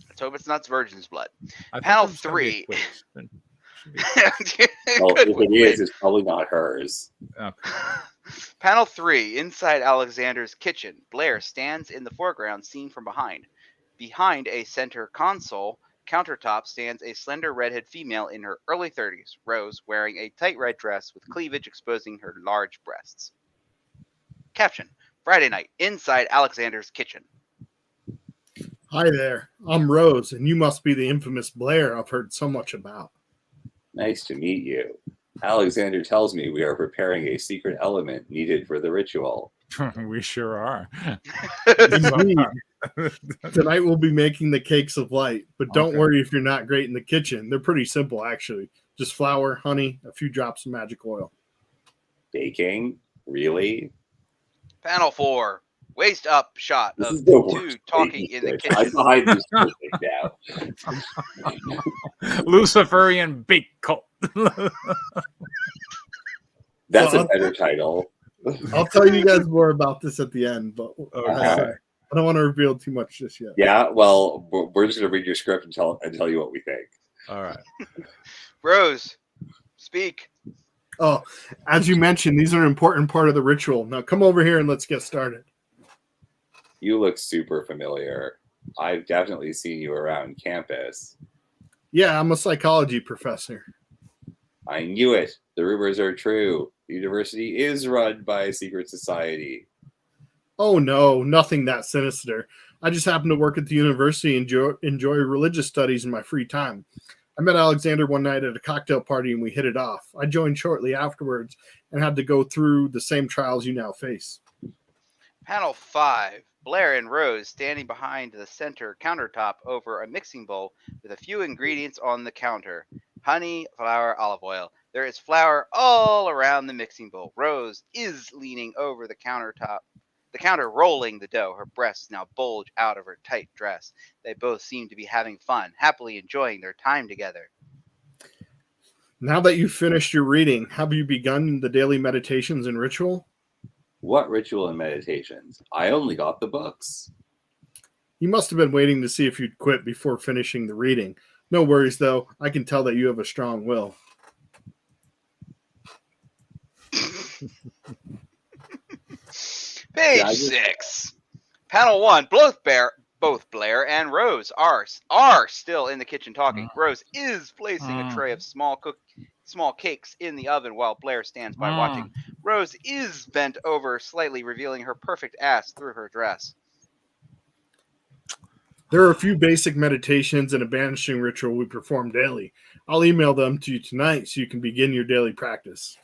Let's hope it's not virgin's blood. I think Panel there's gonna be a 3. quiz. Should be- Well, if it is, it's probably not hers. Okay. Panel 3. Inside Alexander's kitchen. Blair stands in the foreground, seen from behind. Behind a center console countertop stands a slender redhead female in her early 30s, Rose, wearing a tight red dress with cleavage exposing her large breasts. Caption: Friday night, inside Alexander's kitchen. Hi there, I'm Rose, and you must be the infamous Blair I've heard so much about. Nice to meet you. Alexander tells me we are preparing a secret element needed for the ritual. We sure are. Indeed. Tonight we'll be making the cakes of light, but don't worry if you're not great in the kitchen. They're pretty simple, actually. Just flour, honey, a few drops of magic oil. Baking? Really? Panel 4. Waist up shot This of is the two worst talking in the I'm kitchen. behind this thing now. Luciferian bake cult. That's Well, a better title. I'll tell you guys more about this at the end, but Okay. I don't want to reveal too much just yet. Yeah, well, we're just going to read your script and tell you what we think. All right. Rose, speak. Oh, as you mentioned, these are an important part of the ritual. Now come over here and let's get started. You look super familiar. I've definitely seen you around campus. Yeah, I'm a psychology professor. I knew it. The rumors are true. The university is run by a secret society. Oh no, nothing that sinister. I just happen to work at the university and enjoy religious studies in my free time. I met Alexander one night at a cocktail party and we hit it off. I joined shortly afterwards and had to go through the same trials you now face. Panel 5. Blair and Rose standing behind the center countertop over a mixing bowl with a few ingredients on the counter. Honey, flour, olive oil. There is flour all around the mixing bowl. Rose is leaning over the counter rolling the dough. Her breasts now bulge out of her tight dress. They both seem to be having fun, happily enjoying their time together. Now that you've finished your reading, have you begun the daily meditations and ritual? What ritual and meditations? I only got the books. You must have been waiting to see if you'd quit before finishing the reading. No worries, though. I can tell that you have a strong will. Page 6. Panel 1. Both Blair and Rose are still in the kitchen talking. Rose is placing a tray of small cakes in the oven while Blair stands by watching. Rose is bent over, slightly revealing her perfect ass through her dress. There are a few basic meditations and a banishing ritual we perform daily. I'll email them to you tonight so you can begin your daily practice.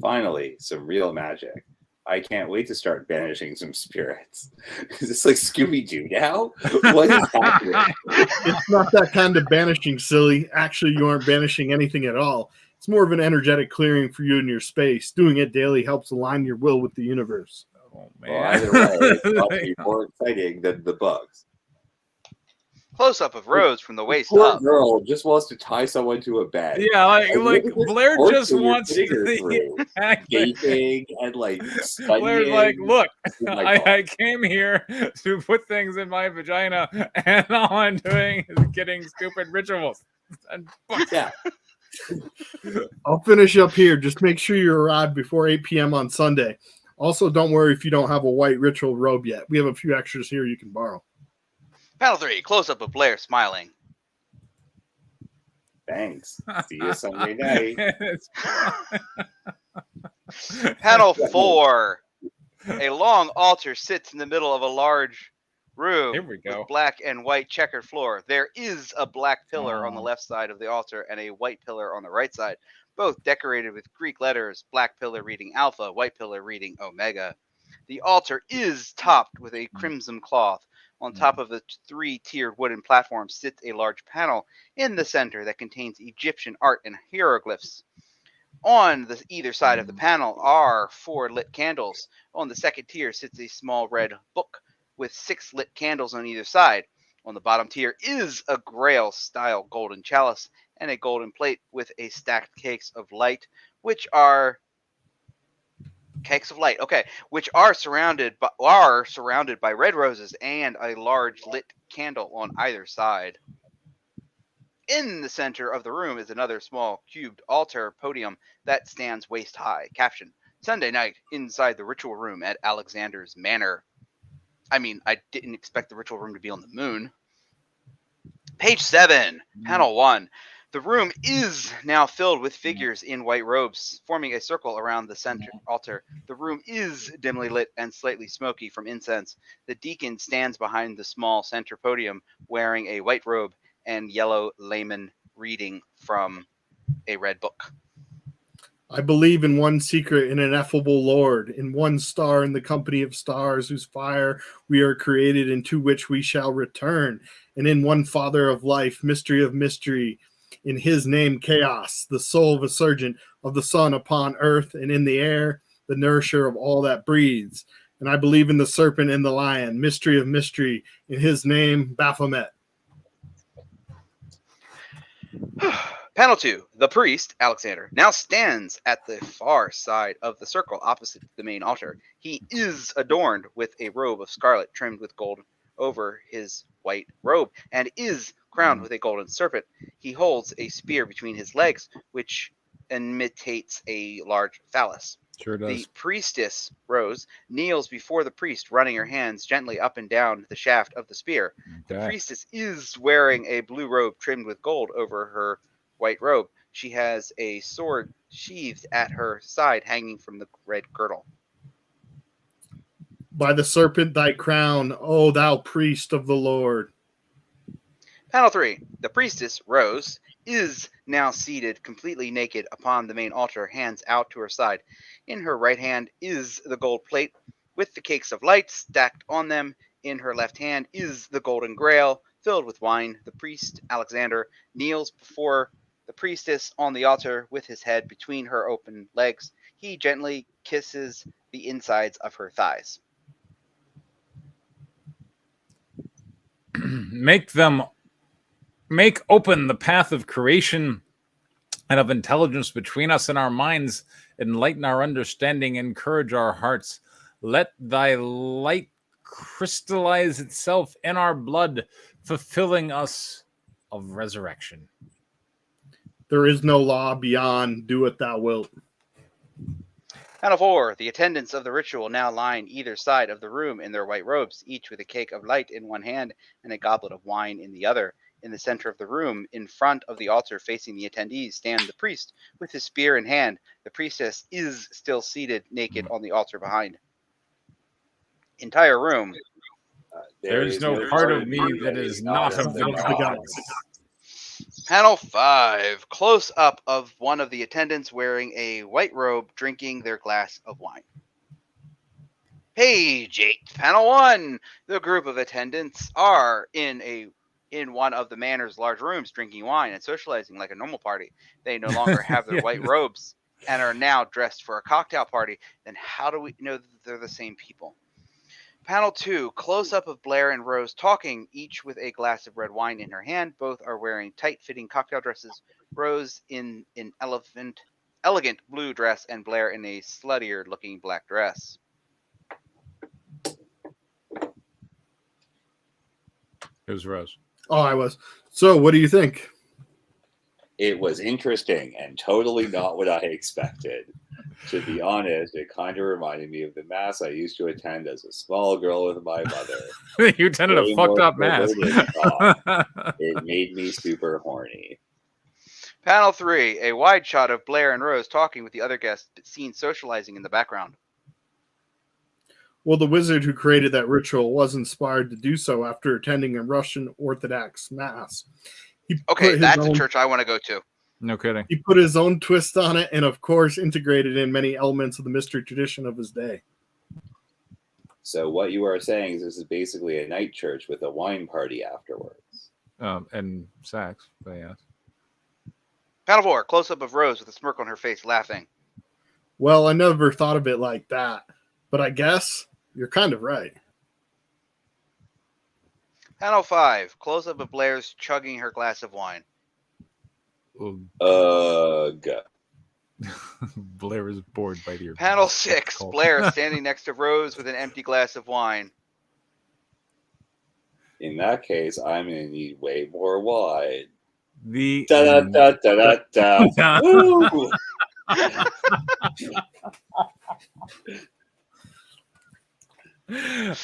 Finally, some real magic. I can't wait to start banishing some spirits. Is this like Scooby-Doo now? What is happening? It's not that kind of banishing, silly. Actually, you aren't banishing anything at all. It's more of an energetic clearing for you and your space. Doing it daily helps align your will with the universe. Oh, man. Well, either way, it's probably more exciting than the books. Close up of Rose from the waist Poor up. girl just wants to tie someone to a bed. Yeah, like look at this Blair torture just you're wants putting her the through. exactly. Gaping and like studying. Blair's like, look, Oh my God. I came here to put things in my vagina, and all I'm doing is getting stupid rituals. And Yeah. I'll finish up here. Just make sure you arrive before 8 p.m. on Sunday. Also, don't worry if you don't have a white ritual robe yet. We have a few extras here you can borrow. Panel 3, close up of Blair smiling. Thanks. See you Sunday night. Panel 4, a long altar sits in the middle of a large room Here we go. with black and white checkered floor. There is a black pillar on the left side of the altar and a white pillar on the right side, both decorated with Greek letters, black pillar reading Alpha, white pillar reading Omega. The altar is topped with a crimson cloth. On top of the 3-tiered wooden platform sits a large panel in the center that contains Egyptian art and hieroglyphs. On either side of the panel are 4 lit candles. On the second tier sits a small red book with 6 lit candles on either side. On the bottom tier is a Grail-style golden chalice and a golden plate with a stacked cakes of light, which are surrounded by red roses and a large lit candle on either side. In the center of the room is another small cubed altar podium that stands waist high. Caption: Sunday night inside the ritual room at Alexander's Manor. I mean, I didn't expect the ritual room to be on the moon. Page 7, panel 1. The room is now filled with figures in white robes, forming a circle around the center altar. The room is dimly lit and slightly smoky from incense. The deacon stands behind the small center podium, wearing a white robe and yellow layman, reading from a red book. I believe in one secret, in an ineffable Lord, in one star in the company of stars, whose fire we are created and to which we shall return, and in one Father of life, mystery of mystery, in his name chaos, the soul of a surgeon of the sun upon earth and in the air, the nourisher of all that breathes. And I believe in the serpent and the lion, mystery of mystery, in his name Baphomet. Panel 2. The priest, Alexander, now stands at the far side of the circle opposite the main altar. He is adorned with a robe of scarlet trimmed with gold over his white robe and is crowned with a golden serpent. He holds a spear between his legs, which imitates a large phallus. Sure does. The priestess, Rose, kneels before the priest, running her hands gently up and down the shaft of the spear. Okay. The priestess is wearing a blue robe trimmed with gold over her white robe. She has a sword sheathed at her side, hanging from the red girdle. By the serpent thy crown, O thou priest of the Lord. Panel 3. The priestess, Rose, is now seated completely naked upon the main altar, hands out to her side. In her right hand is the gold plate with the cakes of light stacked on them. In her left hand is the golden grail filled with wine. The priest, Alexander, kneels before the priestess on the altar with his head between her open legs. He gently kisses the insides of her thighs. Make open the path of creation and of intelligence between us and our minds. Enlighten our understanding, encourage our hearts. Let thy light crystallize itself in our blood, fulfilling us of resurrection. There is no law beyond, do what thou wilt. Panel 4. The attendants of the ritual now line either side of the room in their white robes, each with a cake of light in one hand and a goblet of wine in the other. In the center of the room, in front of the altar facing the attendees, stand the priest with his spear in hand. The priestess is still seated naked on the altar behind. Entire room. There is no part of me that is not of the gods. Panel 5. Close up of one of the attendants wearing a white robe drinking their glass of wine. Page 8. Panel 1. The group of attendants are in one of the manor's large rooms drinking wine and socializing like a normal party. They no longer have their white robes and are now dressed for a cocktail party. Then how do we know that they're the same people? Panel 2, close-up of Blair and Rose talking, each with a glass of red wine in her hand. Both are wearing tight-fitting cocktail dresses. Rose in an elegant blue dress, and Blair in a sluttier-looking black dress. Who's Rose? Oh, I was. So, what do you think? It was interesting and totally not what I expected. To be honest, it kind of reminded me of the mass I used to attend as a small girl with my mother. You attended a fucked up mass. It made me super horny. Panel 3, a wide shot of Blair and Rose talking with the other guests, but seen socializing in the background. Well, the wizard who created that ritual was inspired to do so after attending a Russian Orthodox mass. Okay, that's a church I want to go to. No kidding. He put his own twist on it and, of course, integrated in many elements of the mystery tradition of his day. So what you are saying is this is basically a night church with a wine party afterwards. And sex, but yes. Panel 4, close-up of Rose with a smirk on her face, laughing. Well, I never thought of it like that, but I guess you're kind of right. Panel 5, close-up of Blair's chugging her glass of wine. Ugh. Blair is bored by your. Panel 6, Blair standing next to Rose with an empty glass of wine. In that case, I'm gonna need way more wine. The Da da da da da. Woo!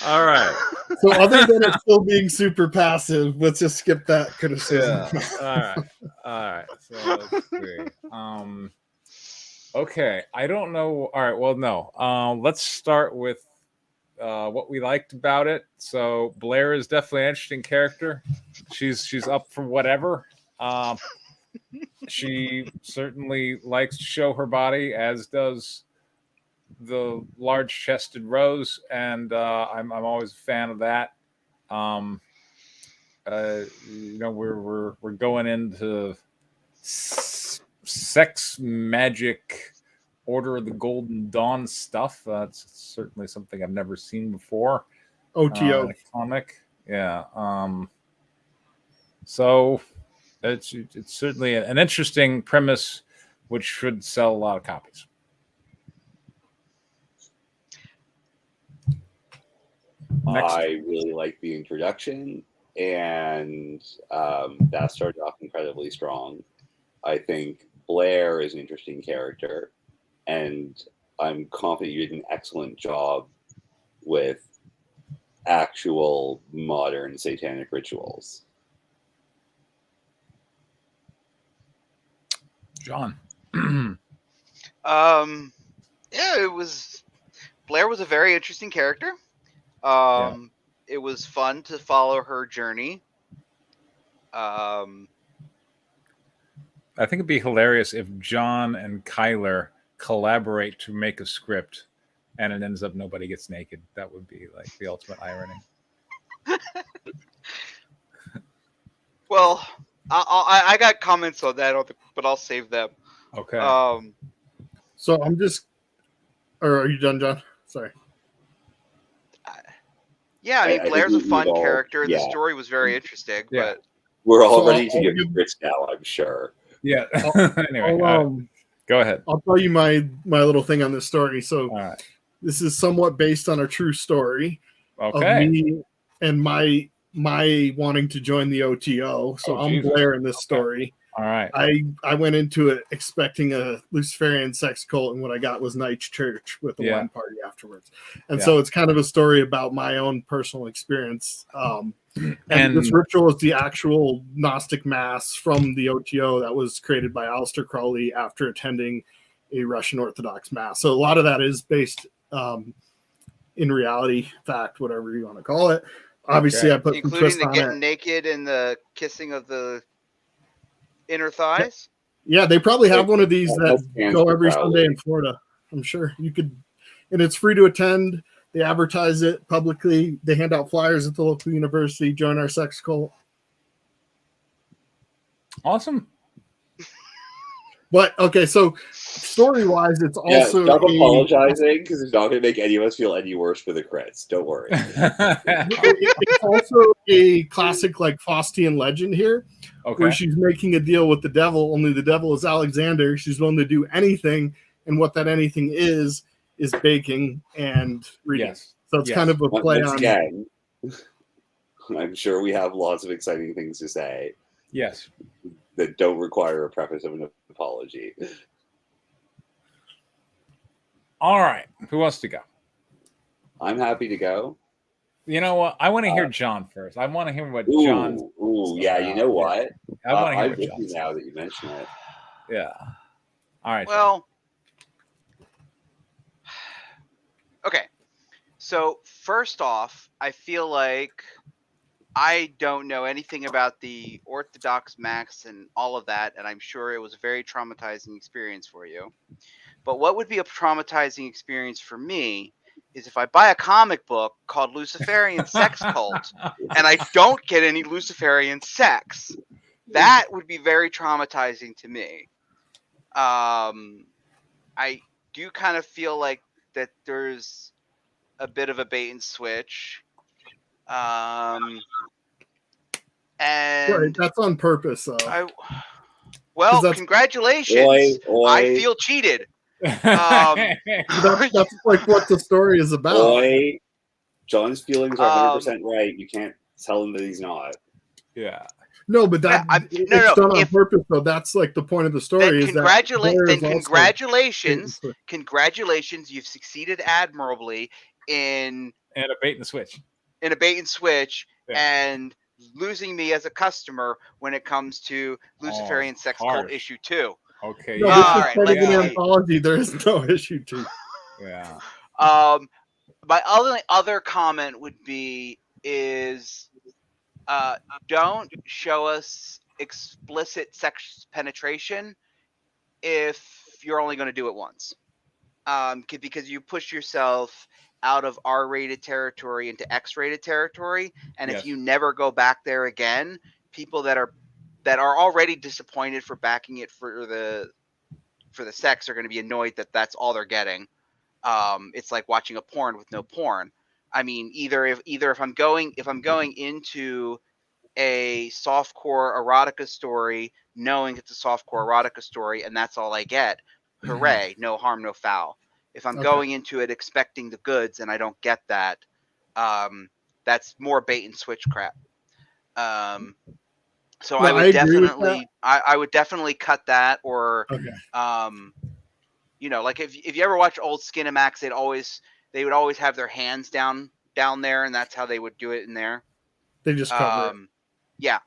All right. So, other than it still being super passive, let's just skip that criticism. Yeah. All right. So let's see. Okay. I don't know. All right. Well, no. Let's start with what we liked about it. So Blair is definitely an interesting character. She's up for whatever. She certainly likes to show her body, as does the large-chested Rose, and I'm always a fan of that. We're going into sex magic, Order of the Golden Dawn stuff. That's certainly something I've never seen before. OTO comic, yeah. So it's certainly an interesting premise, which should sell a lot of copies. Next. I really like the introduction, and that started off incredibly strong. I think Blair is an interesting character, and I'm confident you did an excellent job with actual modern satanic rituals. John. Yeah, it was. Blair was a very interesting character. It was fun to follow her journey. I think it'd be hilarious if John and Kyler collaborate to make a script, and it ends up nobody gets naked. That would be like the ultimate irony. Well, I got comments on that, but I'll save them. Okay. So I'm just, or are you done, John? Sorry. Yeah, I mean, Blair's a fun character. Yeah. The story was very interesting, but we're all ready to give Chris now, I'm sure. Yeah. Anyway, go ahead. I'll tell you my little thing on this story. So right. This is somewhat based on a true story of me and my wanting to join the OTO. So I'm Jesus. Blair in this story. All right. I went into it expecting a Luciferian sex cult, and what I got was Night's Church with the wine party afterwards. And so it's kind of a story about my own personal experience. And this ritual is the actual Gnostic mass from the OTO that was created by Aleister Crowley after attending a Russian Orthodox mass. So a lot of that is based in reality, fact, whatever you want to call it. Obviously, I put including some twist the on getting it. naked and the kissing of the inner thighs. Yeah, they probably have one of these that go every Sunday in Florida. I'm sure you could, and it's free to attend. They advertise it publicly. They hand out flyers at the local university. Join our sex cult. Awesome. But okay, so story-wise, it's also stop apologizing because it's not going to make any of us feel any worse for the crits. Don't worry. It's also a classic like Faustian legend here, where she's making a deal with the devil. Only the devil is Alexander. She's willing to do anything, and what that anything is baking and reading. Yes. So it's kind of a play Once on. Again, I'm sure we have lots of exciting things to say. Yes. That don't require a preface of an apology. All right. Who wants to go? I'm happy to go. You know what? I want to hear John first. I want to hear what John's. Yeah, you know what? I want to hear I'm what with John's. you now that you mention it. Yeah. All right. Well, okay. So first off, I feel like I don't know anything about the Orthodox Max and all of that, and I'm sure it was a very traumatizing experience for you. But what would be a traumatizing experience for me is if I buy a comic book called Luciferian Sex Cult and I don't get any Luciferian sex. That would be very traumatizing to me. I do kind of feel like that there's a bit of a bait and switch. And Right, that's on purpose, though. Congratulations. I feel cheated. That's like what the story is about. John's feelings are 100% right. You can't tell him that he's not. Yeah. No, but done on purpose, though. That's like the point of the story. Congratulations, you've succeeded admirably in a bait and switch. And losing me as a customer when it comes to Luciferian Sex Cult issue 2. Okay. No, this is part of an anthology. There is no issue 2. Yeah. My other comment would be don't show us explicit sex penetration if you're only going to do it once. Because you push yourself out of R-rated territory into X-rated territory, and if you never go back there again, people that are already disappointed for backing it for the sex are going to be annoyed that that's all they're getting. It's like watching a porn with no porn. I mean, either if I'm going into a softcore erotica story, knowing it's a softcore erotica story, and that's all I get, hooray, no harm, no foul. If I'm going into it expecting the goods and I don't get that, that's more bait and switch crap. So I would definitely cut that, or like if you ever watch old Skinamax, they would always have their hands down there, and that's how they would do it in there. They just cover it. Yeah.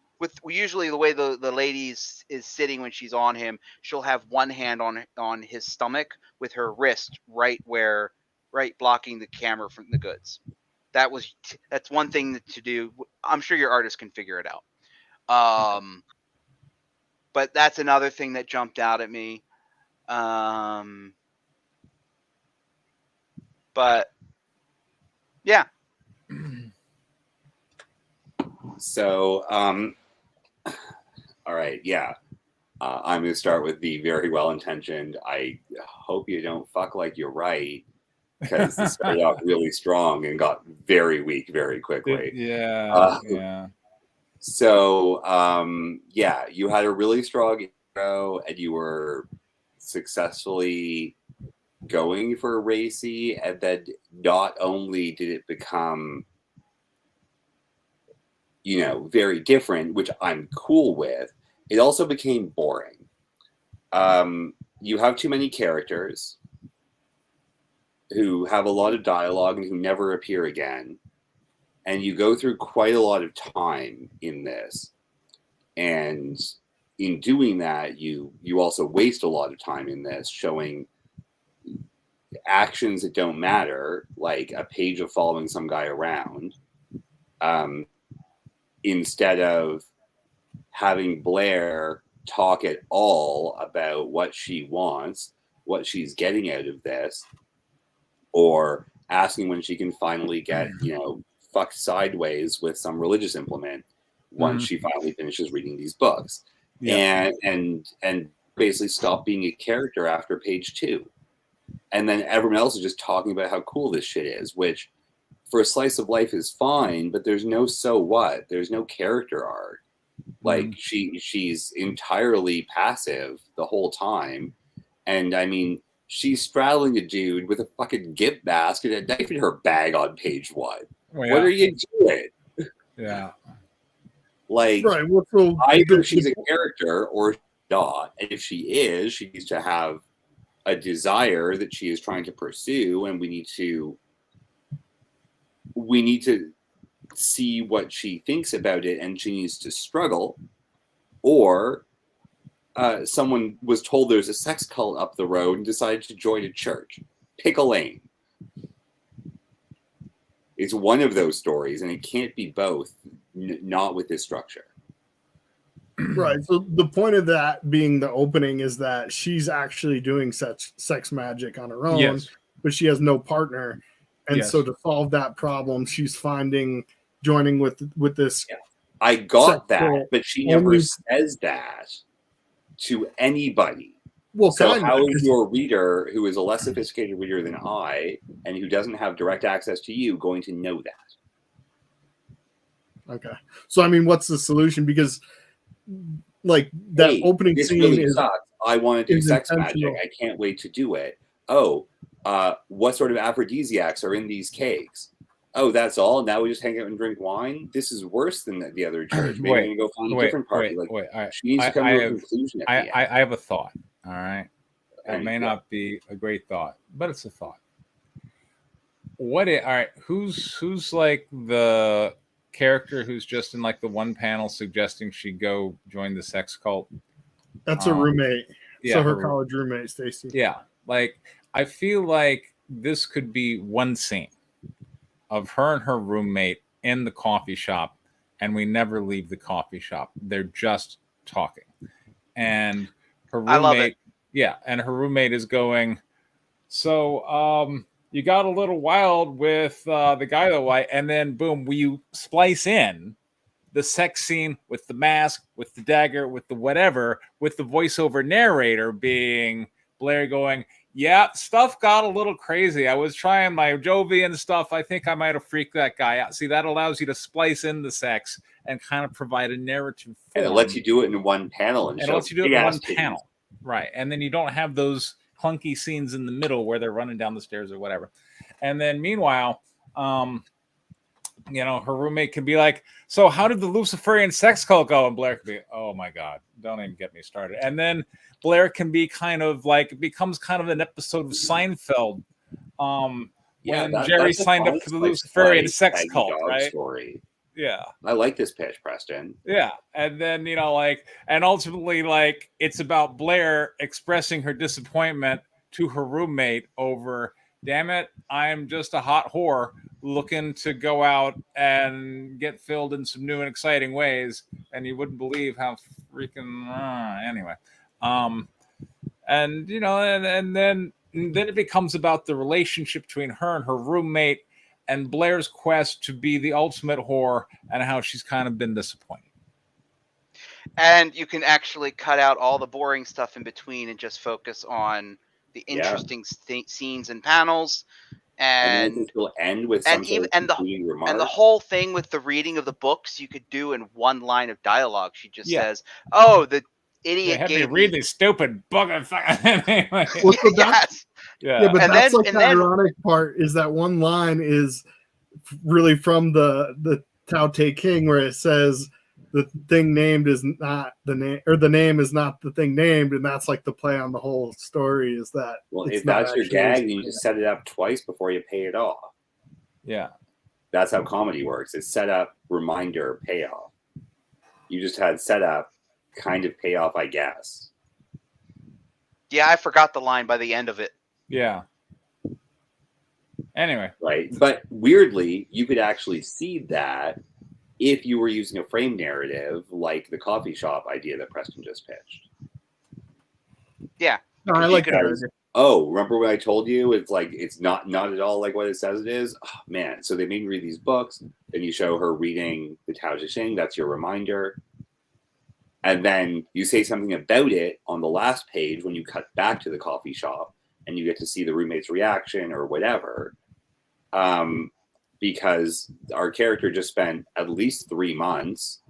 Usually the way the lady is sitting when she's on him, she'll have one hand on his stomach with her wrist right blocking the camera from the goods. That's one thing to do. I'm sure your artist can figure it out. But that's another thing that jumped out at me. But yeah. So, all right, yeah. I'm going to start with the very well-intentioned. I hope you don't fuck like you're right, because this started off really strong and got very weak very quickly. Yeah. So, you had a really strong intro, and you were successfully going for racy, and then not only did it become very different, which I'm cool with, it also became boring. You have too many characters who have a lot of dialogue and who never appear again. And you go through quite a lot of time in this. And in doing that, you also waste a lot of time in this, showing actions that don't matter, like a page of following some guy around. Instead of having Blair talk at all about what she wants, what she's getting out of this, or asking when she can finally get, fucked sideways with some religious implement once she finally finishes reading these books. Yeah. And basically stopped being a character after page 2. And then everyone else is just talking about how cool this shit is, which for a slice of life is fine, but there's no so what. There's no character arc. Like she's entirely passive the whole time. And I mean, she's straddling a dude with a fucking gimp mask and a knife in her bag on page 1. Well, What are you doing? Yeah. Right. Well, so either she's a character or not. And if she is, she needs to have a desire that she is trying to pursue, and we need to see what she thinks about it, and she needs to struggle. Or someone was told there's a sex cult up the road and decided to join a church. Pick a lane. It's one of those stories, and it can't be both, not with this structure. Right. So the point of that being the opening is that she's actually doing sex magic on her own, but she has no partner. And so to solve that problem, she's joining with this. Yeah. I got that, but she never says that to anybody. Well, so how is your reader, who is a less sophisticated reader than I, and who doesn't have direct access to you, going to know that? Okay. So, I mean, what's the solution? Because, like, that opening scene really sucks. I want to do sex magic. I can't wait to do it. Oh, what sort of aphrodisiacs are in these cakes? Oh, that's all? Now we just hang out and drink wine? This is worse than the other church. Maybe we can go find a different party. She needs to come to a conclusion at the end. I have a thought, all right? It may not be a great thought, but it's a thought. All right, who's like the character who's just in like the one panel suggesting she go join the sex cult? That's a roommate. Yeah, so her college roommate, Stacy. Yeah, like I feel like this could be one scene of her and her roommate in the coffee shop, and we never leave the coffee shop. They're just talking. And her roommate, I love it. Yeah, and her roommate is going, so you got a little wild with the guy that way, and then boom, you splice in the sex scene with the mask, with the dagger, with the whatever, with the voiceover narrator being Blair going, yeah, stuff got a little crazy. I was trying my Jovian stuff. I think I might have freaked that guy out. See, that allows you to splice in the sex and kind of provide a narrative form. And it lets you do it in one panel. And it lets you do it in one panel. Right. And then you don't have those clunky scenes in the middle where they're running down the stairs or whatever. And then meanwhile, her roommate can be like, so how did the Luciferian sex cult go? And Blair can be, oh my God, don't even get me started. And then Blair can be kind of like, it becomes kind of an episode of Seinfeld when Jerry signed up for the Luciferian sex cult, right? Story. Yeah. I like this pitch, Preston. Yeah. And then, and ultimately, it's about Blair expressing her disappointment to her roommate over, damn it, I'm just a hot whore looking to go out and get filled in some new and exciting ways. And you wouldn't believe how freaking, anyway. And then it becomes about the relationship between her and her roommate and Blair's quest to be the ultimate whore and how she's kind of been disappointed. And you can actually cut out all the boring stuff in between and just focus on the interesting scenes and panels. And will end with and the whole thing with the reading of the books you could do in one line of dialogue. She just says, "Oh, the idiot had gave me read this stupid book." Anyway. But that's the ironic part is that one line is really from the Tao Te King where it says the thing named is not the name, or the name is not the thing named, and that's like the play on the whole story is that. Well, if that's your gag, you just set it up twice before you pay it off. Yeah, that's how comedy works. It's set up, reminder, payoff. You just had set up, kind of payoff, I guess. Yeah, I forgot the line by the end of it. Yeah. Anyway, right, but weirdly, you could actually see that if you were using a frame narrative like the coffee shop idea that Preston just pitched. Yeah. No, I like that. Oh, remember what I told you? It's like, it's not at all like what it says it is. Oh, man. So they made me read these books. Then you show her reading the Tao Te Ching. That's your reminder. And then you say something about it on the last page when you cut back to the coffee shop and you get to see the roommate's reaction or whatever. Because our character just spent at least 3 months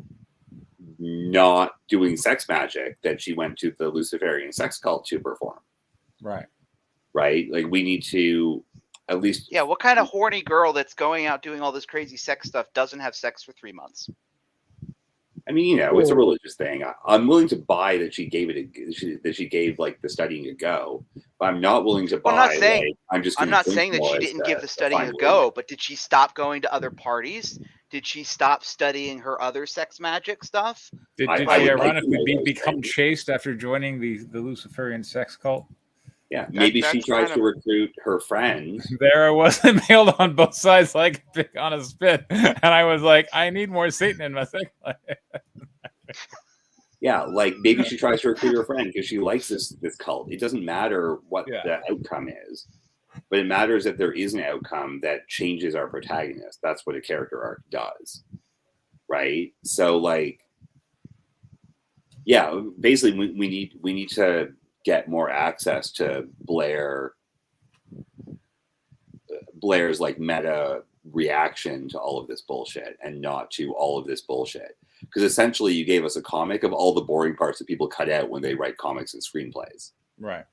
not doing sex magic that she went to the Luciferian sex cult to perform. Right. Right? Like, we need to at least... Yeah, what kind of horny girl that's going out doing all this crazy sex stuff doesn't have sex for 3 months? I mean, you know, it's a religious thing. I'm willing to buy that she gave that she gave like the studying a go, but I'm not willing to buy. I'm not saying I'm not saying that she didn't give the studying a go, but did she stop going to other parties? Did she stop studying her other sex magic stuff? Did she ironically become chaste after joining the Luciferian sex cult? Yeah, maybe she tries to recruit her friends. There I was mailed on both sides like a pig on a spit. And I was like, I need more Satan in my sex life. Yeah, like maybe she tries to recruit her friend because she likes this cult. It doesn't matter what the outcome is, but it matters that there is an outcome that changes our protagonist. That's what a character arc does. Right? So like, yeah, basically we need to get more access to Blair's like meta reaction to all of this bullshit and not to all of this bullshit. Because essentially you gave us a comic of all the boring parts that people cut out when they write comics and screenplays. Right.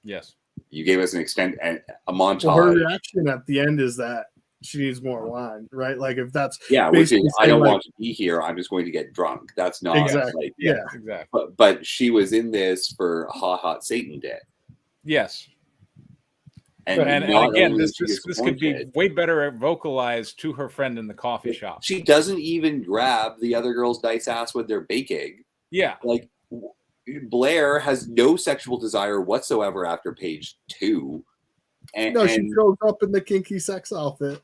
Yes. You gave us a montage. Well, her reaction at the end is that she needs more wine, right? Like if that's which is I don't want to be here. I'm just going to get drunk. That's not exactly. Like, exactly. But she was in this for hot Satan did. Yes. And again, this could be way better vocalized to her friend in the coffee shop. She doesn't even grab the other girl's dice ass with their baking. Yeah. Like Blair has no sexual desire whatsoever after page 2. She shows up in the kinky sex outfit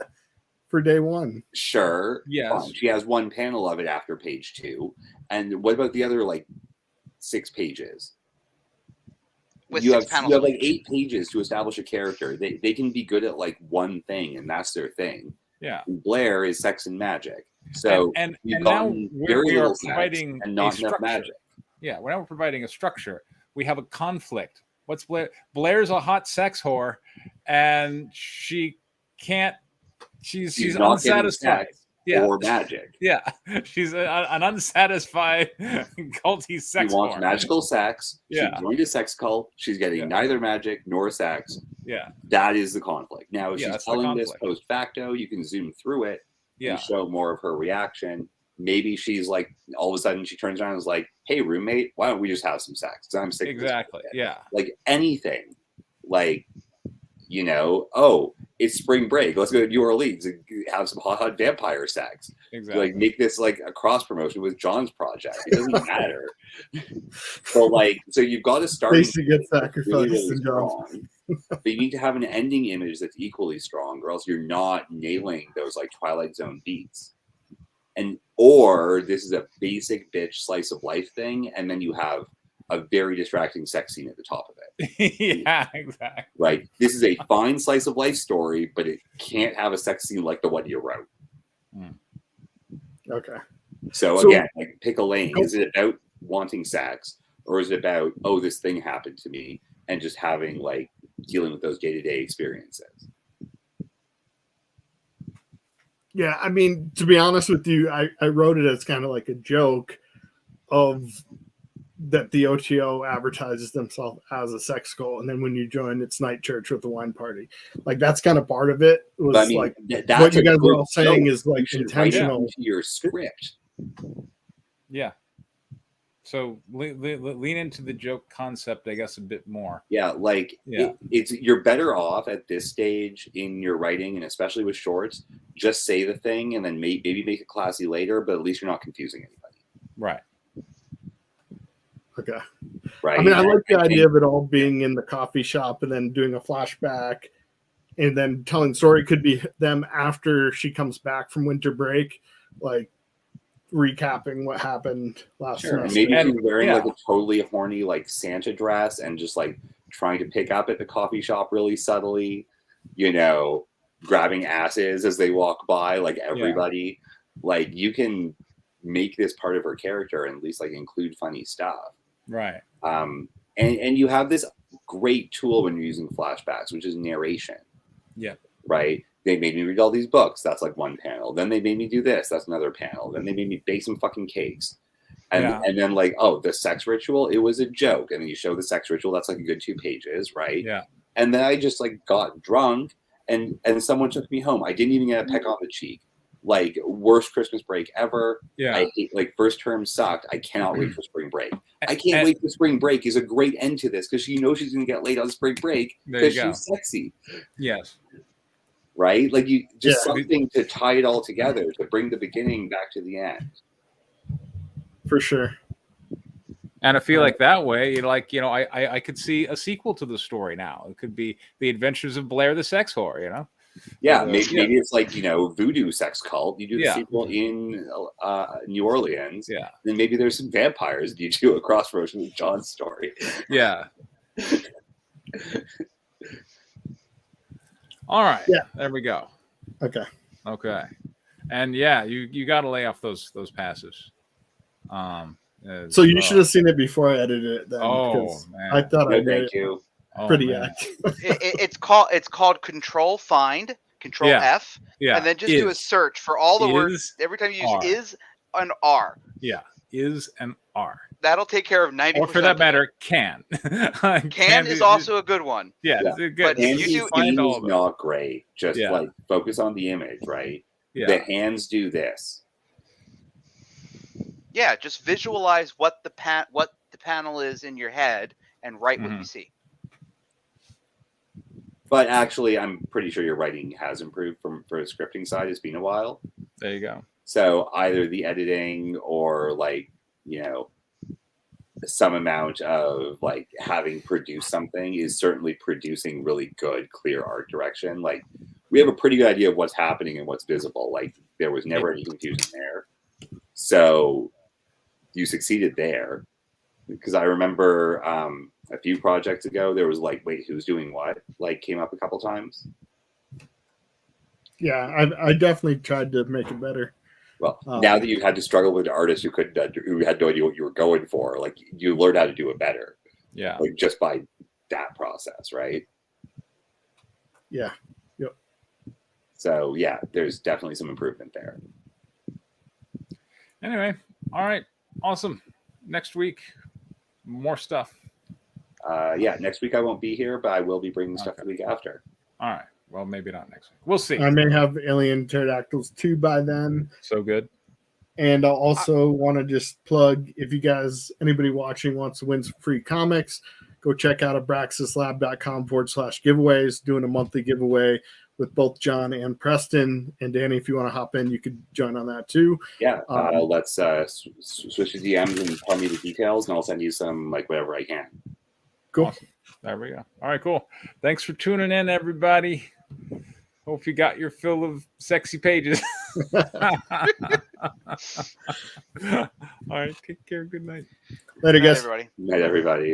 for day 1. Sure. Yes. Fine. She has one panel of it after page 2. And what about the other like 6 pages? You have like 8 pages to establish a character. They can be good at like one thing, and that's their thing. Yeah. And Blair is sex and magic. So and now we are providing and not enough magic. Yeah, we're providing a structure. We have a conflict. What's Blair? Blair's a hot sex whore, and she can't. She's unsatisfied. Or magic. Yeah, she's an unsatisfied culty sex. She wants magical sex. Yeah. She joined a sex cult. She's getting neither magic nor sex. Yeah. That is the conflict. Now, if she's telling this post facto, you can zoom through it and show more of her reaction. Maybe she's like, all of a sudden she turns around and is like, hey, roommate, why don't we just have some sex? Because I'm sick of this shit. Yeah. Like anything. Like, you know, oh, it's spring break. Let's go to New Orleans and have some hot vampire sex. Exactly. Like make this like a cross promotion with John's project. It doesn't matter. So you've got to start. Basically, get sacrificed really strong. But you need to have an ending image that's equally strong, or else you're not nailing those like Twilight Zone beats. Or this is a basic bitch slice of life thing, and then you have a very distracting sex scene at the top of it. Yeah, exactly. Right. This is a fine slice of life story, but it can't have a sex scene like the one you wrote. Okay. So again, like pick a lane. Is it about wanting sex, or is it about, oh, this thing happened to me, and just having like dealing with those day-to-day experiences? Yeah, I mean, to be honest with you, I wrote it as kind of like a joke of that the OTO advertises themselves as a sex cult, and then when you join, it's night church with the wine party. Like that's kind of part of it. Was I mean, like what you guys were all saying is like intentional into your script. Yeah. So lean into the joke concept, I guess, a bit more. Yeah, like it's you're better off at this stage in your writing, and especially with shorts, just say the thing and then maybe make it classy later, but at least you're not confusing anybody. Right. Okay. Right. I mean, I like the idea of it all being in the coffee shop and then doing a flashback and then telling the story. Could be them after she comes back from winter break, like recapping what happened last semester. Maybe she's wearing like a totally horny like Santa dress and just like trying to pick up at the coffee shop really subtly, you know, grabbing asses as they walk by, like everybody. Like you can make this part of her character and at least like include funny stuff. Right. And you have this great tool when you're using flashbacks, which is narration. Yeah. Right. They made me read all these books. That's like one panel. Then they made me do this. That's another panel. Then they made me bake some fucking cakes. And then like, oh, the sex ritual, it was a joke. And then you show the sex ritual. That's like a good 2 pages. Right. Yeah. And then I just like got drunk and someone took me home. I didn't even get a peck on the cheek. Like, worst Christmas break ever. Yeah. I hate, like, first term sucked. I cannot wait for spring break. I can't wait for spring break is a great end to this because she knows she's going to get laid on spring break because she's sexy. Yes. Right? Like, you just something to tie it all together, to bring the beginning back to the end. For sure. And I feel like that way, like, you know, I could see a sequel to the story now. It could be The Adventures of Blair the Sex Whore, you know? Yeah, maybe it's like, you know, voodoo sex cult. You do the sequel in New Orleans. Yeah. Then maybe there's some vampires and you do a cross version of John's story. Yeah. All right. Yeah. There we go. Okay. And yeah, you got to lay off those passes. So you should have seen it before I edited it. Then, man. I thought I thank you. Pretty active. It's called Control Find, Control F, and then just do a search for all the words. Every time you use is an R. Yeah, is an R. That'll take care of 90%. Or for that matter, can. Can is also a good one. Yeah, good. But if you find all not great. Just like focus on the image, right? Yeah. The hands do this. Yeah, just visualize what the panel is in your head and write what you see. But actually, I'm pretty sure your writing has improved for the scripting side. It's been a while. There you go. So either the editing or like, you know, some amount of like having produced something is certainly producing really good, clear art direction. Like we have a pretty good idea of what's happening and what's visible. Like there was never any confusion there. So you succeeded there. Because I remember a few projects ago, there was like, wait, who's doing what? Like came up a couple times. Yeah, I definitely tried to make it better. Well, now that you've had to struggle with artists who had no idea what you were going for, like you learned how to do it better. Yeah. Like just by that process, right? Yeah. Yep. So yeah, there's definitely some improvement there. Anyway, all right. Awesome. Next week, more stuff. Yeah, next week I won't be here, but I will be bringing stuff the week after. All right. Well, maybe not next week. We'll see. I may have Alien Pterodactyls 2 by then. So good. And I'll also want to just plug, if you guys, anybody watching wants to win some free comics, go check out abraxislab.com/giveaways, doing a monthly giveaway with both John and Preston. And Danny, if you want to hop in, you could join on that too. Yeah, let's switch to DMs and tell me the details, and I'll send you some, like, whatever I can. Cool. Awesome. There we go. All right, cool. Thanks for tuning in, everybody. Hope you got your fill of sexy pages. All right, take care. Good night. Later, guys. Everybody. Night, everybody.